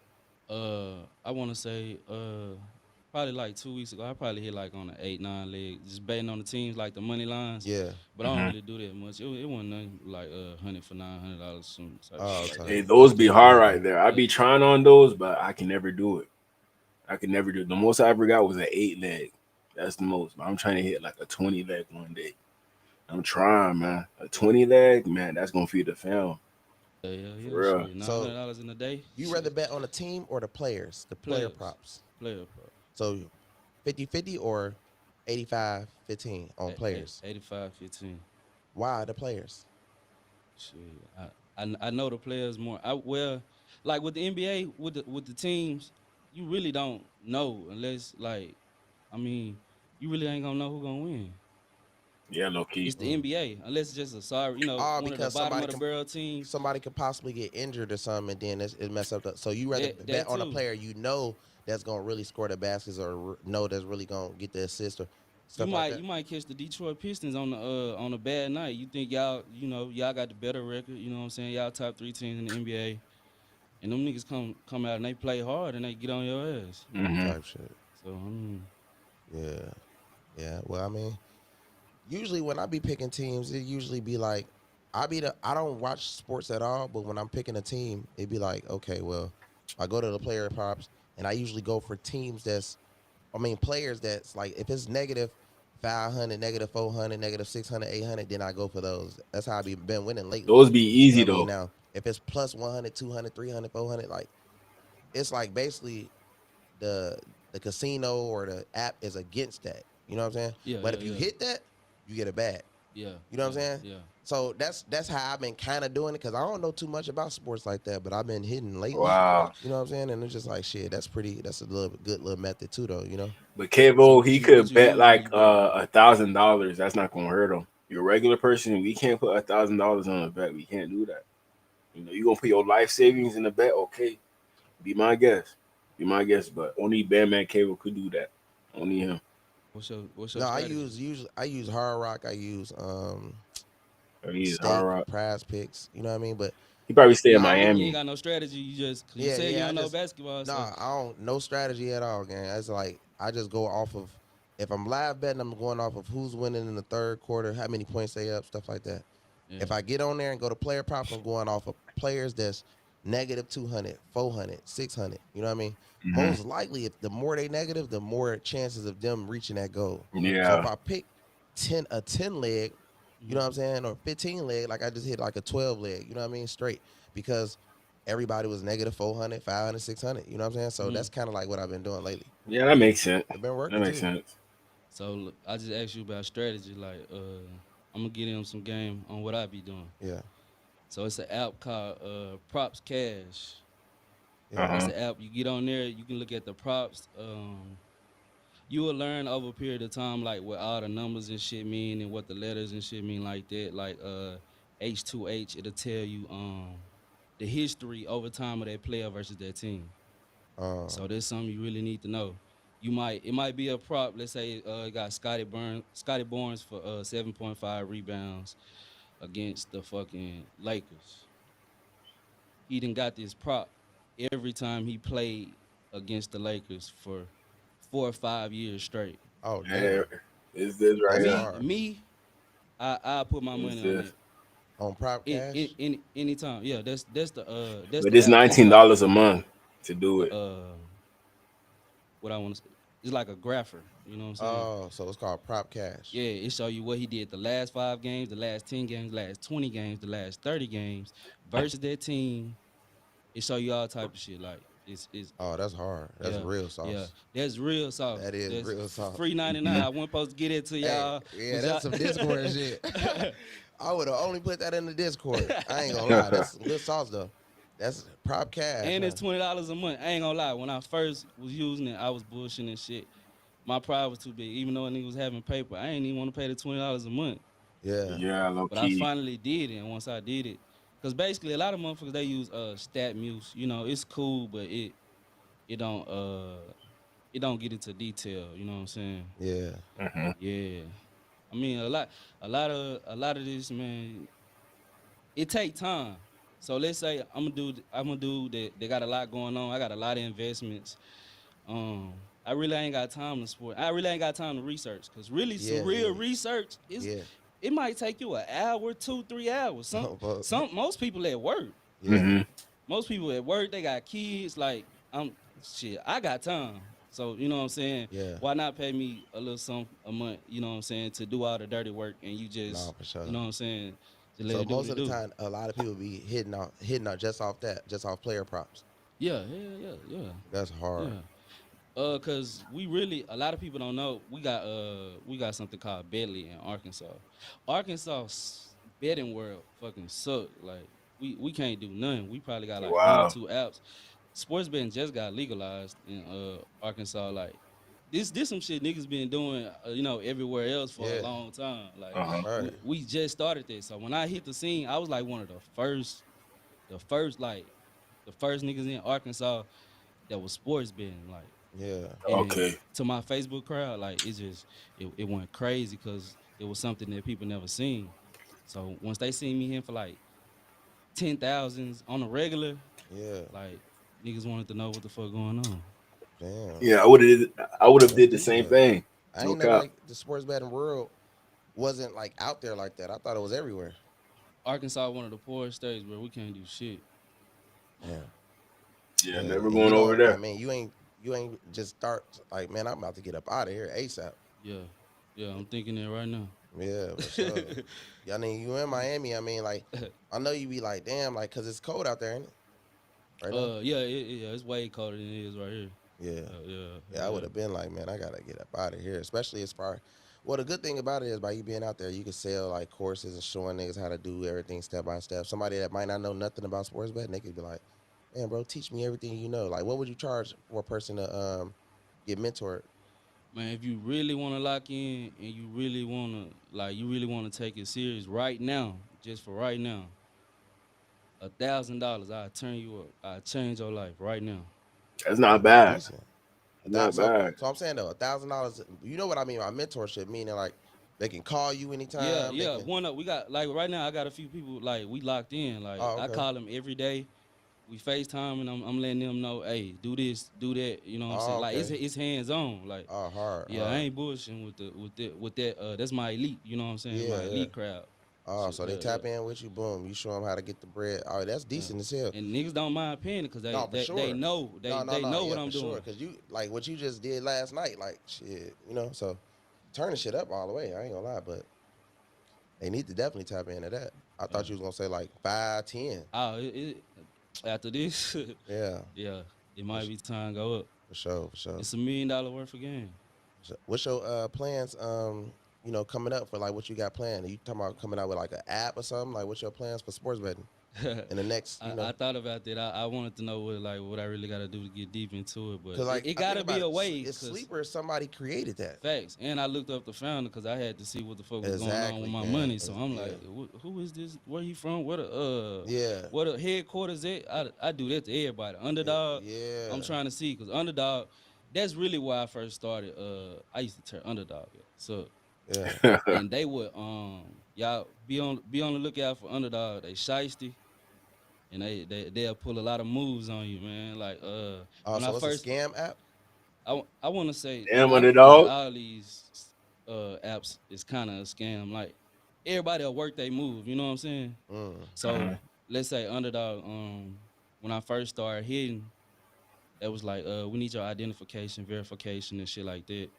I want to say probably like 2 weeks ago, I probably hit like on an 8-9 leg, just betting on the teams like the money lines. Yeah. But I don't really do that much. It wasn't nothing like $100 for $900 some type shit. Hey, those be hard right there. I be trying on those, but I can never do it. The most I ever got was an 8 leg. That's the most. I'm trying to hit like a 20 leg one day. I'm trying, man. A 20 leg, man, that's gonna feed the film. Yeah. For real. Shit, $900 in a day. You rather bet on the team or the players? The player props. Player props. So 50-50 or 85-15 on players? 85-15. Why the players? Shit, I know the players more. Like with the NBA, with the teams, you really don't know unless you really ain't gonna know who gonna win. Yeah, low key. It's the NBA, unless it's just a sorry, one of the bottom of the barrel teams. Somebody could possibly get injured or something, and then it mess up. So you rather bet on a player that's gonna really score the baskets or know that's really gonna get the assist or stuff like that. You might catch the Detroit Pistons on a bad night. You think y'all got the better record. You know what I'm saying? Y'all top 3 teams in the NBA, and them niggas come out and they play hard and they get on your ass. Type shit. So yeah. Well, I mean, usually when I be picking teams, it usually be like I don't watch sports at all, but when I'm picking a team, it'd be like, okay, well, I go to the player props, and I usually go for players that's like, if it's negative 500, negative 400, negative 600, 800, then I go for those. That's how I've been winning lately. Those be easy though. Now, if it's plus 100, 200, 300, 400, like it's like basically the casino or the app is against that. You know what I'm saying? Yeah. But if you hit that, you get a bag. Yeah. You know what I'm saying? Yeah. So that's how I've been kind of doing it, because I don't know too much about sports like that, but I've been hitting lately. Wow. You know what I'm saying? And it's just like, shit, that's a good little method too, though, you know? But Kevo, he could bet like $1,000. That's not gonna hurt him. You're a regular person. We can't put $1,000 on a bet. We can't do that. You gonna put your life savings in the bet? Okay, be my guest. Be my guest. But only Batman Cable could do that. Only him. What's your No, I strategy? use Hard Rock. I use Or he's Stake, hard rock. Prize Picks. You know what I mean? But He probably stay in I don't. You ain't Miami. got no strategy. You just cause you Yeah, said you yeah. don't know basketball, so Nah, I don't no strategy at all, gang. It's like I just go off of if I'm live betting, I'm going off of who's winning in the third quarter, how many points they up, stuff like that. yeah. If I get on there and go to player props, I'm going off of players that's negative 200, 400, 600. You know what I mean? Hmm. Most likely, if the more they negative, the more chances of them reaching that goal. So if Yeah. I pick a 10 leg, you know what I'm saying, or 15 leg, like I just hit like a 12 leg. You know what I mean? Straight because everybody was negative 400, 500, 600. You know what I'm saying? So that's kind of like what I've been doing lately. Yeah, that makes sense. It's been That working makes too. sense. So look, I just asked you about strategy. Like, I'm gonna get him some game on what I be doing. Yeah. So it's an app called Props Cash. Yeah. It's Uh-huh. an app you get on there. You can look at the props. You will learn over a period of time like what all the numbers and shit mean and what the letters and shit mean like that. Like H2H, it'll tell you the history over time of that player versus that team. So that's something you really need to know. It might be a prop. Let's say it got Scotty Barnes for 7.5 rebounds against the fucking Lakers. He done got this prop every time he played against the Lakers for 4 or 5 years straight. Oh Yeah, damn. it's this right That's here. hard. I put my It's money on this. it. On prop cash. Anytime. Yeah, that's But the it's app. It's nineteen like dollars a month to do the it. what I want to say. It's like a grapher. You know what I'm saying? Oh, so it's called prop cash. Yeah, it show you what he did the last 5 games, the last 10 games, the last 20 games, the last 30 games versus that team. It show you all type of shit. Like it's Oh, that's hard. That's yeah, real yeah. sauce. That's real sauce. That is That's real sauce. free 99. Mhm. I wasn't supposed to get it to Hey, y'all. yeah, but that's some y'all- Discord shit. I would have only put that in the Discord. I ain't gonna lie. That's good sauce though. That's prop cash. And Huh? it's $20 a month. I ain't gonna lie. When I first was using it, I was bullshitting and shit. My pride was too big. Even though a nigga was having paper, I ain't even want to pay the $20 a month. Yeah. Yeah, low But I key. finally did it, and once I did it, because basically a lot of motherfuckers they use stat muse. You know, it's cool, but it don't it don't get into detail. You know what I'm saying? Yeah. Mhm. Yeah. I mean a lot of this, man, it take time. So let's say I'm a dude that got a lot going on. I got a lot of investments. I really ain't got time to sport. I really ain't got time to research because really some Yeah. real Yeah. research is Yeah. it might take you an hour, 2, 3 hours. But- Most people at work. yeah. Hmm. Most people at work, they got kids. Like I got time. So you know what I'm saying? Yeah. Why not pay me a little something a month? You know what I'm saying, to do all the dirty work and you just, No, for sure. you know what I'm saying, to let So it do what most it of the do. time, a lot of people be hitting out just off that, just off player props. Yeah. That's hard. Yeah. Cause we really a lot of people don't know we got something called Bentley in Arkansas. Betting world fucking suck. Like we can't do nothing. We probably got like one or Wow. two apps. Sports betting just got legalized in Arkansas. Like this some shit niggas been doing everywhere else for a Yeah. long time. Like Uh-huh. Right. we just started this. So when I hit the scene, I was like one of the first niggas in Arkansas that was sports betting. Like. Yeah. And Okay. to my Facebook crowd, like it went crazy because it was something that people never seen. So once they seen me here for like 10,000s on a regular, Yeah. like niggas wanted to know what the fuck going on. Damn. Yeah, I would have That's did the deep same though. thing. I No ain't know cap. like the sports betting world wasn't like out there like that. I thought it was everywhere. Arkansas, one of the poorest states where we can't do shit. Yeah. Yeah, And, never and going over I there. mean, you ain't just start like, man, I'm about to get up out of here ASAP. Yeah, I'm thinking that right now. Yeah, for sure. Yeah, I mean, you in Miami. I mean, like, I know you be like, damn, like, cause it's cold out there, ain't it? Right now? Yeah, it's way colder than it is right here. Yeah. I would have been like, man, I gotta get up out of here, especially as far. Well, the good thing about it is by you being out there, you can sell like courses and showing niggas how to do everything step by step. Somebody that might not know nothing about sports betting, they could be like, man, bro, teach me everything you know. Like, what would you charge for a person to get mentored Man, if you really want to lock in and you really want to take it serious right now, just for right now, $1,000, I'll turn you up. I'll change your life right now. That's not That's bad. decent. Not So bad. I'm saying though, $1,000. You know what I mean by mentorship? Meaning like they can call you Yeah, anytime. They yeah. can. One up. We got like right now. I got a few people like we locked in. Like Oh, I okay. call them every day. We FaceTime and I'm letting them know, hey, do this, do that. You know what I'm saying? Oh, Like okay. it's hands on. Like Oh, hard, yeah, I hard. ain't bullshitting with that. That's my elite. You know what I'm saying? Yeah, My yeah. elite crowd. Oh, Shit, so they yeah, yeah. tap in with you. Boom. You show them how to get the bread. Oh, that's Yeah. decent as hell. And niggas don't mind paying it because No, for they sure. know No, no, they no. know Yeah, what for I'm sure. doing. Cause you like what you just did last night. Like shit, So turning shit up all the way. I ain't gonna lie, but they need to definitely tap into that. I Yeah. thought you was gonna say like 5, 10. Oh, after this, Yeah, yeah, it might be time to go up. for sure, for sure. It's $1 million worth of game. So what's your plans? Coming up for like what you got planned? Are you talking about coming out with like an app or something? Like what's your plans for sports betting in the next? I thought about that. I wanted to know what I really got to do to get deep into it, but Because like it I got think to be about a it, way. it's 'Cause Sleeper. Somebody created that. facts, and I looked up the founder because I had to see what the fuck was going on with Exactly, my gang. money. So I'm like, who is this? Where he from? Yeah. Where the headquarters at? I do that to everybody. Underdog. Yeah. I'm trying to see because underdog. That's really why I first started. I used to tear underdog. So Yeah. and they would y'all be on the lookout for underdog. They shiesty. And they'll pull a lot of moves on you, man. Like when I So it's a first scam app. I want to say Damn I feel like underdog. all these apps is kind of a scam. Like everybody'll work they move, you know what I'm saying? So let's say underdog. When I first started hitting, that was like we need your identification, verification, and shit like that.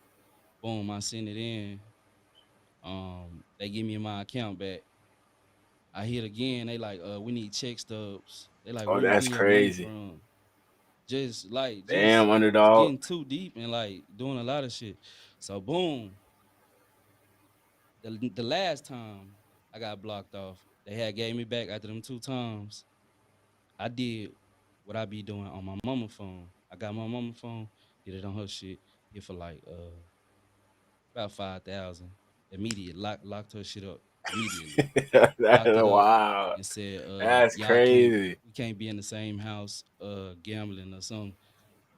Boom, I send it in. They give me my account back. I hit again. They like, we need check stubs. They like, Oh, where you that's getting your money crazy. from? Just Damn underdog. getting too deep and like doing a lot of shit. So boom, the last time I got blocked off, they had gave me back after them 2 times. I did what I be doing on my mama phone. I got my mama phone, did it on her shit, hit for like about 5,000. Immediate locked her shit up immediately. That's Locked it up wow. and said, That's y'all can't crazy. we can't be in the same house gambling or something.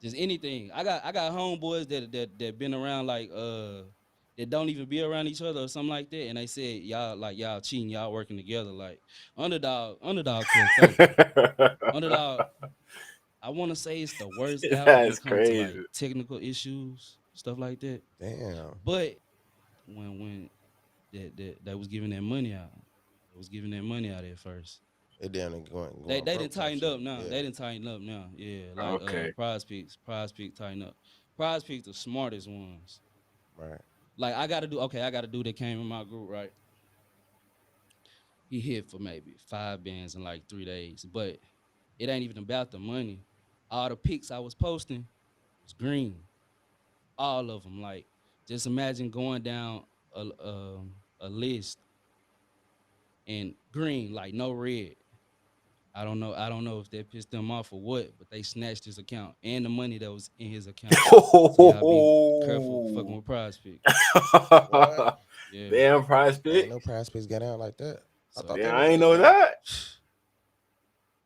Just anything. I got homeboys that been around like that don't even be around each other or something like that. And they said y'all cheating, y'all working together. Like underdog could fake. Underdog, I wanna say it's the worst app when That's it comes to crazy. like technical issues, stuff like that. Damn. But when that was giving that money out. They was giving that money out at first. They down and going They broke didn't type tighten shit. up now. Yeah. They didn't tighten up now. Yeah, like Okay. Prize Picks tighten up. Prize Picks the smartest ones. Right. Like I gotta do that came in my group, right? He hit for maybe 5 bands in like 3 days. But it ain't even about the money. All the picks I was posting was green. All of them. Like just imagine going down a list and green, like no red. I don't know if that pissed them off or what, but they snatched his account and the money that was in his account. So y'all be careful fucking with Prize Picks. What? Yeah. Damn prize I ain't pick. no prize picks get out like that. I So thought Yeah, they I was ain't know legal. that.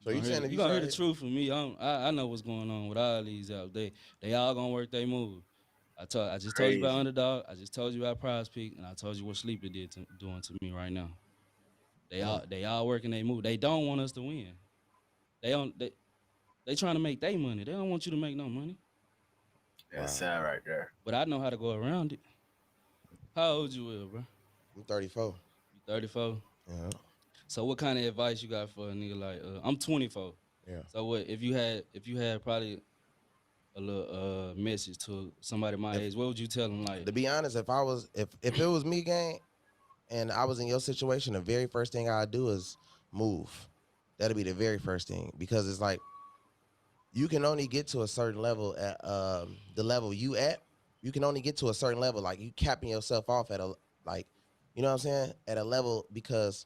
So you saying if you you gonna hear start the hitting, truth from me. I know what's going on with all these out. They all gonna work they move. I just told you about Crazy. Underdog. I just told you about Prize Pick, and I told you what Sleeper doing to me right now. They all working they move. They don't want us to win. They trying to make their money. They don't want you to make no money. That's sad right there. But I know how to go around it. How old you is, bro? I'm 34. You 34? Yeah. So what kind of advice you got for a nigga like I'm 24. Yeah. So what if you had probably a little message to somebody my age, what would you tell them like? To be honest, if it was me, gang, and I was in your situation, the very first thing I'd do is move. That'd be the very first thing because it's like you can only get to a certain level at the level you at. You can only get to a certain level. Like you capping yourself off at a like, you know what I'm saying? At a level because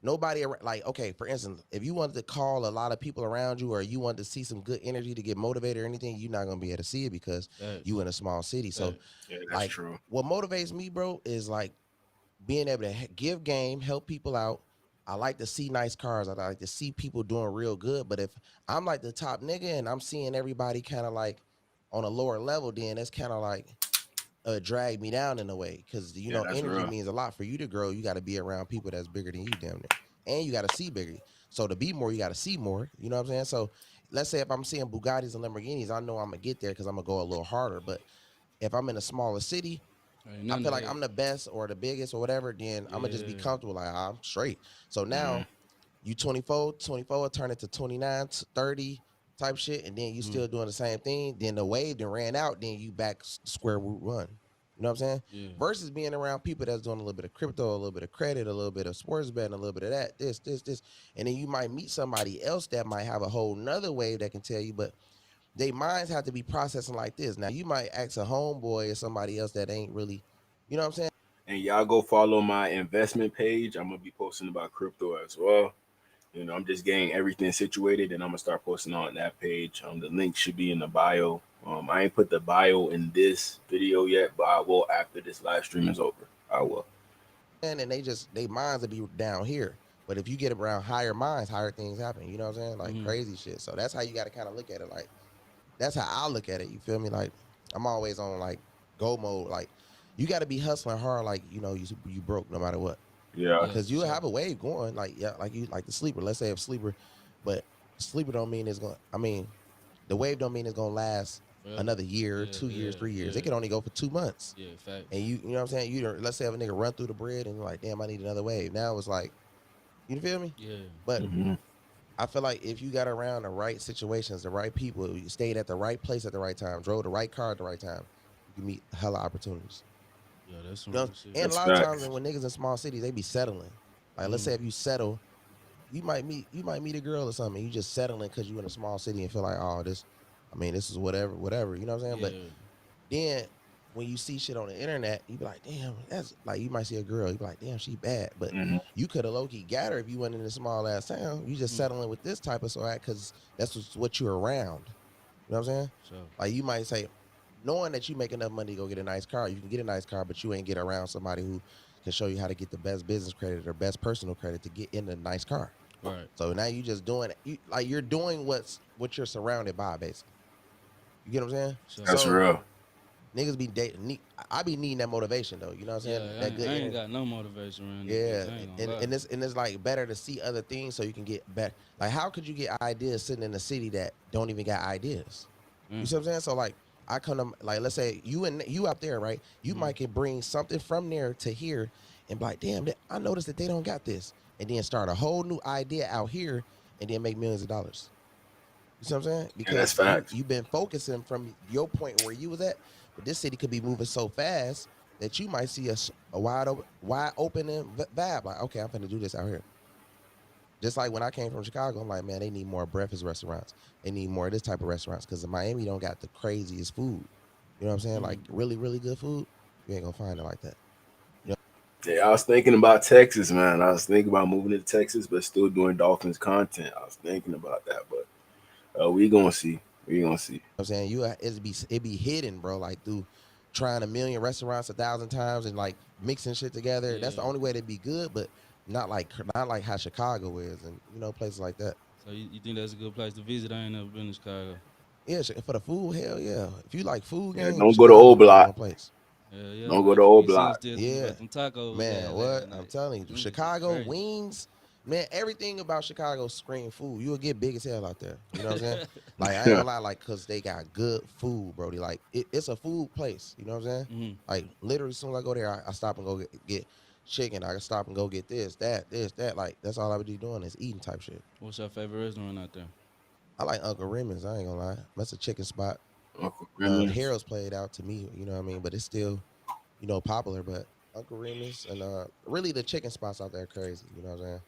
nobody like, okay, for instance, if you wanted to call a lot of people around you or you wanted to see some good energy to get motivated or anything, you're not gonna be able to see it because you in a small city. So Yeah, that's like true. what motivates me, bro, is like being able to give game, help people out. I like to see nice cars. I like to see people doing real good. But if I'm like the top nigga and I'm seeing everybody kind of like on a lower level, then that's kind of like drag me down in a way, because you Yeah, know that's energy real. means a lot. For you to grow, you got to be around people that's bigger than you, damn near, and you got to see bigger. So to be more, you got to see more. You know what I'm saying? So let's say if I'm seeing Bugattis and Lamborghinis, I know I'm gonna get there because I'm gonna go a little harder. But if I'm in a smaller city, Ain't I none feel of like that. I'm the best or the biggest or whatever, then I'm gonna just be Yeah. comfortable. Like, I'm straight. So Mhm. now you 24, turn it to 29, 30 type shit, and then you still doing the same thing. Then the wave then ran out, then you back square root one. You know what I'm saying? Yeah. Versus being around people that's doing a little bit of crypto, a little bit of credit, a little bit of sports betting, a little bit of that, this. And then you might meet somebody else that might have a whole nother wave that can tell you, but they minds have to be processing like this. Now you might ask a homeboy or somebody else that ain't really, you know what I'm saying? And y'all go follow my investment page. I'm gonna be posting about crypto as well. You know, I'm just getting everything situated, and I'm gonna start posting on that page. The link should be in the bio. I ain't put the bio in this video yet, but I will after this live stream is over. I will. And they minds will be down here. But if you get around higher minds, higher things happen. You know what I'm saying? Like crazy shit. So that's how you got to kind of look at it. Like that's how I look at it. You feel me? Like I'm always on like go mode. Like you got to be hustling hard. Like you broke no matter what. Yeah. Yeah, Because for you sure. have a wave going. Like like you like the sleeper. Let's say if sleeper, but sleeper don't mean it's going. I mean, the wave don't mean it's gonna last Forever. another year, Yeah, 2 years, 3 years. It yeah. can only go for 2 months. Yeah, facts. And you know what I'm saying? Let's say if a nigga run through the bread and you're like, damn, I need another wave. Now it's like, you feel me? Yeah. But Hmm. I feel like if you got around the right situations, the right people, you stayed at the right place at the right time, drove the right car at the right time, you can meet hella opportunities. Yeah, that's some You know? real shit. And a That's lot of times facts. when niggas in small cities, they be settling. Like let's say if you settle, you might meet a girl or something. You just settling because you in a small city and feel like, oh, this is whatever. You know what I'm saying? But Yeah. then when you see shit on the internet, you be like, damn, that's like you might see a girl, you be like, damn, she bad. But Hmm. you could have low-key got her if you went in a small ass town. You just settling with this type of swag because that's what you're around. You know what I'm saying? So Like you might say, knowing that you make enough money to go get a nice car, you can get a nice car, but you ain't get around somebody who can show you how to get the best business credit or best personal credit to get in a nice car. right. So now you just doing you're doing what you're surrounded by, basically. You get what I'm saying? So That's So real. niggas be dating. I be needing that motivation though. You know what I'm yeah, saying? I That ain't, good I ain't energy. got no motivation around this Yeah, bitch. I ain't and gonna lie. it's like better to see other things so you can get better. Like how could you get ideas sitting in a city that don't even got ideas? You see what I'm saying? So like I come to like let's say you out there, right? You might can bring something from there to here and be like, damn, I noticed that they don't got this, and then start a whole new idea out here and then make millions of dollars. You see what I'm saying? Yeah, that's Because facts. you've been focusing from your point where you was at, but this city could be moving so fast that you might see a wide open and vibe. Like, okay, I'm finna do this out here. Just like when I came from Chicago, I'm like, man, they need more breakfast restaurants. They need more of this type of restaurants because in Miami don't got the craziest food. You know what I'm saying? Like really, really good food. You ain't gonna find it like that. You know? Yeah, I was thinking about Texas, man. I was thinking about moving to Texas, but still doing Dolphins content. I was thinking about that, but we gonna see. We gonna see. I'm saying it be hidden, bro. Like through trying a million restaurants 1,000 times and like mixing shit together. That's Yeah. the only way to be good, but not like how Chicago is, and places like that. So you think that's a good place to visit? I ain't never been to Chicago. Yeah, for the food, hell yeah. If you like food Yeah, game, don't go to Chicago Old the number Block. one place. Yeah, Don't go like to Old 50 Cent Block. still talking Yeah, about them tacos we man. had What last I'm night. telling you, Them bitches Chicago crazy. wings, man. Everything about Chicago scream food. You will get big as hell out there. You know what I'm saying? Like I ain't Yeah. gonna lie, like cause they got good food, Brody. Like it's a food place. You know what I'm saying? Mhm. Like literally, as soon as I go there, I stop and go get chicken. I can stop and go get this, that. Like that's all I would be doing is eating type shit. What's your favorite restaurant out there? I like Uncle Remus. I ain't gonna lie. That's a chicken spot. Uncle Grimmins. Harold's played out to me. You know what I mean? But it's still popular. But Uncle Remus and really the chicken spots out there are crazy. You know what I'm saying?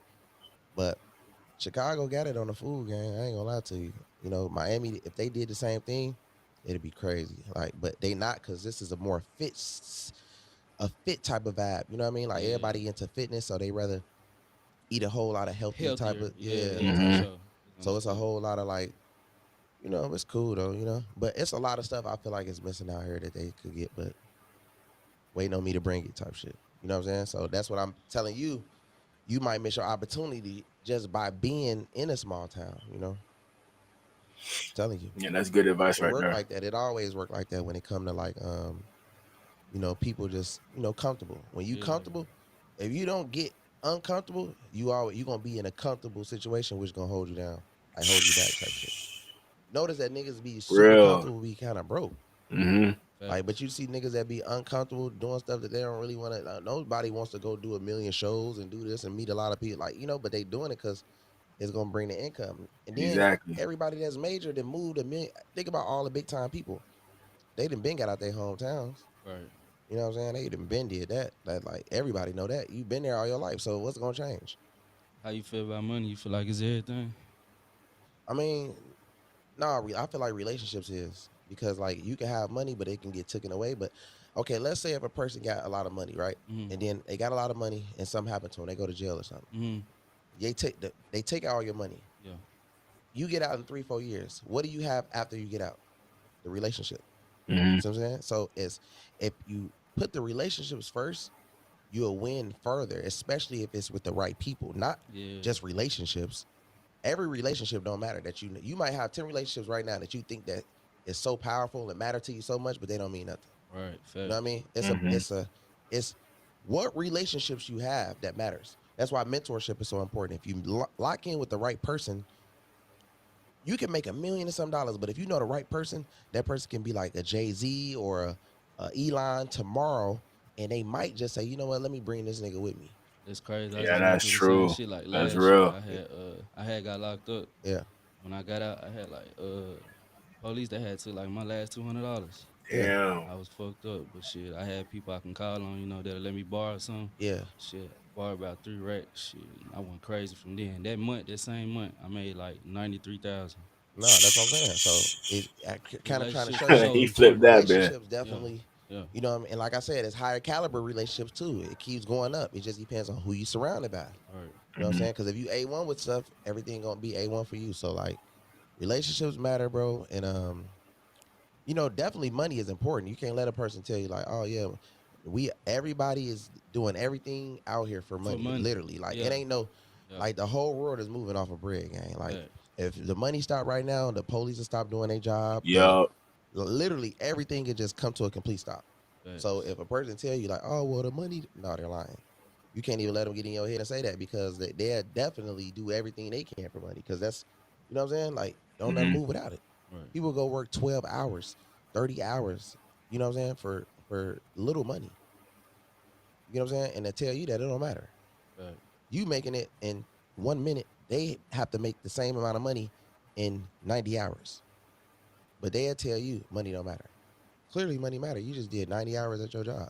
But Chicago got it on the food game. I ain't gonna lie to you. Miami, if they did the same thing, it'd be crazy. Like, but they not because this is a fit type of vibe. You know what I mean? Like Yeah. everybody into fitness, so they rather eat a whole lot of healthy type Healthier. of Yeah, for Mhm. sure. So it's a whole lot of like, it's cool though, But it's a lot of stuff I feel like is missing out here that they could get, but waiting on me to bring it type shit. You know what I'm saying? So that's what I'm telling you. You might miss your opportunity just by being in a small town, telling you. Yeah, that's good advice It right worked there. like that. It always worked like that when it come to like people just, comfortable. When you comfortable, if you don't get uncomfortable, you gonna be in a comfortable situation which gonna hold you down. Like hold you back type shit. Notice that niggas be super Real. comfortable, be kind of broke. Mhm. Like, but you see niggas that be uncomfortable doing stuff that they don't really want to. Nobody wants to go do a million shows and do this and meet a lot of people, like but they doing it because it's gonna bring the income. And then Exactly. everybody that's major that moved a million. Think about all the big time people. They done been got out their hometowns. Right. You know what I'm saying? They done been did that. That like everybody know that. You've been there all your life. So what's gonna change? How you feel about money? You feel like it's everything? I mean, no, I feel like relationships is because like you can have money, but it can get taken away. But okay, let's say if a person got a lot of money, right, Mhm. and then they got a lot of money and something happened to them, they go to jail or something. Mhm. They take all your money. Yeah. You get out in 3-4 years. What do you have after you get out? The relationship. Mhm. You know what I'm saying? So it's if you put the relationships first, you'll win further, especially if it's with the right people, not Yeah. just relationships. Every relationship don't matter. That you might have 10 relationships right now that you think that is so powerful and matter to you so much, but they don't mean nothing. Right. You know what I mean? Mhm. It's what relationships you have that matters. That's why mentorship is so important. If you lock in with the right person, you can make $1 million and some dollars, but if you know the right person, that person can be like a Jay-Z or a Elon tomorrow, and they might just say, you know what, let me bring this nigga with me. That's crazy. I Yeah, just went that's through the same true. shit. Like That's last year, real. I had got locked up. Yeah. When I got out, I had like police that had took like my last $200. Yeah. Damn. I was fucked up, but shit, I had people I can call on, that'll let me borrow some. Yeah. Shit, borrow about 3 racks. Shit, and I went crazy from then. That same month, I made like 93,000. No, that's what I'm saying. So it's kind of trying to Relationships show for you that sure He flipped important. that, man. relationships Yeah, definitely, yeah, and like I said, it's higher caliber relationships too. It keeps going up. It just depends on who you surrounded by. all right. You know what I'm saying? Because if you A1 with stuff, everything gonna be A1 for you. So like relationships matter, bro. And definitely money is important. You can't let a person tell you like, oh yeah, everybody is doing everything out here for For money. money. Literally, like it Yeah, ain't no, yeah. like the whole world is moving off of bread, gang. Like Fact. if the money stopped right now, the police will stop doing their job. Yup. Literally everything could just come to a complete stop. So Facts. if a person tell you like, oh well, the money, no, they're lying. You can't even let them get in your head and say that because they definitely do everything they can for money because that's, you know what I'm saying? Like don't let them Mhm. move without it. Right. People go work 12 hours, 30 hours, you know what I'm saying, for little money. You know what I'm saying? And they tell you that it don't matter. Fact. You making it in 1 minute, they have to make the same amount of money in 90 hours. But they'll tell you money don't matter. Clearly money matter. You just did 90 hours at your job.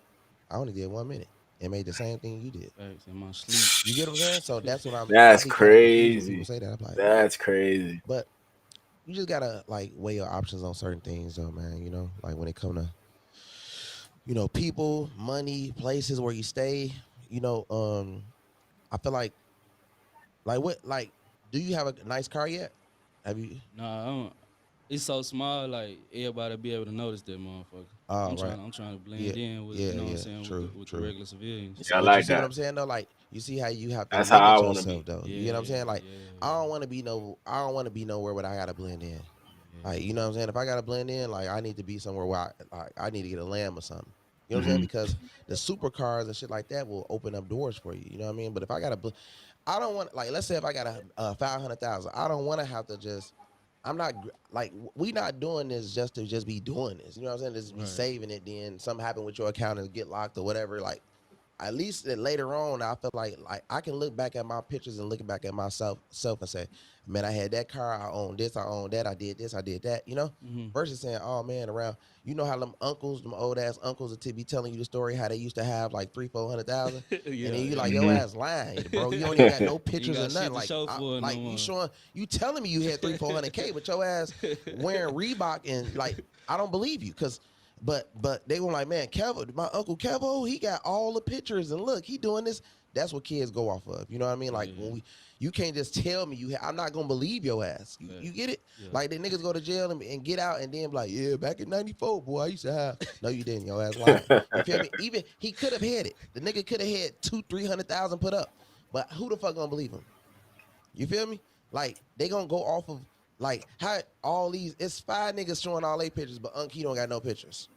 I only did 1 minute and made the same thing you did. Facts in my sleep. You get what I'm saying? So that's what I That's be kind of confused when people crazy. say that. I'm like, That's crazy. but you just gotta like weigh your options on certain things though, man. Like when it come to people, money, places where you stay. I feel like what like do you have a nice car yet? Have you? Nah, it's so small, like everybody be able to notice that motherfucker. Oh, right. I'm trying to blend Yeah, in with, yeah, what I'm yeah. saying, True, with the true. regular civilians. Yeah, I But you like see what that. I'm saying though? Like you see how you have to That's how I limit want to yourself be. though. You Yeah, get what I'm saying? Like yeah, I don't want to be nowhere where I gotta blend in. Like you know what I'm saying? If I gotta blend in, like I need to be somewhere where I need to get a lamb or something. You know what I'm saying? Mhm. Because the supercars and shit like that will open up doors for you. You know what I mean? But if I gotta, I don't want like let's say if I got a 500,000, I don't want to have to just. I'm not like we not doing this just to just be doing this. You know what I'm saying? Just be Right. saving it. Then something happen with your account and get locked or whatever. Like at least that later on, I feel like I can look back at my pictures and look back at myself and say, man, I had that car, I owned this, I owned that, I did this, I did that. Mm-hmm. Versus saying, oh man, around. You know how them old ass uncles will be telling you the story how they used to have like 300,000-400,000, Yeah, and then you yeah. like your Mhm. ass lying, bro. You don't even got no You pictures or got nothing. shit to Like, show for it no you more. showing, you telling me you had 300-400K, but your ass wearing Reebok and like I don't believe you, cause. But they were like, man, Kevo, my uncle Kevo, he got all the pictures and look, he doing this. That's what kids go off of. You know what I mean? Like when you can't just tell me I'm not gonna believe your ass. You get it? Yeah. Like the niggas go to jail and get out and then be like, yeah, back in '94, boy, I used to have. No, you didn't. Your ass lying. You feel me? Even he could have had it. The nigga could have had 200,000-300,000 put up, but who the fuck gonna believe him? You feel me? Like they gonna go off of like how all these. It's 5 niggas showing all their pictures, but Unc he don't got no pictures.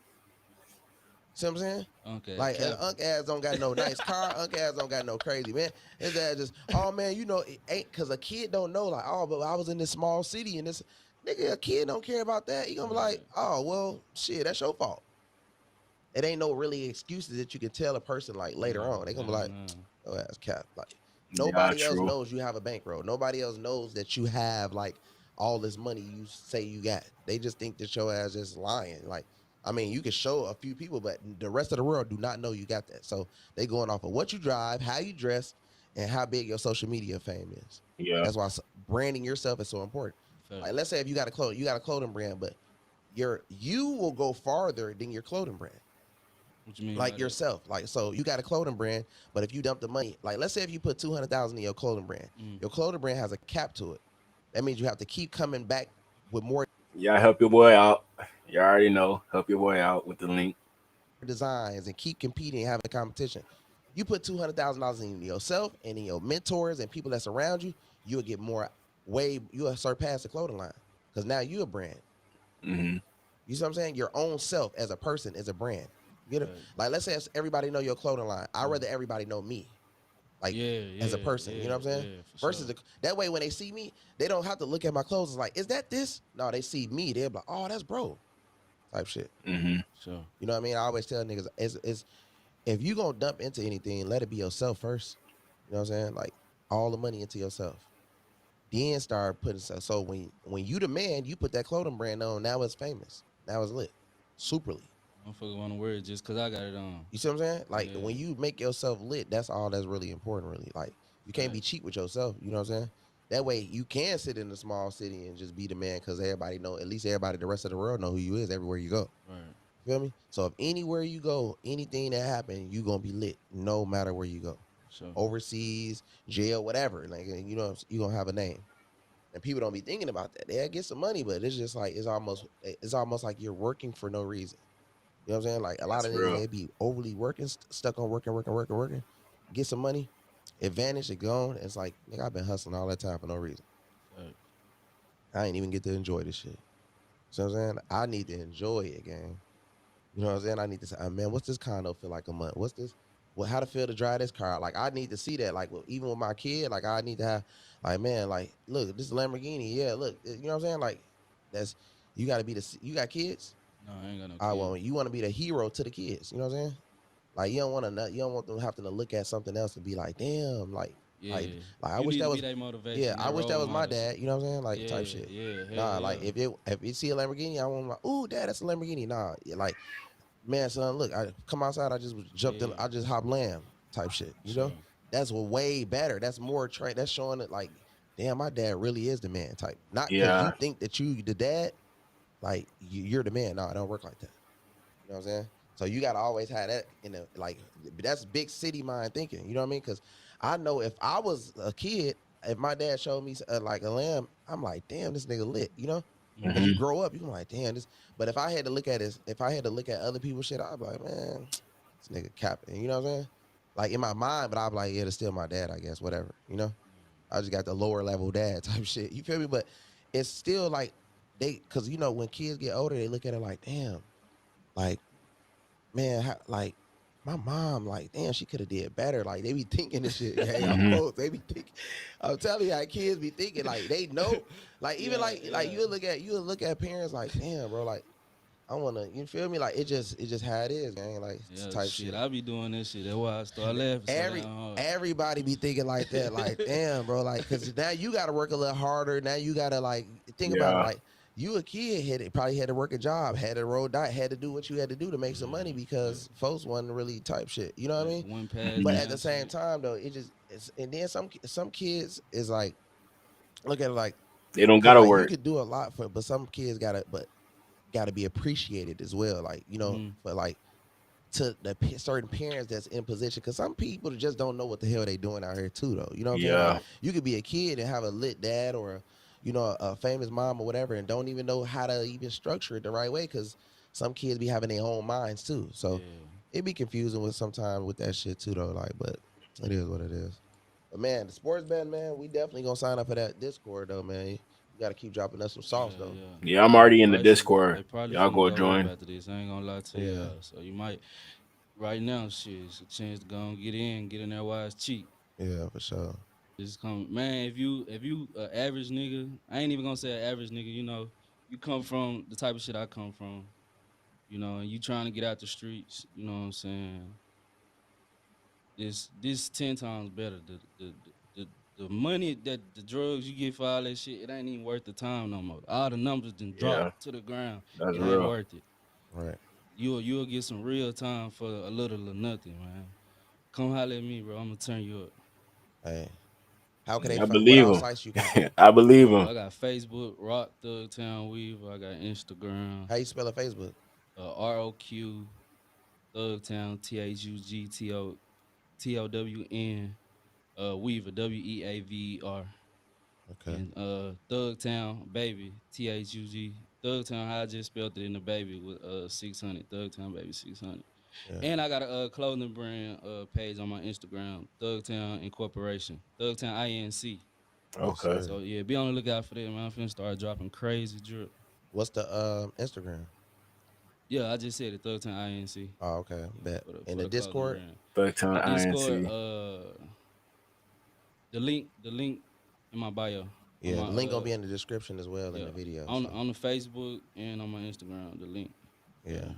See what I'm saying? Okay. Like Unc ass don't got no nice car. Unc ass don't got no crazy man. His ass just, oh man, you know, it ain't because a kid don't know like, oh, but I was in this small city and this nigga, a kid don't care about that. He gonna be like, oh well, shit, that's your fault. It ain't no really excuses that you can tell a person like later on. They gonna be like, oh ass cap. Like nobody else knows you have a bankroll. Nobody else knows that you have like all this money you say you got. They just think that your ass is lying. Like. I mean, you can show a few people, but the rest of the world do not know you got that. So they going off of what you drive, how you dress, and how big your social media fame is. Yeah, that's why branding yourself is so important. Like, let's say if you got a clothing brand, but you will go farther than your clothing brand. What you mean? Like yourself, like so you got a clothing brand, but if you dump the money, like let's say if you put 200,000 in your clothing brand, your clothing brand has a cap to it. That means you have to keep coming back with more. Yeah, help your boy out. You already know. Help your boy out with the link. Designs and keep competing and having a competition. You put $200,000 in yourself and in your mentors and people that's around you, you'll get more you'll surpass the clothing line because now you're a brand. Mm-hmm. You see what I'm saying? Your own self as a person is a brand. You know, like let's say everybody know your clothing line. I'd rather everybody know me. Like as a person, you know what I'm saying? Versus that way when they see me, they don't have to look at my clothes. It's like, is that this? No, they see me. They're like, oh, that's bro. Type shit. Mm-hmm. Sure. You know what I mean? I always tell niggas, it's if you gonna dump into anything, let it be yourself first. You know what I'm saying? Like all the money into yourself. Then start putting stuff. So when you the man, you put that clothing brand on. Now it's famous. Now it's lit. Superly. I don't fucking want to wear it just because I got it on. You see what I'm saying? Like when you make yourself lit, that's all that's really important, really. Like you can't be cheap with yourself. You know what I'm saying? That way you can sit in a small city and just be the man because everybody know, at least everybody, the rest of the world know who you is everywhere you go. Right. Feel me? So if anywhere you go, anything that happen, you gonna be lit no matter where you go. Sure. Overseas, jail, whatever. Like you know, you gonna have a name. And people don't be thinking about that. They get some money, but it's just like it's almost like you're working for no reason. You know what I'm saying? Like a lot of niggas, they be overly working, stuck on working. Get some money, it vanish, it gone. It's like, nigga, I've been hustling all that time for no reason. Right. I ain't even get to enjoy this shit. So I'm saying, I need to enjoy it, gang. You know what I'm saying? I need to say, man, what's this condo feel like a month? What's this? Well, how to feel to drive this car? Like, I need to see that. Like, even with my kid, like, I need to have, like, man, like, look, this Lamborghini. Yeah, look, you know what I'm saying? Like, you got to be you got kids? No, I ain't got no kids. Well, you want to be the hero to the kids. You know what I'm saying? Like, you don't want them having to look at something else and be like, damn, like, I wish that was motivation. Yeah, I wish that was my dad. You know what I'm saying? Like type shit. Yeah, like if you see a Lamborghini, I want like, ooh, dad, that's a Lamborghini. Nah, like, man, son, look, I come outside, I just jumped in, I just hop lamb type shit. You know, that's way better. That's more that's showing it like, damn, my dad really is the man type. Not because you think that you the dad, like you're the man. No, it don't work like that. You know what I'm saying? So you gotta always have that in the like. That's big city mind thinking. You know what I mean? Because I know if I was a kid, if my dad showed me like a lamb, I'm like, damn, this nigga lit. You know? Mm-hmm. And you grow up, you're like, damn, this. But if I had to look at other people's shit, I'd be like, man, this nigga capping. You know what I'm saying? Like in my mind, but I'd be like, yeah, it's still my dad, I guess. Whatever. You know? I just got the lower level dad type shit. You feel me? But it's still like because you know when kids get older, they look at it like, damn, like, man, like my mom, like, damn, she could have did better. Like they be thinking this shit. Hey, I'm close. They be thinking. I'm telling you, how kids be thinking. Like they know. Like even like you look at parents like, damn, bro, like I wanna. You feel me? Like it just how it is, gang. Like type shit. I be doing this shit. That's why I start laughing. Everybody be thinking like that. Like damn, bro. Like because now you got to work a little harder. Now you got to like think about it. Like you a kid probably had to work a job, had to roll dice, had to do what you had to do to make some money because folks wasn't really type shit. You know what I mean? But at the same time though, and then some kids is like look at it like they don't gotta like, work. You could do a lot for, but some kids gotta be appreciated as well. Like you know, but like to the certain parents that's in position, because some people just don't know what the hell they doing out here too, though. You know what I'm saying? Like, Yeah. you could be a kid and have a lit dad or a famous mom or whatever, and don't even know how to even structure it the right way, because some kids be having their own minds too. So it be confusing with sometimes with that shit too, though. Like, but it is what it is. But man, the sports bet, man, we definitely gonna sign up for that Discord though, man. You got to keep dropping us some sauce though. Yeah, I'm Yeah, already in the prices, Discord. they probably Y'all finna go go up join. after this. I ain't gonna lie to Yeah. you. So you might, right now, shit, it's a chance to go and get in there while it's cheap. Yeah, for sure. Just come, man. If you a average nigga, I ain't even gonna say an average nigga. You know, you come from the type of shit I come from. You know, and you trying to get out the streets. You know what I'm saying? This 10 times better. The money that the drugs you get for all that shit, it ain't even worth the time no more. All the numbers done Yeah, dropped to the ground. that's It ain't real. worth it. Right. You'll get some real time for a little or nothing, man. Come holler at me, bro. I'm gonna turn you up. Hey, how can they I find? What believe all him. sites you got? I believe him. I got Facebook, Rock Thug Town Weaver. I got Instagram, How you spell it? Facebook? ROQ Thug Town THUGTOWN Weaver WEAVER. Okay. And Thug Town Baby THUG Thug Town. How I just spelled it in the baby with 600 Thug Town Baby 600. Yeah. And I got a clothing brand page on my Instagram, Thugtown Incorporation, Thugtown INC. Yes, Okay. sir. So yeah, be on the lookout for that, man. I'm finna start dropping crazy drip. What's the Instagram? Yeah, I just said it, Thugtown INC. Oh, okay. Bet. For the, In for the the clothing Discord? brand. Thugtown Discord, INC. the link in my bio. On Yeah, my the link gonna be in the description as well in yeah, the video. on So. on the Facebook and on my Instagram, the link. Yeah.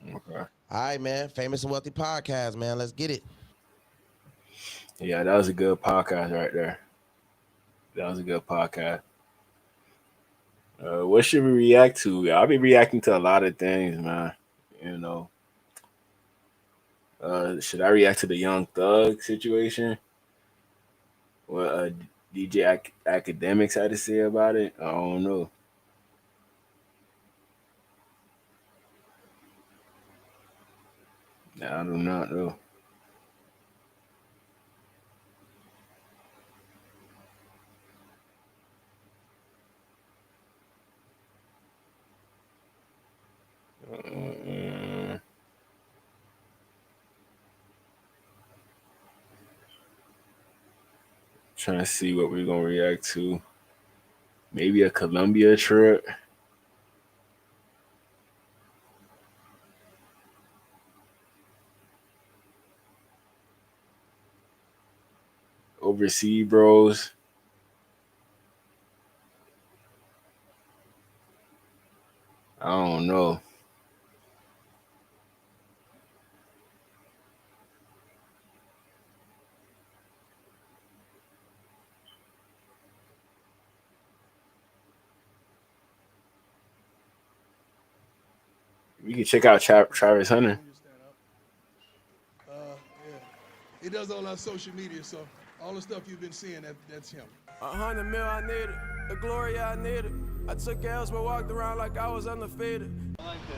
Okay. All right, man. Famous and Wealthy Podcast, man. Let's get it. Yeah, that was a good podcast right there. That was a good podcast. What should we react to? I'll be reacting to a lot of things, man. You know, should I react to the Young Thug situation? What DJ Academics had to say about it? I don't know. I do not know. Trying to see what we're gonna react to. Maybe a Colombia trip. Overseas bros. I don't know. We can check out Travis Hunter. Yeah. He does all our social media, so all the stuff you've been seeing, that's him. 100 mil, I need it. The glory, I need it. I took L's but walked around like I was undefeated.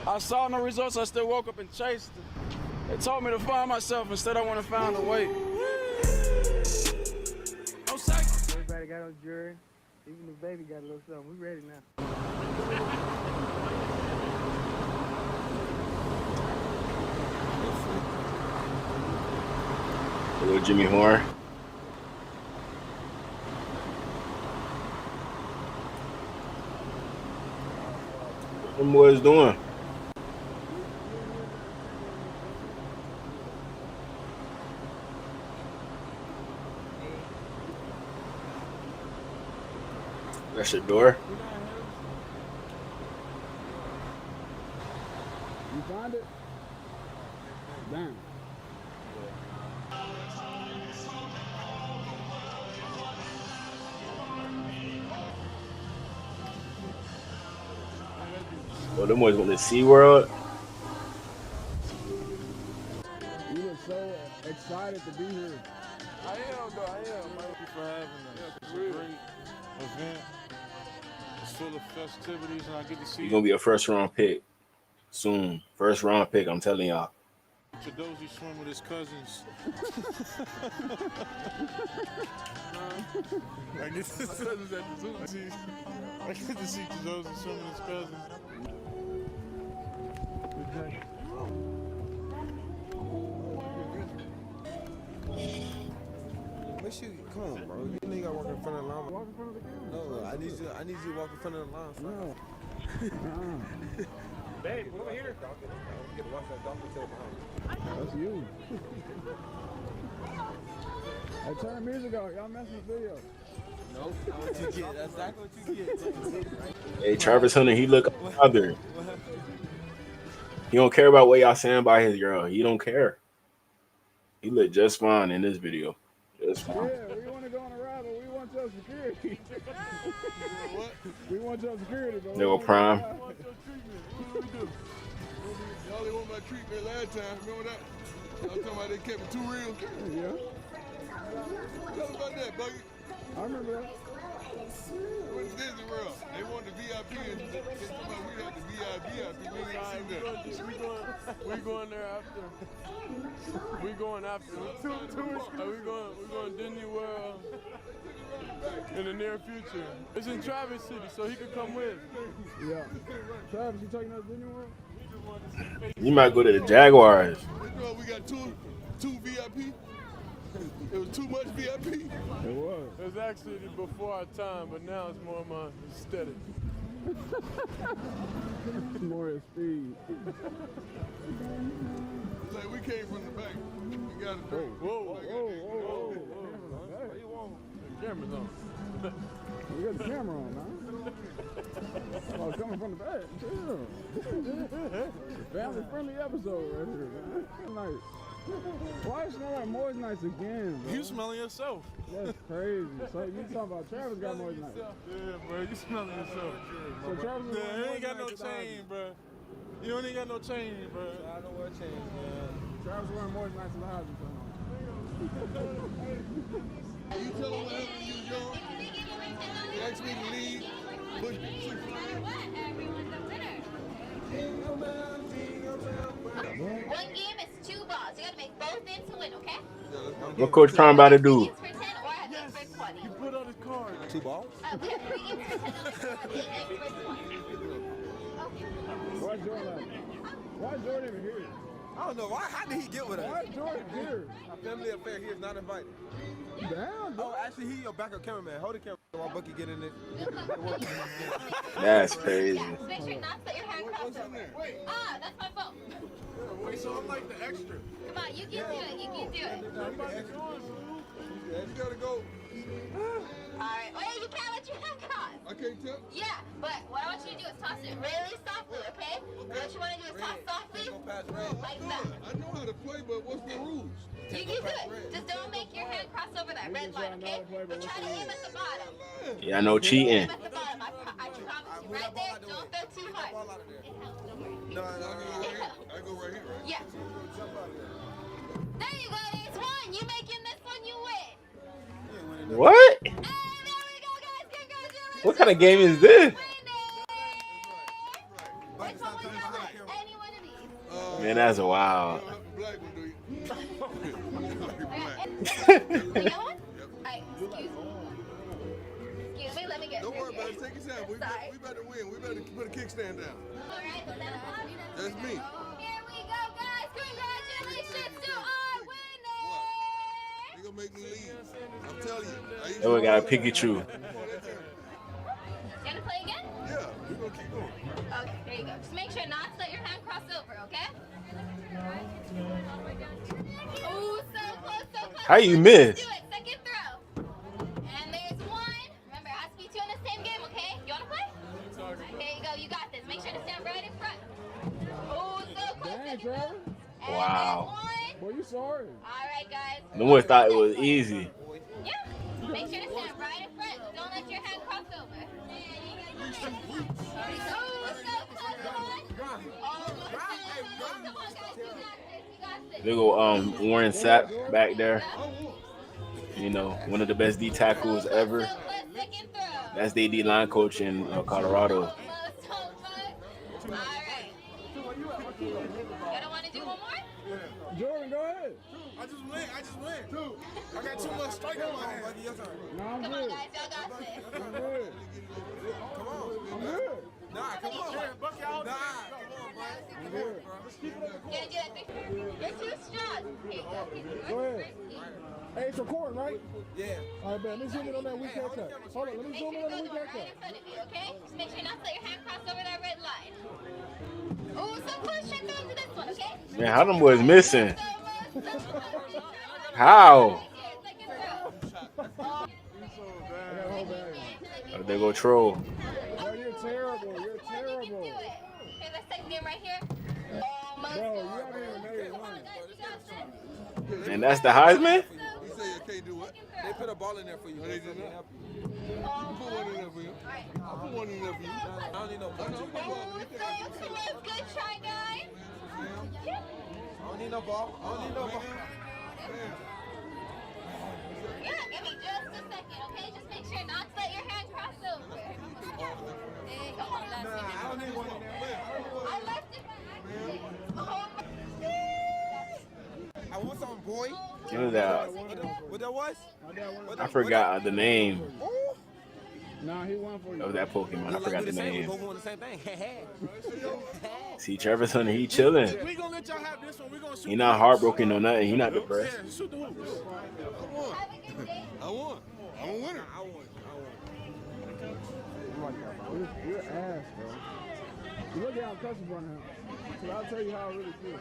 I saw no results, I still woke up and chased it. They told me to find myself, instead I want to find a way. Everybody got on jury. Even the baby got a little something. We ready now. Little Jimmy Horn. What them boys doing? That's your door. You find it? Damn. Oh, them boys went to SeaWorld. You look so excited to be here. I am, though, I am. Thank you for having us. It's a great event. It's full of festivities, and I get to see You're gonna be a first round pick soon. First round pick, I'm telling y'all. Chidozie swim with his cousins. I get to cousins at the zoo team. I get to see Chidozie swim with his cousins. Make sure, come on, bro. You nigga walk in front of the line. Walk in front of the camera. No, I need you to walk in front of the line. No. Babe, come over here. Get to watch that Dolphin tail behind. That's you. Hey, turn the music off. Y'all messing with the video. Nope. That's what you get. That's exactly what you get. Hey, Travis Hunter, he look other. He don't care about what y'all saying about his girl. He don't care. He look just fine in this video. Just fine. Yeah, we want to go on a ride, but we want your security. What? We want your security, bro. They go Prime. Y'all didn't want my treatment last time. Remember that? Y'all talking about they kept it too real? Yeah. Tell them about that, Buggy. I remember that. Went to Disney World. They want the VIP and they talking about we had the VIP. We ain't seen that. We going there after. We going after. We going Disney World in the near future. It's in Travis City, so he could come with. Yeah. Travis, you taking us to Disney World? You might go to the Jaguars. We got two VIP. It was too much VIP. It was. It was actually before our time, but now it's more my aesthetic. More at speed. It's like we came from the back. We got a drink. Whoa. What do you want? The camera's on. We got the camera on, man. Oh, coming from the back. Chill. Family-friendly episode right here, man. Nice. Why you smell like Moist Nights again, bro? You smelling yourself. That's crazy. So you talking about Travis got Moist Nights? Yeah, bro. You smelling yourself. So Travis he ain't got no chain, bro. You don't even got no chain, bro. I don't wear chains, man. Travis wearing Moist Nights in the house. You tell them what happened when you was young. They asked me to leave. But one game is 2 balls. You gotta make both ends to win, okay? What Coach Prime about to do? For 10 or have yes. For 20. You put on his card. 2 balls? We have 3 games for 10 on this card. Okay. Why Jordan? Why Jordan even here? I don't know. How did he get with us? Why Jordan here? A family affair. He is not invited. Damn. Oh, actually, he your backup cameraman. Hold the camera while Bucky get in it. That's crazy. Yeah, make sure not to let your hand cross over. That's my phone. Wait, so I'm like the extra. Come on, you can do it. You can do it. You gotta go. Alright. Wait, you can't let your hand cross. I can't tell? Yeah, but what I want you to do is toss it really softly, okay? What you want to do is toss softly, like that. I know how to play, but what's the rules? You can do it. Just don't make your hand cross over that red line, okay? But try to aim at the bottom. Yeah, I know cheating. Aim at the bottom. I promise you. Right there. Don't throw too hard. It helps. Don't worry. No. I go right here, right? Yeah. There you go. There's one. You making this one, you win. What? Hey, there we go, guys. Congratulations. What kind of game is this? Which one would you like? Any one of these. Man, that's wild. Black one, do you? The yellow one? Alright, excuse me, let me get Don't worry about it. it. Take your time. We better win. We better put a kickstand down. Alright, That's me. Here we go, guys. Congratulations to our winner. They gonna make me leave. I'm telling you. Then we got a Pikachu. You gonna play again? Yeah, we're gonna keep going. Okay, there you go. Just make sure not to let your hand cross over, okay? Ooh, so close, so close. How you miss? Do it. Second throw. And there's one. Remember, it has to be 2 in the same game, okay? You wanna play? There you go. You got this. Make sure to stand right in front. Ooh, so close. Second throw. And Wow. there's one. Boy, you sorry. All right, guys. No one thought it was easy. Yeah. Make sure to stand right in front. Don't let your hand cross over. Ooh, so close. They go Warren Sapp back there. You know, one of the best D tackles ever. That's the D line coach in Colorado. don't want to do one more? Jordan, go ahead. I just win. Two. I got too much strike on my hand. No, I'm Come good. on, guys, y'all got this. I'm good. Come on. I'm good. Nah, come on. Bucky out. Nah, come on, man. I'm good. You're gonna do that thing. You're too strong. Here you go. Go ahead. Hey, it's recording, right? Yeah. All right, man. Let me zoom in on that weak haircut. Hold on, let me Make zoom sure in you on go the to weak one right haircut. in front of you, okay? Just make sure not to let your hand cross over that red line. Ooh, so push and go to this one, okay? Man, how them boys missing? How? Oh, they go troll. Oh, you're terrible. You're terrible. Okay, let's take game right here. Almost. Bro, you haven't even made it one. And that's the Heisman? He said you can't do it. They put a ball in there for you. They did not. I'll put one in there for you. I'll put one in there for you. I don't need no ball. Good try, guys. I don't need no ball. Yeah, give me just a second, okay? Just make sure not to let your hand cross over. I don't need one in there. I left it I want something, boy. Give me that. What that was? I forgot the name Nah, he won for you. of that Pokemon. I forgot the name. Both on the same thing. See, Travis Hunter, he chilling. We gonna let y'all have this one. We gonna shoot. He not heartbroken or nothing. He not depressed. Yeah, shoot the hoops. I won. I'm a winner. I won. You're ass, bro. You look at how Custom's running him. So I'll tell you how I really feel.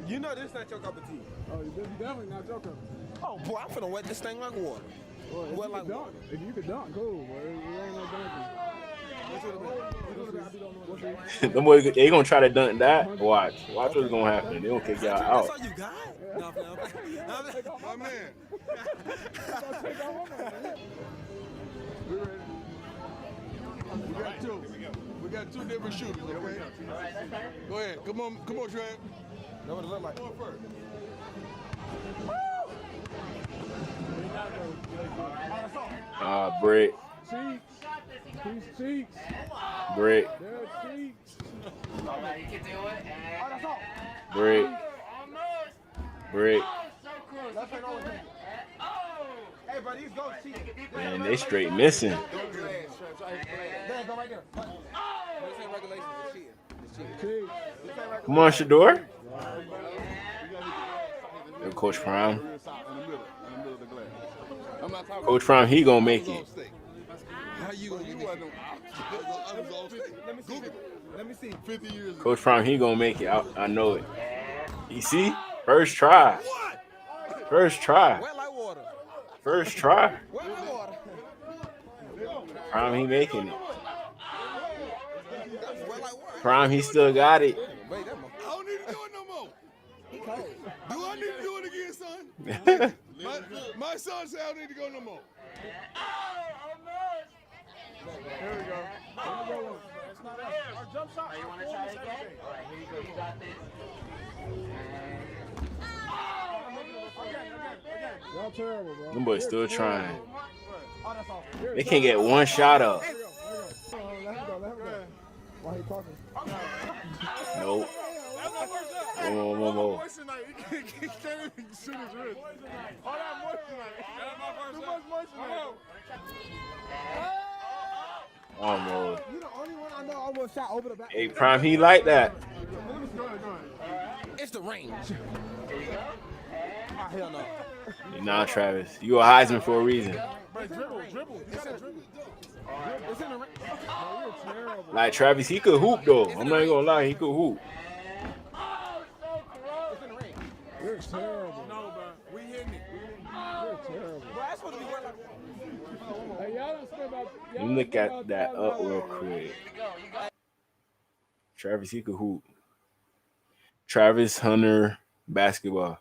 You know this not your cup of tea. Oh, this is definitely not your cup of tea. Oh, boy, I'm finna wet this thing like water. Well, Wet like dunk. water. If you could dunk, cool. But it ain't no dunking. Them boys, they gonna try to dunk that. Watch what's gonna happen. They gonna kick y'all out. That's all you got? No, My man. We got two. We got two different shooters, okay? Go ahead. Come on, Trav. Know what it look like? Come on first. Brick. Cheeks. He's cheeks. Brick. They're cheeks. Brick. Brick. Hey, bro, these go cheeks. Man, they straight missing. There, go right there. This ain't regulation. It's cheating. Come on, Shador. Yo, Coach Prime. Coach Prime, he gonna make it. How you gonna get this? Let me see. 50 years ago. Coach Prime, he gonna make it. I know it. You see? First try. First try. Wet like water. First try. Wet like water. Prime, he making it. Prime, he still got it. I don't need to do it no more. Do I need to do it again, son? my son said I don't need to go no more. There we go. That's not us. Our jump shot. You want to try again? All right, here you go. You got this. Y'all terrible, bro. Them boys still trying. Oh, that's all. They can't get one shot up. Let him go. Why he talking? Nope. Whoa. He can't even shoot his wrist. All that moisture. Too much moisture. Almost. You the only one I know almost shot over the back. Hey, Prime, he like that. Go ahead. It's the range. Ah, hell no. Nah, Travis. You a Heisman for a reason. Bro, dribble. It's in the range. Like, Travis, he could hoop, though. I'm not even gonna lie, he could hoop. You're terrible. No, bro. We hitting it. You're terrible. Bro, that's supposed to be like. Hey, y'all don't spend about. Let me look at that up real quick. Travis, he could hoop. Travis Hunter, basketball.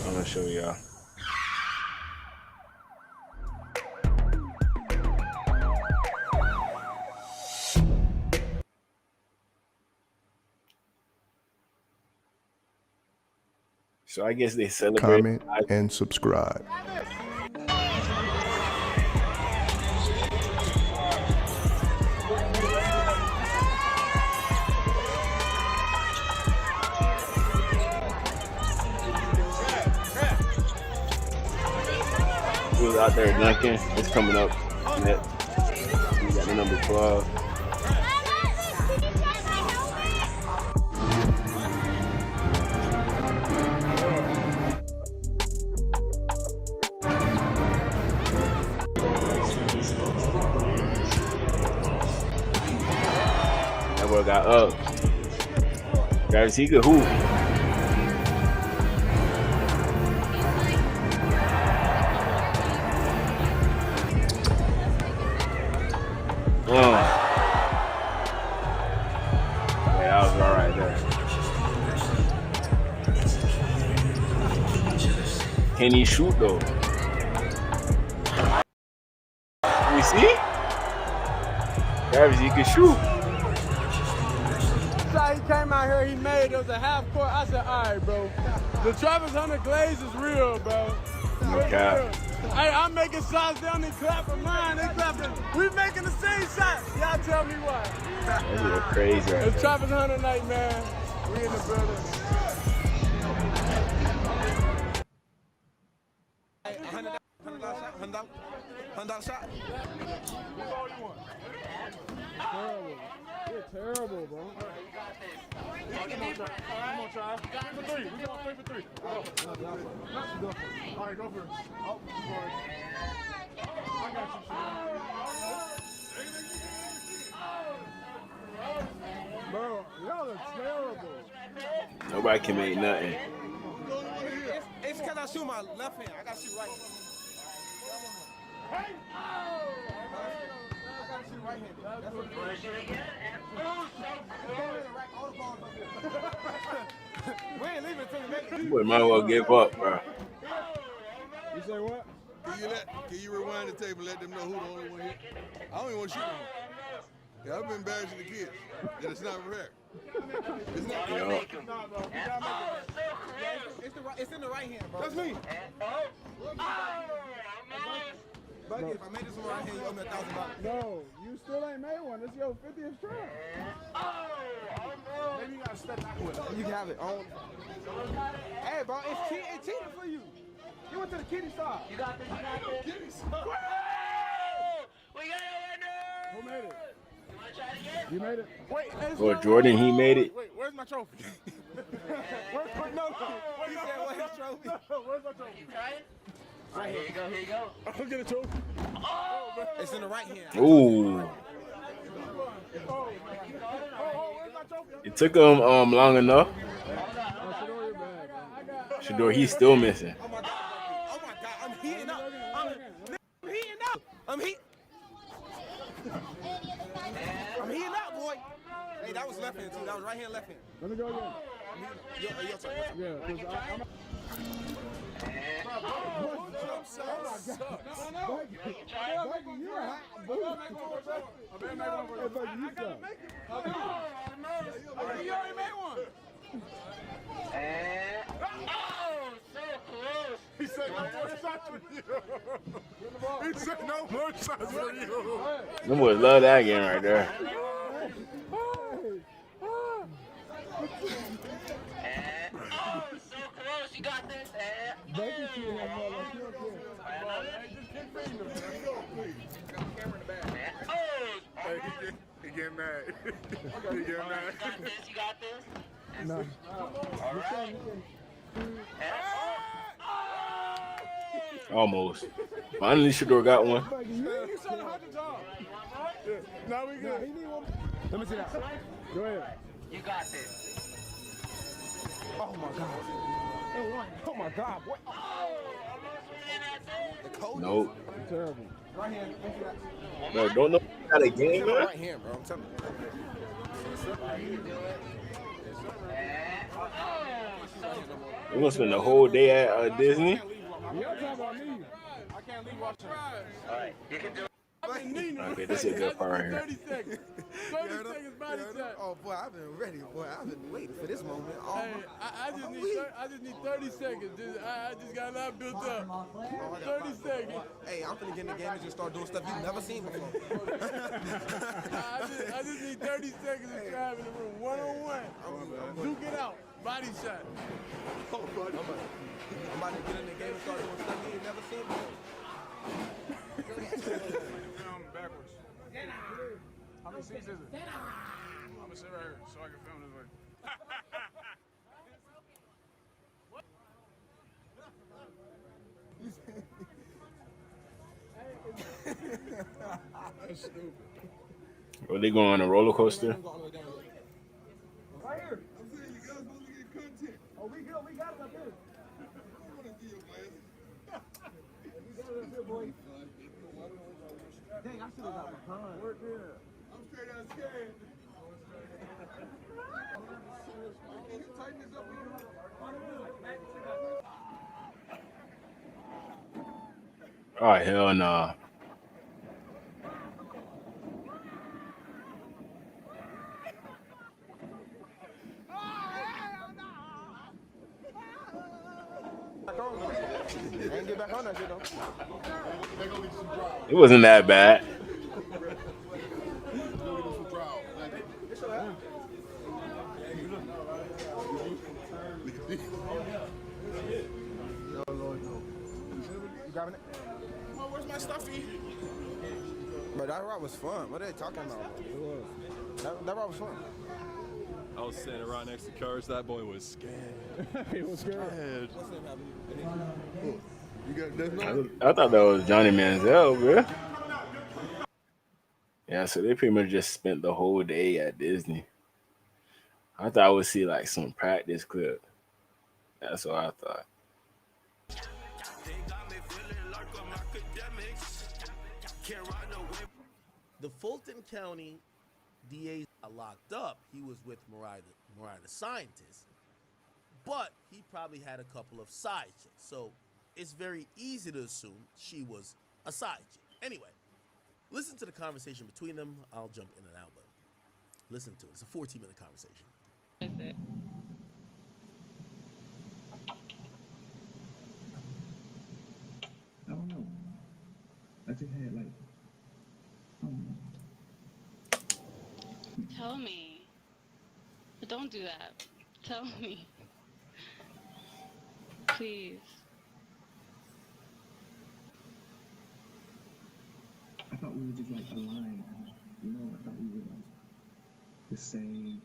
I'm gonna show y'all. So I guess they celebrate. comment, and subscribe. He was out there dunking. It's coming up. Net. He got the number 12. That boy got up. Guys, he could hoop. Yeah, that was all right there. Can he shoot though? You see? Travis, he can shoot. Shot he came out here, he made it was a half court. I said, all right, bro. The Travis Hunter glaze is real, bro. Okay. Hey, I'm making shots down and clapping mine. They clapping. We making the same shots. Y'all tell me why. That's crazy. Right It's Travis Hunter night, man. We in the building. $100 shot. That's all you want. Terrible. You're terrible, bro. I'm gonna try. 3 for 3. We going 3 for 3. Go. All right, go for it. Oh, sorry. I got you, bro, y'all are terrible. Nobody can make nothing. It's because I shoot my left hand. I got to shoot right hand. Hey! I got to shoot right hand. That's what we ain't leaving until we make it. Boy, might as well give up, bro. You say what? Can you rewind the tape and let them know who the only one here? I don't even want to shoot them. Yeah, I've been embarrassing the kids. That it's not fair. It's not fair. It's in the right hand, bro. That's me. But if I made this one right hand, you owe me $1,000. No, you still ain't made one. This is your 50th try. Maybe you gotta step back with it. You can have it. Hey, bro, it's cheating for you. You went to the kitty side. You got this. Kitty side. We got a winner! Who made it? You wanna try it again? You made it? Wait, Well, Jordan, he made it. Wait, where's my trophy? Where's my trophy? Where's my trophy? You trying? All right, here you go, here you go. I'll get a trophy. Oh, it's in the right hand. Ooh. Where's my trophy? It took him long enough. Shador, he's still missing. Oh my God, I'm heating up. I'm heating up, boy. Hey, that was left hand too. That was right hand, left hand. Let me go again. Your turn. Yeah, because I'm... You already made one. He said no more shots for you. He said no more shots for you. Them boys love that game right there. So close, you got this. He getting mad. He getting mad. You got this. No. All right. Almost. Finally, Shador got one. You said 100 times. Now we good. Let me see that. Go ahead. You got this. Oh my God. Oh my God. What? The code. Nope. Terrible. Right hand. No, don't know how to game, man. Right hand, bro. I'm telling you. We're gonna spend the whole day at Disney. Y'all talking about me. I can't leave watching. All right, you can do it. I've been needing Okay, this is a good part right here. 30 seconds. 30 seconds body shot. Oh boy, I've been ready. Boy, I've been waiting for this moment. Hey, I just need 30 seconds. I just got a lot built up. 30 seconds. Hey, I'm finna get in the game and just start doing stuff you've never seen before. I just need 30 seconds to drive in the room. One-on-one. Duke it out. Body shot. I'm about to get in the game and start doing stuff you ain't never seen before. Film backwards. How many seats is it? I'm gonna sit right here so I can film this way. That's stupid. Are they going on a roller coaster? Right here. I'm saying you guys supposed to get content. Oh, we got it up here. I want to see your glasses. We got it up here, boy. Dang, I should have got behind. Work here. I'm straight out scared. Can you tighten this up a little? Oh hell nah. Ain't get back on that shit though. It wasn't that bad. You grabbing it? Oh, where's my stuffy? But that ride was fun. What are they talking about? It was. That ride was fun. I was standing right next to Courage. That boy was scared. He was scared. I thought that was Johnny Manziel, bro. Yeah, so they pretty much just spent the whole day at Disney. I thought I would see like some practice clip. That's what I thought. The Fulton County DA locked up. He was with Mariah the scientist, but he probably had a couple of side chicks. So it's very easy to assume she was a side chick. Anyway, listen to the conversation between them. I'll jump in and out, but listen to it. It's a 14-minute conversation. Is it? I don't know. I just had like, I don't know. Tell me. But don't do that. Tell me. Please. I thought we were just like aligned. You know, I thought we were like the same.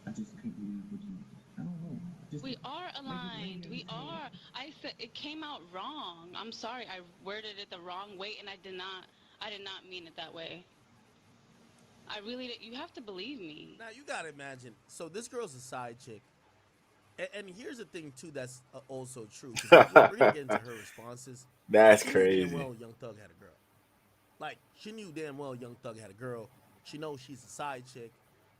I just couldn't believe what you. I don't know. We are aligned. We are. I said it came out wrong. I'm sorry. I worded it the wrong way, and I did not mean it that way. I really did. You have to believe me. Now, you got to imagine. So this girl's a side chick. And here's the thing, too, that's also true. We're going to get into her responses. That's she crazy. Knew damn well Young Thug had a girl. Like, she knew damn well Young Thug had a girl. She knows she's a side chick.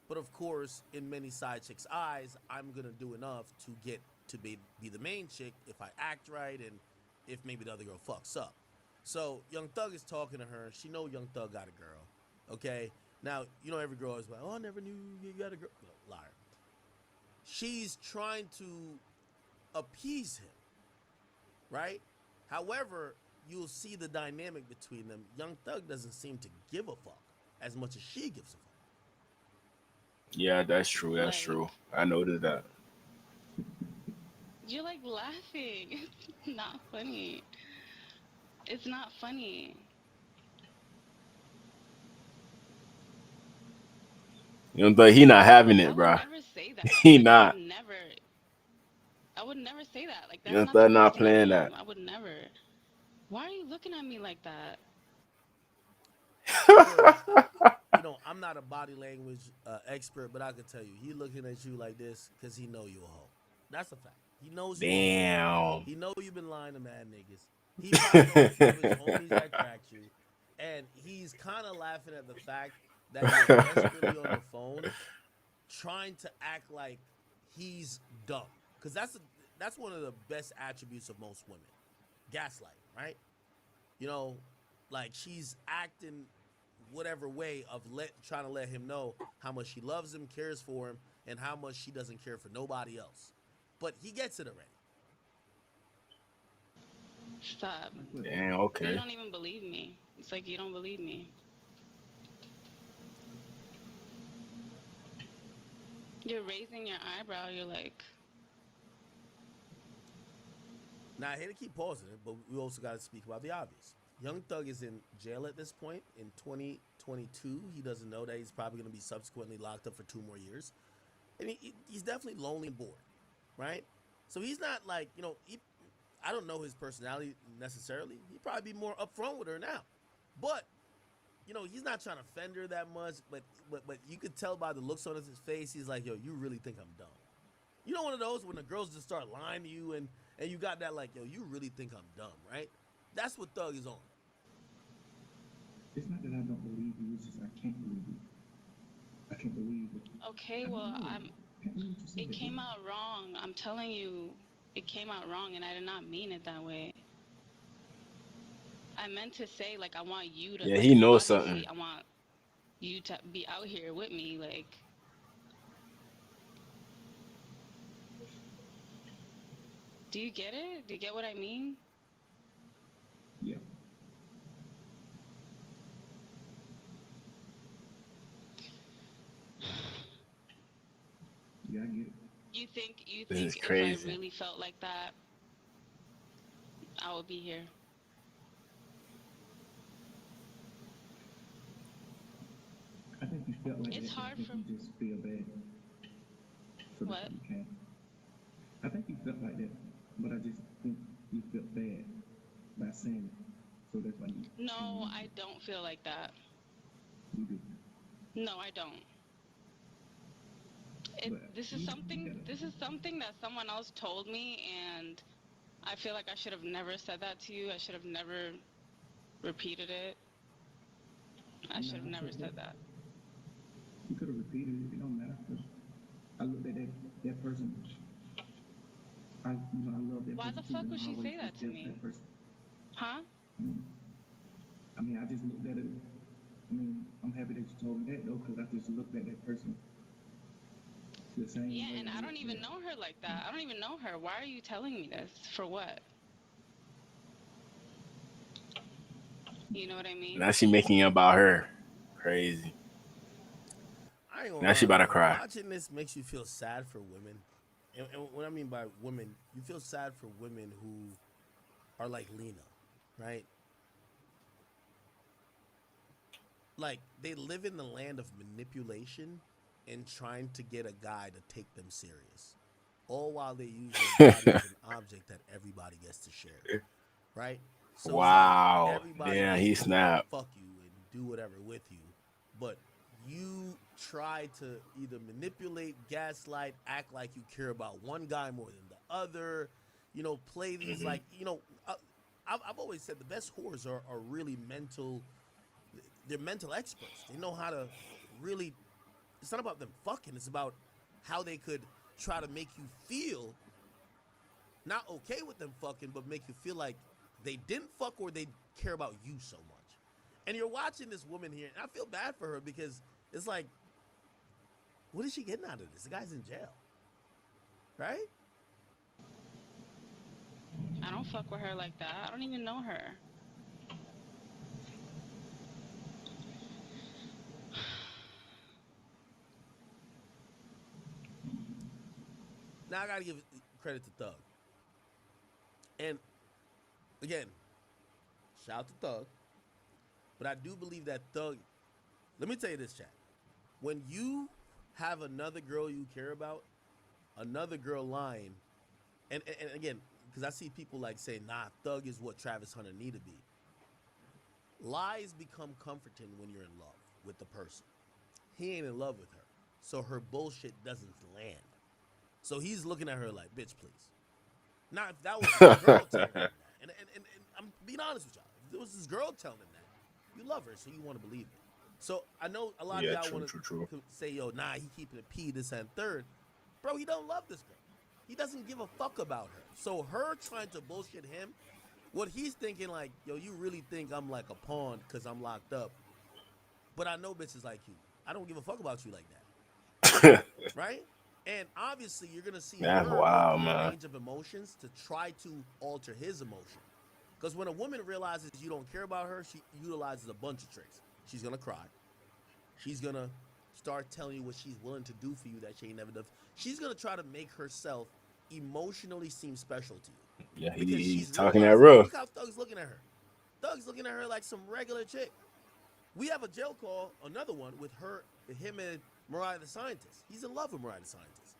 But, of course, in many side chicks' eyes, I'm going to do enough to get to be the main chick if I act right and if maybe the other girl fucks up. So, Young Thug is talking to her. She know Young Thug got a girl, okay? Now, you know every girl is like, oh, I never knew you got a girl. No, liar. She's trying to appease him, right? However, you'll see the dynamic between them. Young Thug doesn't seem to give a fuck as much as she gives a fuck. Yeah, that's true. That's true. I noticed that. You're like laughing. It's not funny. It's not funny. You know, but he not having it, bro. I would never say that. He like, not. I would never say that. Like, You know, that's they're not not playing that. I would never. Why are you looking at me like that? You know, I'm not a body language expert, but I can tell you, he looking at you like this because he know you a hoe. That's a fact. He knows you. Damn. He know you've been lying to mad niggas. He probably knows you of his homies that cracked you, and he's kind of laughing at the fact that you're desperately on the phone, trying to act like he's dumb, because that's one of the best attributes of most women, gaslighting, right? You know, like she's acting whatever way of trying to let him know how much she loves him, cares for him, and how much she doesn't care for nobody else. But he gets it already. Stop. Damn, You okay. don't even believe me. It's like you don't believe me. You're raising your eyebrow. You're like, Now I hate to keep pausing it, but we also got to speak about the obvious. Young Thug is in jail at this point in 2022. He doesn't know that he's probably going to be subsequently locked up for 2 more years. And he's definitely lonely and bored, right? So he's not like, I don't know his personality necessarily. He'd probably be more upfront with her now. But, he's not trying to offend her that much, but you could tell by the looks on his face, he's like, yo, you really think I'm dumb. You know, one of those when the girls just start lying to you and you got that like, yo, you really think I'm dumb, right? That's what Thug is on. It's not that I don't believe you, it's just I can't believe you. I can't believe it. okay, well, it came out wrong. I'm telling you, it came out wrong, and I did not mean it that way. I meant to say, like, I want you to. Yeah, Like, he knows obviously, something. I want you to be out here with me, like. Do you get it? Do you get what I mean? Yeah. Yeah, I get it. You think This is if I crazy. really felt like that, I would be here? I think you felt like It's that. hard I think for you just feel bad. So what? that's why you can't. I think you felt like that, but I just think you felt bad by saying it. So that's why you. No, I don't feel like that. You do. No, I don't. This is something that someone else told me, and I feel like I should have never said that to you. I should have never repeated it. I should have never said that. You could have repeated it. It don't matter. I looked at that person. I love that Why person the too. fuck And would I she always say that to me? that person. Huh? I mean, I just looked at it. I mean, I'm happy that you told me that though, because I just looked at that person the same way. Yeah, and I don't even know her like that. I don't even know her. Why are you telling me this? For what? You know what I mean? Now she making it about her. Crazy. I ain't Now gonna she lie, about to man. cry. Watching this makes you feel sad for women. And what I mean by women, you feel sad for women who are like Lena, right? Like, they live in the land of manipulation and trying to get a guy to take them serious. All while they use their body as an object that everybody gets to share, right? So Wow. it's like everybody Yeah, gets he to snapped. fuck you and do whatever with you, but you try to either manipulate, gaslight, act like you care about one guy more than the other, play these like, I've always said the best whores are really they're mental experts. They know how to really, it's not about them fucking, it's about how they could try to make you feel not okay with them fucking, but make you feel like they didn't fuck or they care about you so much. And you're watching this woman here, and I feel bad for her because it's like, what is she getting out of this? The guy's in jail, right? I don't fuck with her like that. I don't even know her. Now I gotta give credit to Thug. And again, shout out to Thug. But I do believe that Thug, let me tell you this, chat. When you have another girl you care about, another girl lying, and again, because I see people like saying, nah, Thug is what Travis Hunter need to be. Lies become comforting when you're in love with the person. He ain't in love with her, so her bullshit doesn't land. So he's looking at her like, bitch, please. Now, if that was his girl telling him that, and I'm being honest with y'all, if it was his girl telling him that, you love her, so you want to believe it. So I know a lot of y'all want to say, yo, nah, he keeping it P, this and third. Bro, he don't love this girl. He doesn't give a fuck about her. So her trying to bullshit him What he's thinking, like, yo, you really think I'm like a pawn because I'm locked up. But I know bitches like you. I don't give a fuck about you like that. Right? And obviously, you're going to see That's her go wild, through a man. range of emotions to try to alter his emotion. Because when a woman realizes you don't care about her, she utilizes a bunch of tricks. She's going to cry. She's going to start telling you what she's willing to do for you that she ain't never done. She's going to try to make herself emotionally seem special to you. Yeah, Because he's she's talking that realizing, rough. look how Thug's looking at her. Thug's looking at her like some regular chick. We have a jail call, another one, with him and Mariah the Scientist. He's in love with Mariah the Scientist.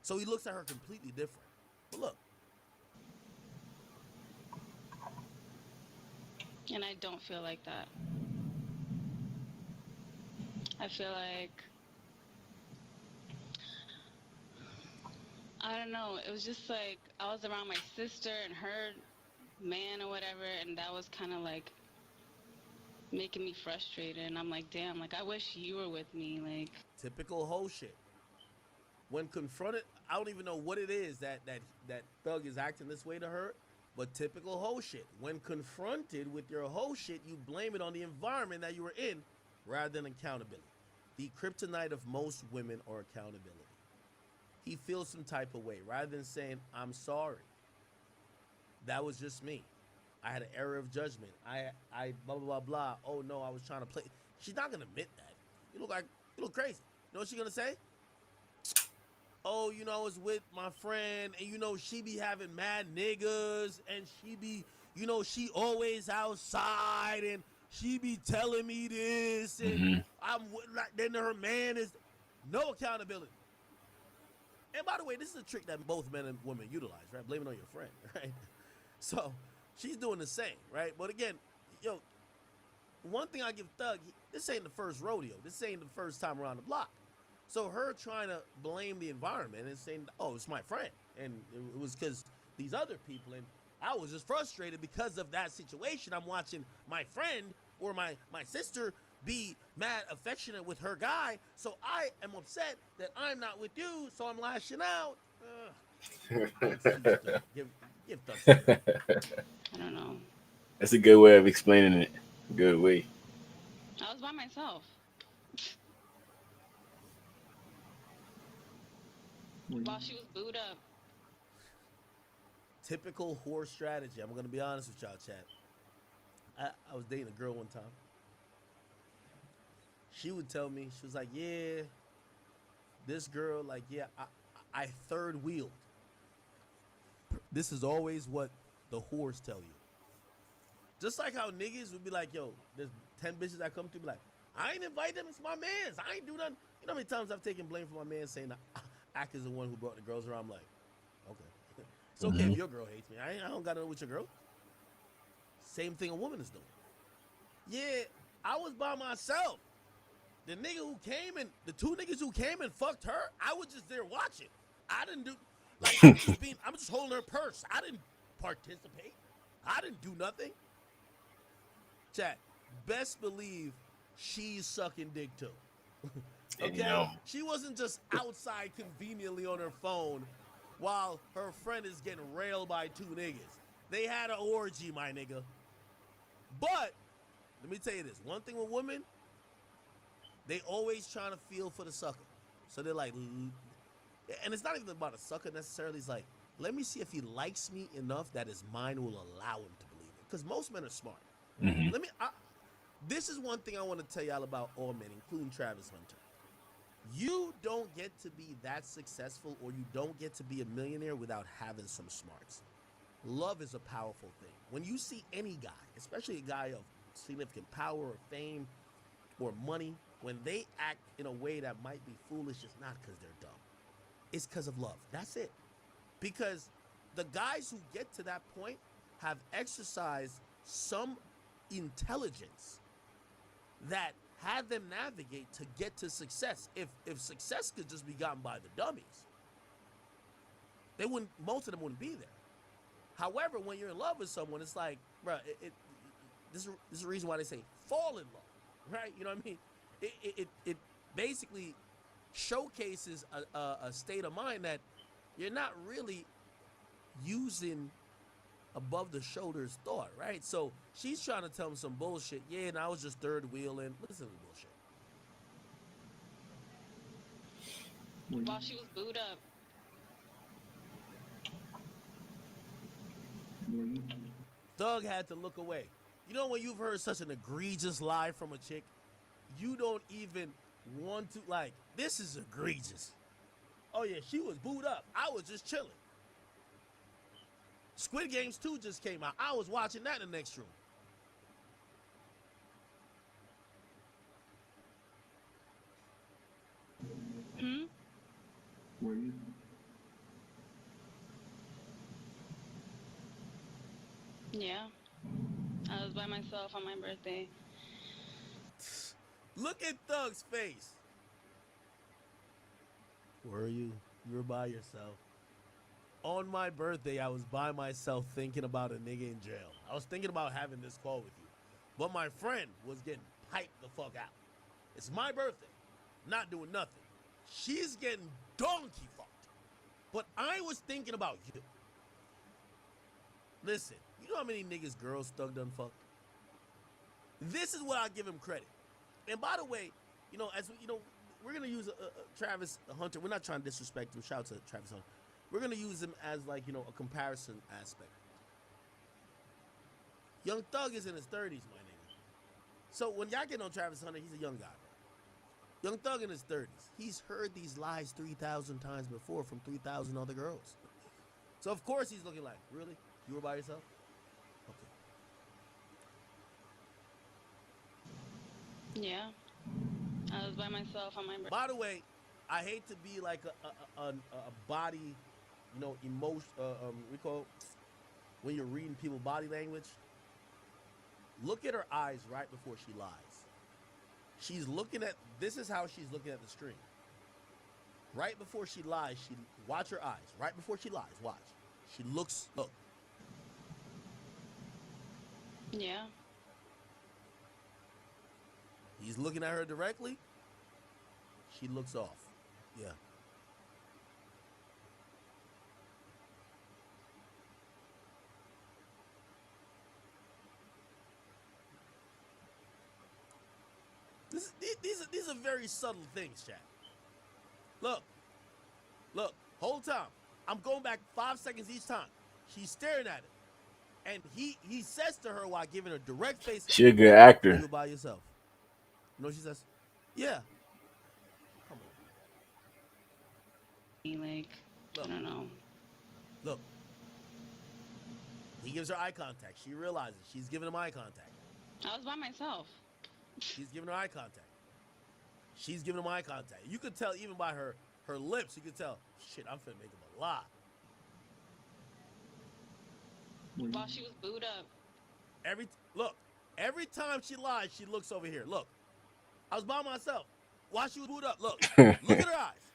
So he looks at her completely different. But look. And I don't feel like that. I feel like, I don't know, it was just like I was around my sister and her man or whatever, and that was kind of like making me frustrated. And I'm like, damn, like I wish you were with me. Like, Typical hoe shit. When confronted, I don't even know what it is that Thug is acting this way to her, but typical hoe shit. When confronted with your hoe shit, you blame it on the environment that you were in rather than accountability. The kryptonite of most women are accountability. He feels some type of way rather than saying, I'm sorry. That was just me. I had an error of judgment. I blah, blah, blah, blah. Oh, no, I was trying to play. She's not going to admit that. You look crazy. You know what she's going to say? Oh, you know, I was with my friend, and, you know, she be having mad niggas, and she be, you know, she always outside, and she be telling me this, and then her man is no accountability. And by the way, this is a trick that both men and women utilize, right? Blame it on your friend, right? So she's doing the same, right? But again, yo, one thing I give Thug, this ain't the first rodeo. This ain't the first time around the block. So her trying to blame the environment and saying, oh, it's my friend. And it was because these other people, and I was just frustrated because of that situation. I'm watching my friend or my sister be mad affectionate with her guy, so I am upset that I'm not with you, so I'm lashing out. Give Thug some. I don't know. That's a good way of explaining it. Good way. I was by myself. While she was booed up. Typical whore strategy. I'm going to be honest with y'all, chat. I was dating a girl one time. She would tell me, she was like, yeah, this girl, like, yeah, I third wheeled. This is always what the whores tell you. Just like how niggas would be like, yo, there's 10 bitches that come to be like, I ain't invite them, it's my mans. I ain't do nothing. You know how many times I've taken blame for my man saying Ak is the one who brought the girls around? I'm like, okay. It's okay if your girl hates me. I don't got nothing with your girl. Same thing a woman is doing. Yeah, I was by myself. The nigga who came and the two niggas who came and fucked her, I was just there watching. I didn't do, like, I'm just holding her purse. I didn't participate. I didn't do nothing. Chat, best believe she's sucking dick too. Okay? Yeah. She wasn't just outside conveniently on her phone while her friend is getting railed by two niggas. They had an orgy, my nigga. But, let me tell you this. One thing with women, they always trying to feel for the sucker. So they're like, and it's not even about a sucker necessarily. It's like, let me see if he likes me enough that his mind will allow him to believe it. Because most men are smart. Mm-hmm. This is one thing I want to tell y'all about all men, including Travis Hunter. You don't get to be that successful or you don't get to be a millionaire without having some smarts. Love is a powerful thing. When you see any guy, especially a guy of significant power or fame or money, when they act in a way that might be foolish, it's not because they're dumb. It's because of love. That's it. Because the guys who get to that point have exercised some intelligence that had them navigate to get to success. If success could just be gotten by the dummies, most of them wouldn't be there. However, when you're in love with someone, it's like, bro, this is the reason why they say fall in love, right? You know what I mean? It basically showcases a state of mind that you're not really using above the shoulders thought, right? So she's trying to tell him some bullshit. Yeah, and I was just third wheeling. Listen to the bullshit. While she was booed up. Thug had to look away. You know when you've heard such an egregious lie from a chick, you don't even want to, like, this is egregious. Oh yeah, she was booed up. I was just chilling. Squid Games 2 just came out. I was watching that in the next room. Were you? Yeah. I was by myself on my birthday. Look at Thug's face. Were you? You were by yourself. On my birthday, I was by myself thinking about a nigga in jail. I was thinking about having this call with you. But my friend was getting piped the fuck out. It's my birthday. Not doing nothing. She's getting donkey fucked. But I was thinking about you. Listen, you know how many niggas girls Thug done fucked? This is what I give him credit. And by the way, you know, as we, you know, we're gonna use Travis Hunter. We're not trying to disrespect him. Shout out to Travis Hunter. We're gonna use him as, like, you know, a comparison aspect. Young Thug is in his 30s, my nigga. So when y'all get on Travis Hunter, he's a young guy, bro. Young Thug in his 30s. He's heard these lies 3,000 times before from 3,000 other girls. So of course he's looking like, really? You were by yourself? Okay. Yeah. I was by myself on my birthday. By the way, I hate to be like a body, you know, emotion. We call it, when you're reading people's body language. Look at her eyes right before she lies. She's looking at. This is how she's looking at the screen. Right before she lies, watch her eyes. Right before she lies, watch. She looks. Look. Yeah. He's looking at her directly. She looks off. Yeah. These are very subtle things, chat. Look. Look. Whole time. I'm going back 5 seconds each time. She's staring at it. And he says to her while giving her direct face. She a good actor. You by yourself. You know what she says? Yeah. Come on. Like, look. I don't know. Look. He gives her eye contact. She realizes she's giving him eye contact. I was by myself. She's giving her eye contact. She's giving him eye contact. You could tell even by her lips, you could tell, shit, I'm finna make him a lie. While she was booed up. Every time she lies, she looks over here. Look. I was by myself. While she was booed up, look. Look at her eyes.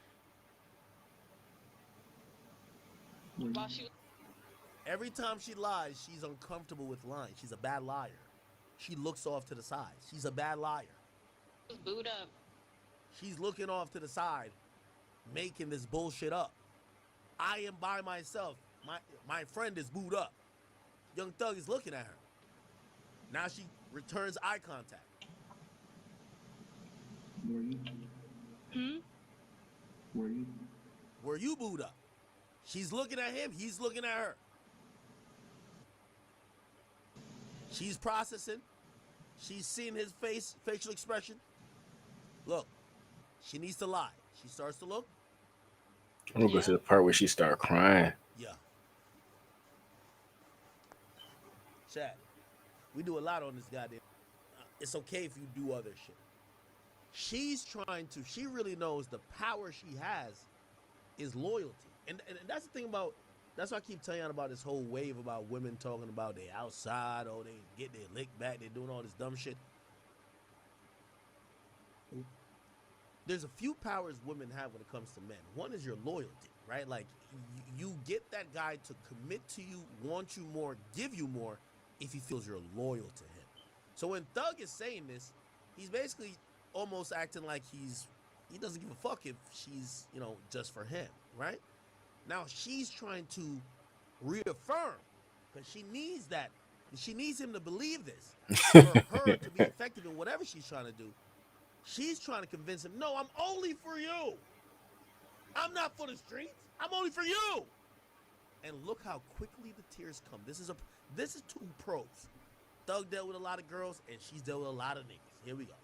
While she was... Every time she lies, she's uncomfortable with lying. She's a bad liar. She looks off to the side. She's a bad liar. She was booed up. She's looking off to the side, making this bullshit up. I am by myself. My friend is booed up. Young Thug is looking at her. Now she returns eye contact. Were you? Were you? Were you booed up? She's looking at him. He's looking at her. She's processing. She's seeing his facial expression. Look, she needs to lie. She starts to look. I'm gonna go to the part where she start crying. Yeah. Chad, we do a lot on this goddamn. It's okay if you do other shit. She really knows the power she has is loyalty. And that's the thing about, that's why I keep telling you about this whole wave about women talking about they outside or they get their lick back, they're doing all this dumb shit. There's a few powers women have when it comes to men. One is your loyalty, right? Like, you get that guy to commit to you, want you more, give you more, if he feels you're loyal to him. So when Thug is saying this, he's basically almost acting like he doesn't give a fuck if she's, you know, just for him, right? Now she's trying to reaffirm because she needs that. She needs him to believe this. For her to be effective in whatever she's trying to do, she's trying to convince him, no, I'm only for you. I'm not for the streets. I'm only for you. And look how quickly the tears come. This is two pros. Thug dealt with a lot of girls, and she's dealt with a lot of niggas. Here we go.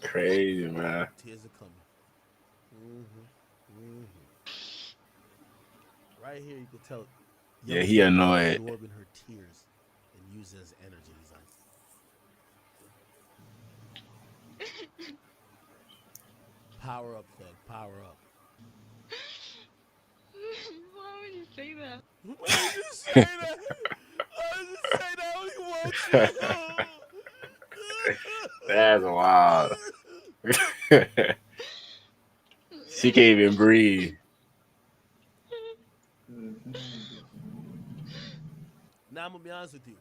Crazy, man. Tears are coming. Right here, you can tell. Yeah, he annoyed. Absorbing her tears and use it as energy. He's like, power up, thug. Power up. Why would you say that? Why would you say that? Why would you say that when he wants you? That's wild. She can't even breathe. Now I'm gonna be honest with you.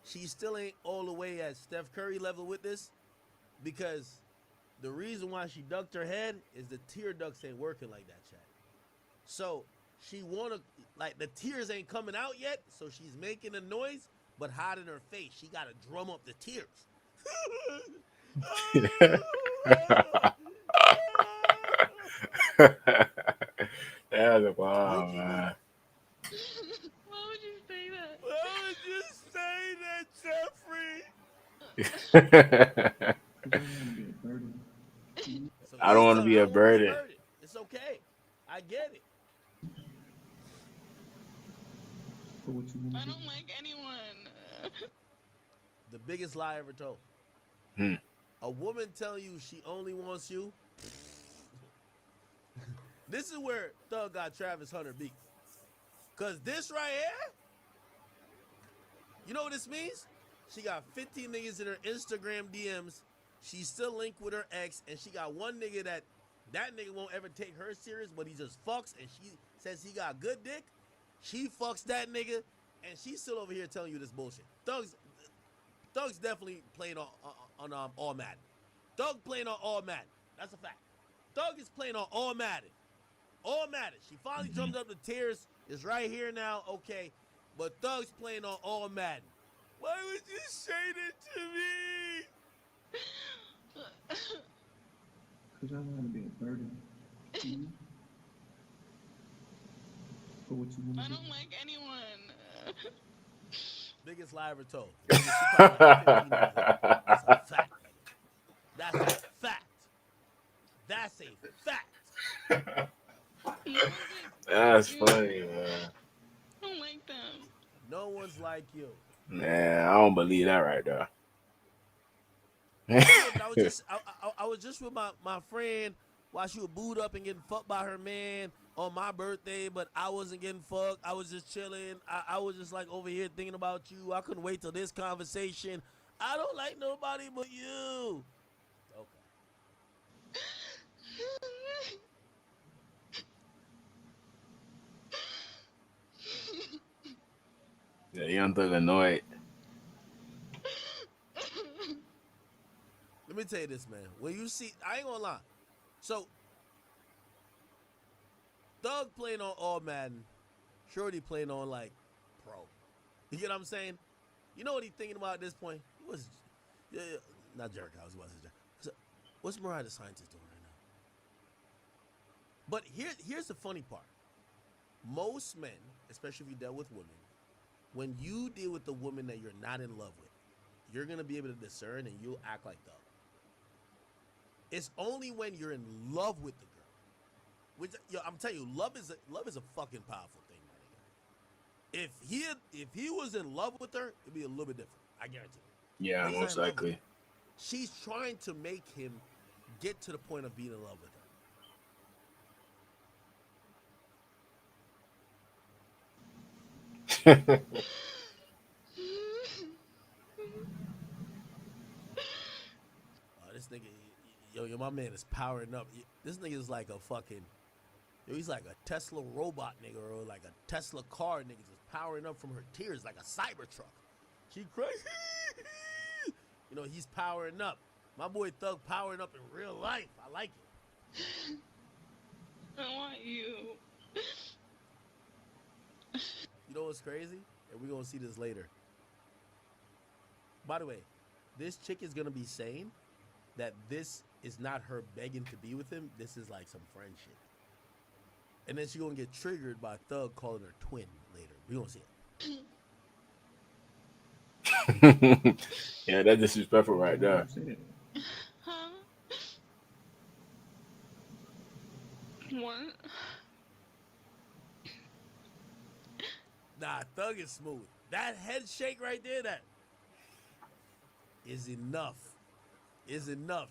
She still ain't all the way at Steph Curry level with this, because the reason why she ducked her head is the tear ducts ain't working like that, Chad. So she wanna, like, the tears ain't coming out yet, so she's making a noise, but hiding her face. She gotta drum up the tears. That's wild, man. Why would you say that? Why would you say that, Jeffrey? So I don't want to be a burden. It's okay. I get it. I don't like anyone. The biggest lie ever told. A woman telling you she only wants you. This is where Thug got Travis Hunter beat. Because this right here, you know what this means? She got 15 niggas in her Instagram DMs. She's still linked with her ex, and she got one nigga that nigga won't ever take her serious, but he just fucks, and she says he got good dick. She fucks that nigga, and she's still over here telling you this bullshit. Thug's definitely playing on all Madden. Thug playing on all Madden. That's a fact. Thug is playing on all Madden. All Madden. She finally jumped up the tears. Is right here now. Okay. But Thug's playing on all Madden. Why would you say that to me? Because I don't want to be a burden. For what you want to I do. don't like anyone. Biggest lie ever told. That's a fact. That's a fact. That's a fact. That's funny, man. I don't like them. No one's like you. Man, I don't believe that right there. I was just with my friend while she was booed up and getting fucked by her man on my birthday, but I wasn't getting fucked. I was just chilling. I was just like over here thinking about you. I couldn't wait till this conversation. I don't like nobody but you. Okay. Yeah, Young Thug annoyed. Let me tell you this, man. When you see, I ain't gonna lie. So, Thug playing on all Madden, Shorty playing on like pro. You get what I'm saying? You know what he's thinking about at this point? He was, not Jericho. I was about to say Jericho. What's Mariah the Scientist doing right now? But here's the funny part. Most men, especially if you deal with women, when you deal with the woman that you're not in love with, you're gonna be able to discern and you'll act like Thug. It's only when you're in love with the girl, which I'm telling you, love is a fucking powerful thing, my nigga. If he was in love with her, it'd be a little bit different. I guarantee you. Yeah, most likely. She's trying to make him get to the point of being in love with her. This nigga, yo, my man is powering up. This nigga is like a fucking, he's like a Tesla robot nigga or like a Tesla car nigga just powering up from her tears like a Cybertruck. She crazy. You know, he's powering up. My boy Thug powering up in real life. I like it. I want you. You know what's crazy? And we're going to see this later. By the way, this chick is going to be saying that this is not her begging to be with him. This is like some friendship. And then she's going to get triggered by Thug calling her twin later. We're going to see it. Yeah, that's disrespectful right there. Huh? What? Nah, Thug is smooth. That head shake right there, that is enough. Is enough.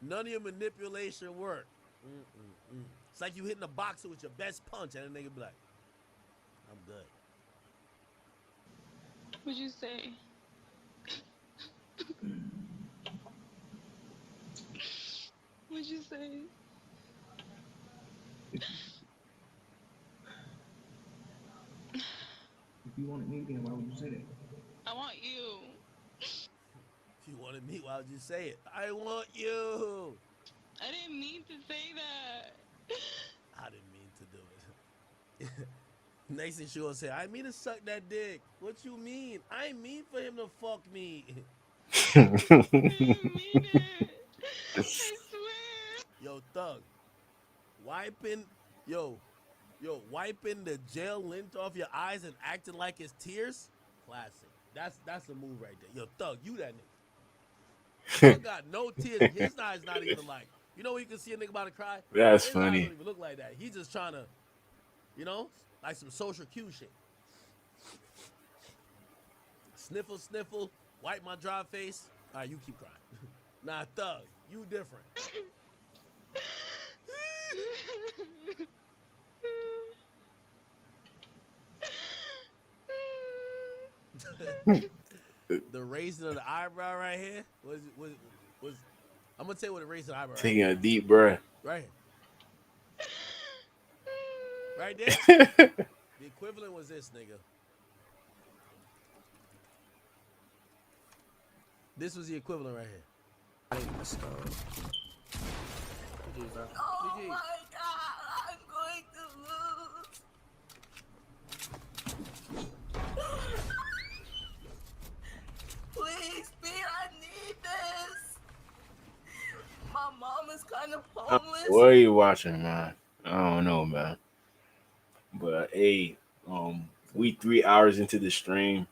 None of your manipulation work. It's like you hitting a boxer with your best punch, and the nigga be like, I'm good. What'd you say? What'd you say? If you wanted me, then why would you say that? I want you. If you wanted me, why would you say it? I want you. I didn't mean to say that. I didn't mean to do it. Next thing she gonna say, I mean to suck that dick. What you mean? I ain't mean for him to fuck me. I didn't mean it. I swear. Yo, Thug, wiping the gel lint off your eyes and acting like it's tears. Classic. That's a move right there. Yo, Thug, you that nigga. Thug got no tears. His eyes not even like. You know when you can see a nigga about to cry? That's His funny. eyes don't even look like that. He's just trying to, you know, like some social cue shit. Sniffle, sniffle, wipe my dry face. All right, you keep crying. Nah, Thug, you different. The raising of the eyebrow right here was I'm gonna tell you what the raising of the eyebrow. Taking a deep breath. Right here. Right there. The equivalent was this, nigga. This was the equivalent right here. Let's go. GG, bro. Oh GG. my God, I'm going to lose. Please, Pete, I need this. My mom is kind of homeless. What are you watching, man? I don't know, man. But hey, we 3 hours into the stream.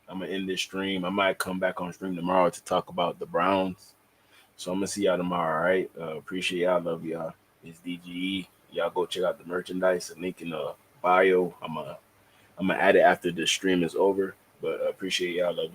I'm gonna end this stream. I might come back on stream tomorrow to talk about the Browns. So I'm gonna see y'all tomorrow. All right. Appreciate y'all. Love y'all. It's DGE. Y'all go check out the merchandise. The link in the bio. I'm gonna add it after the stream is over. But appreciate y'all. Love y'all.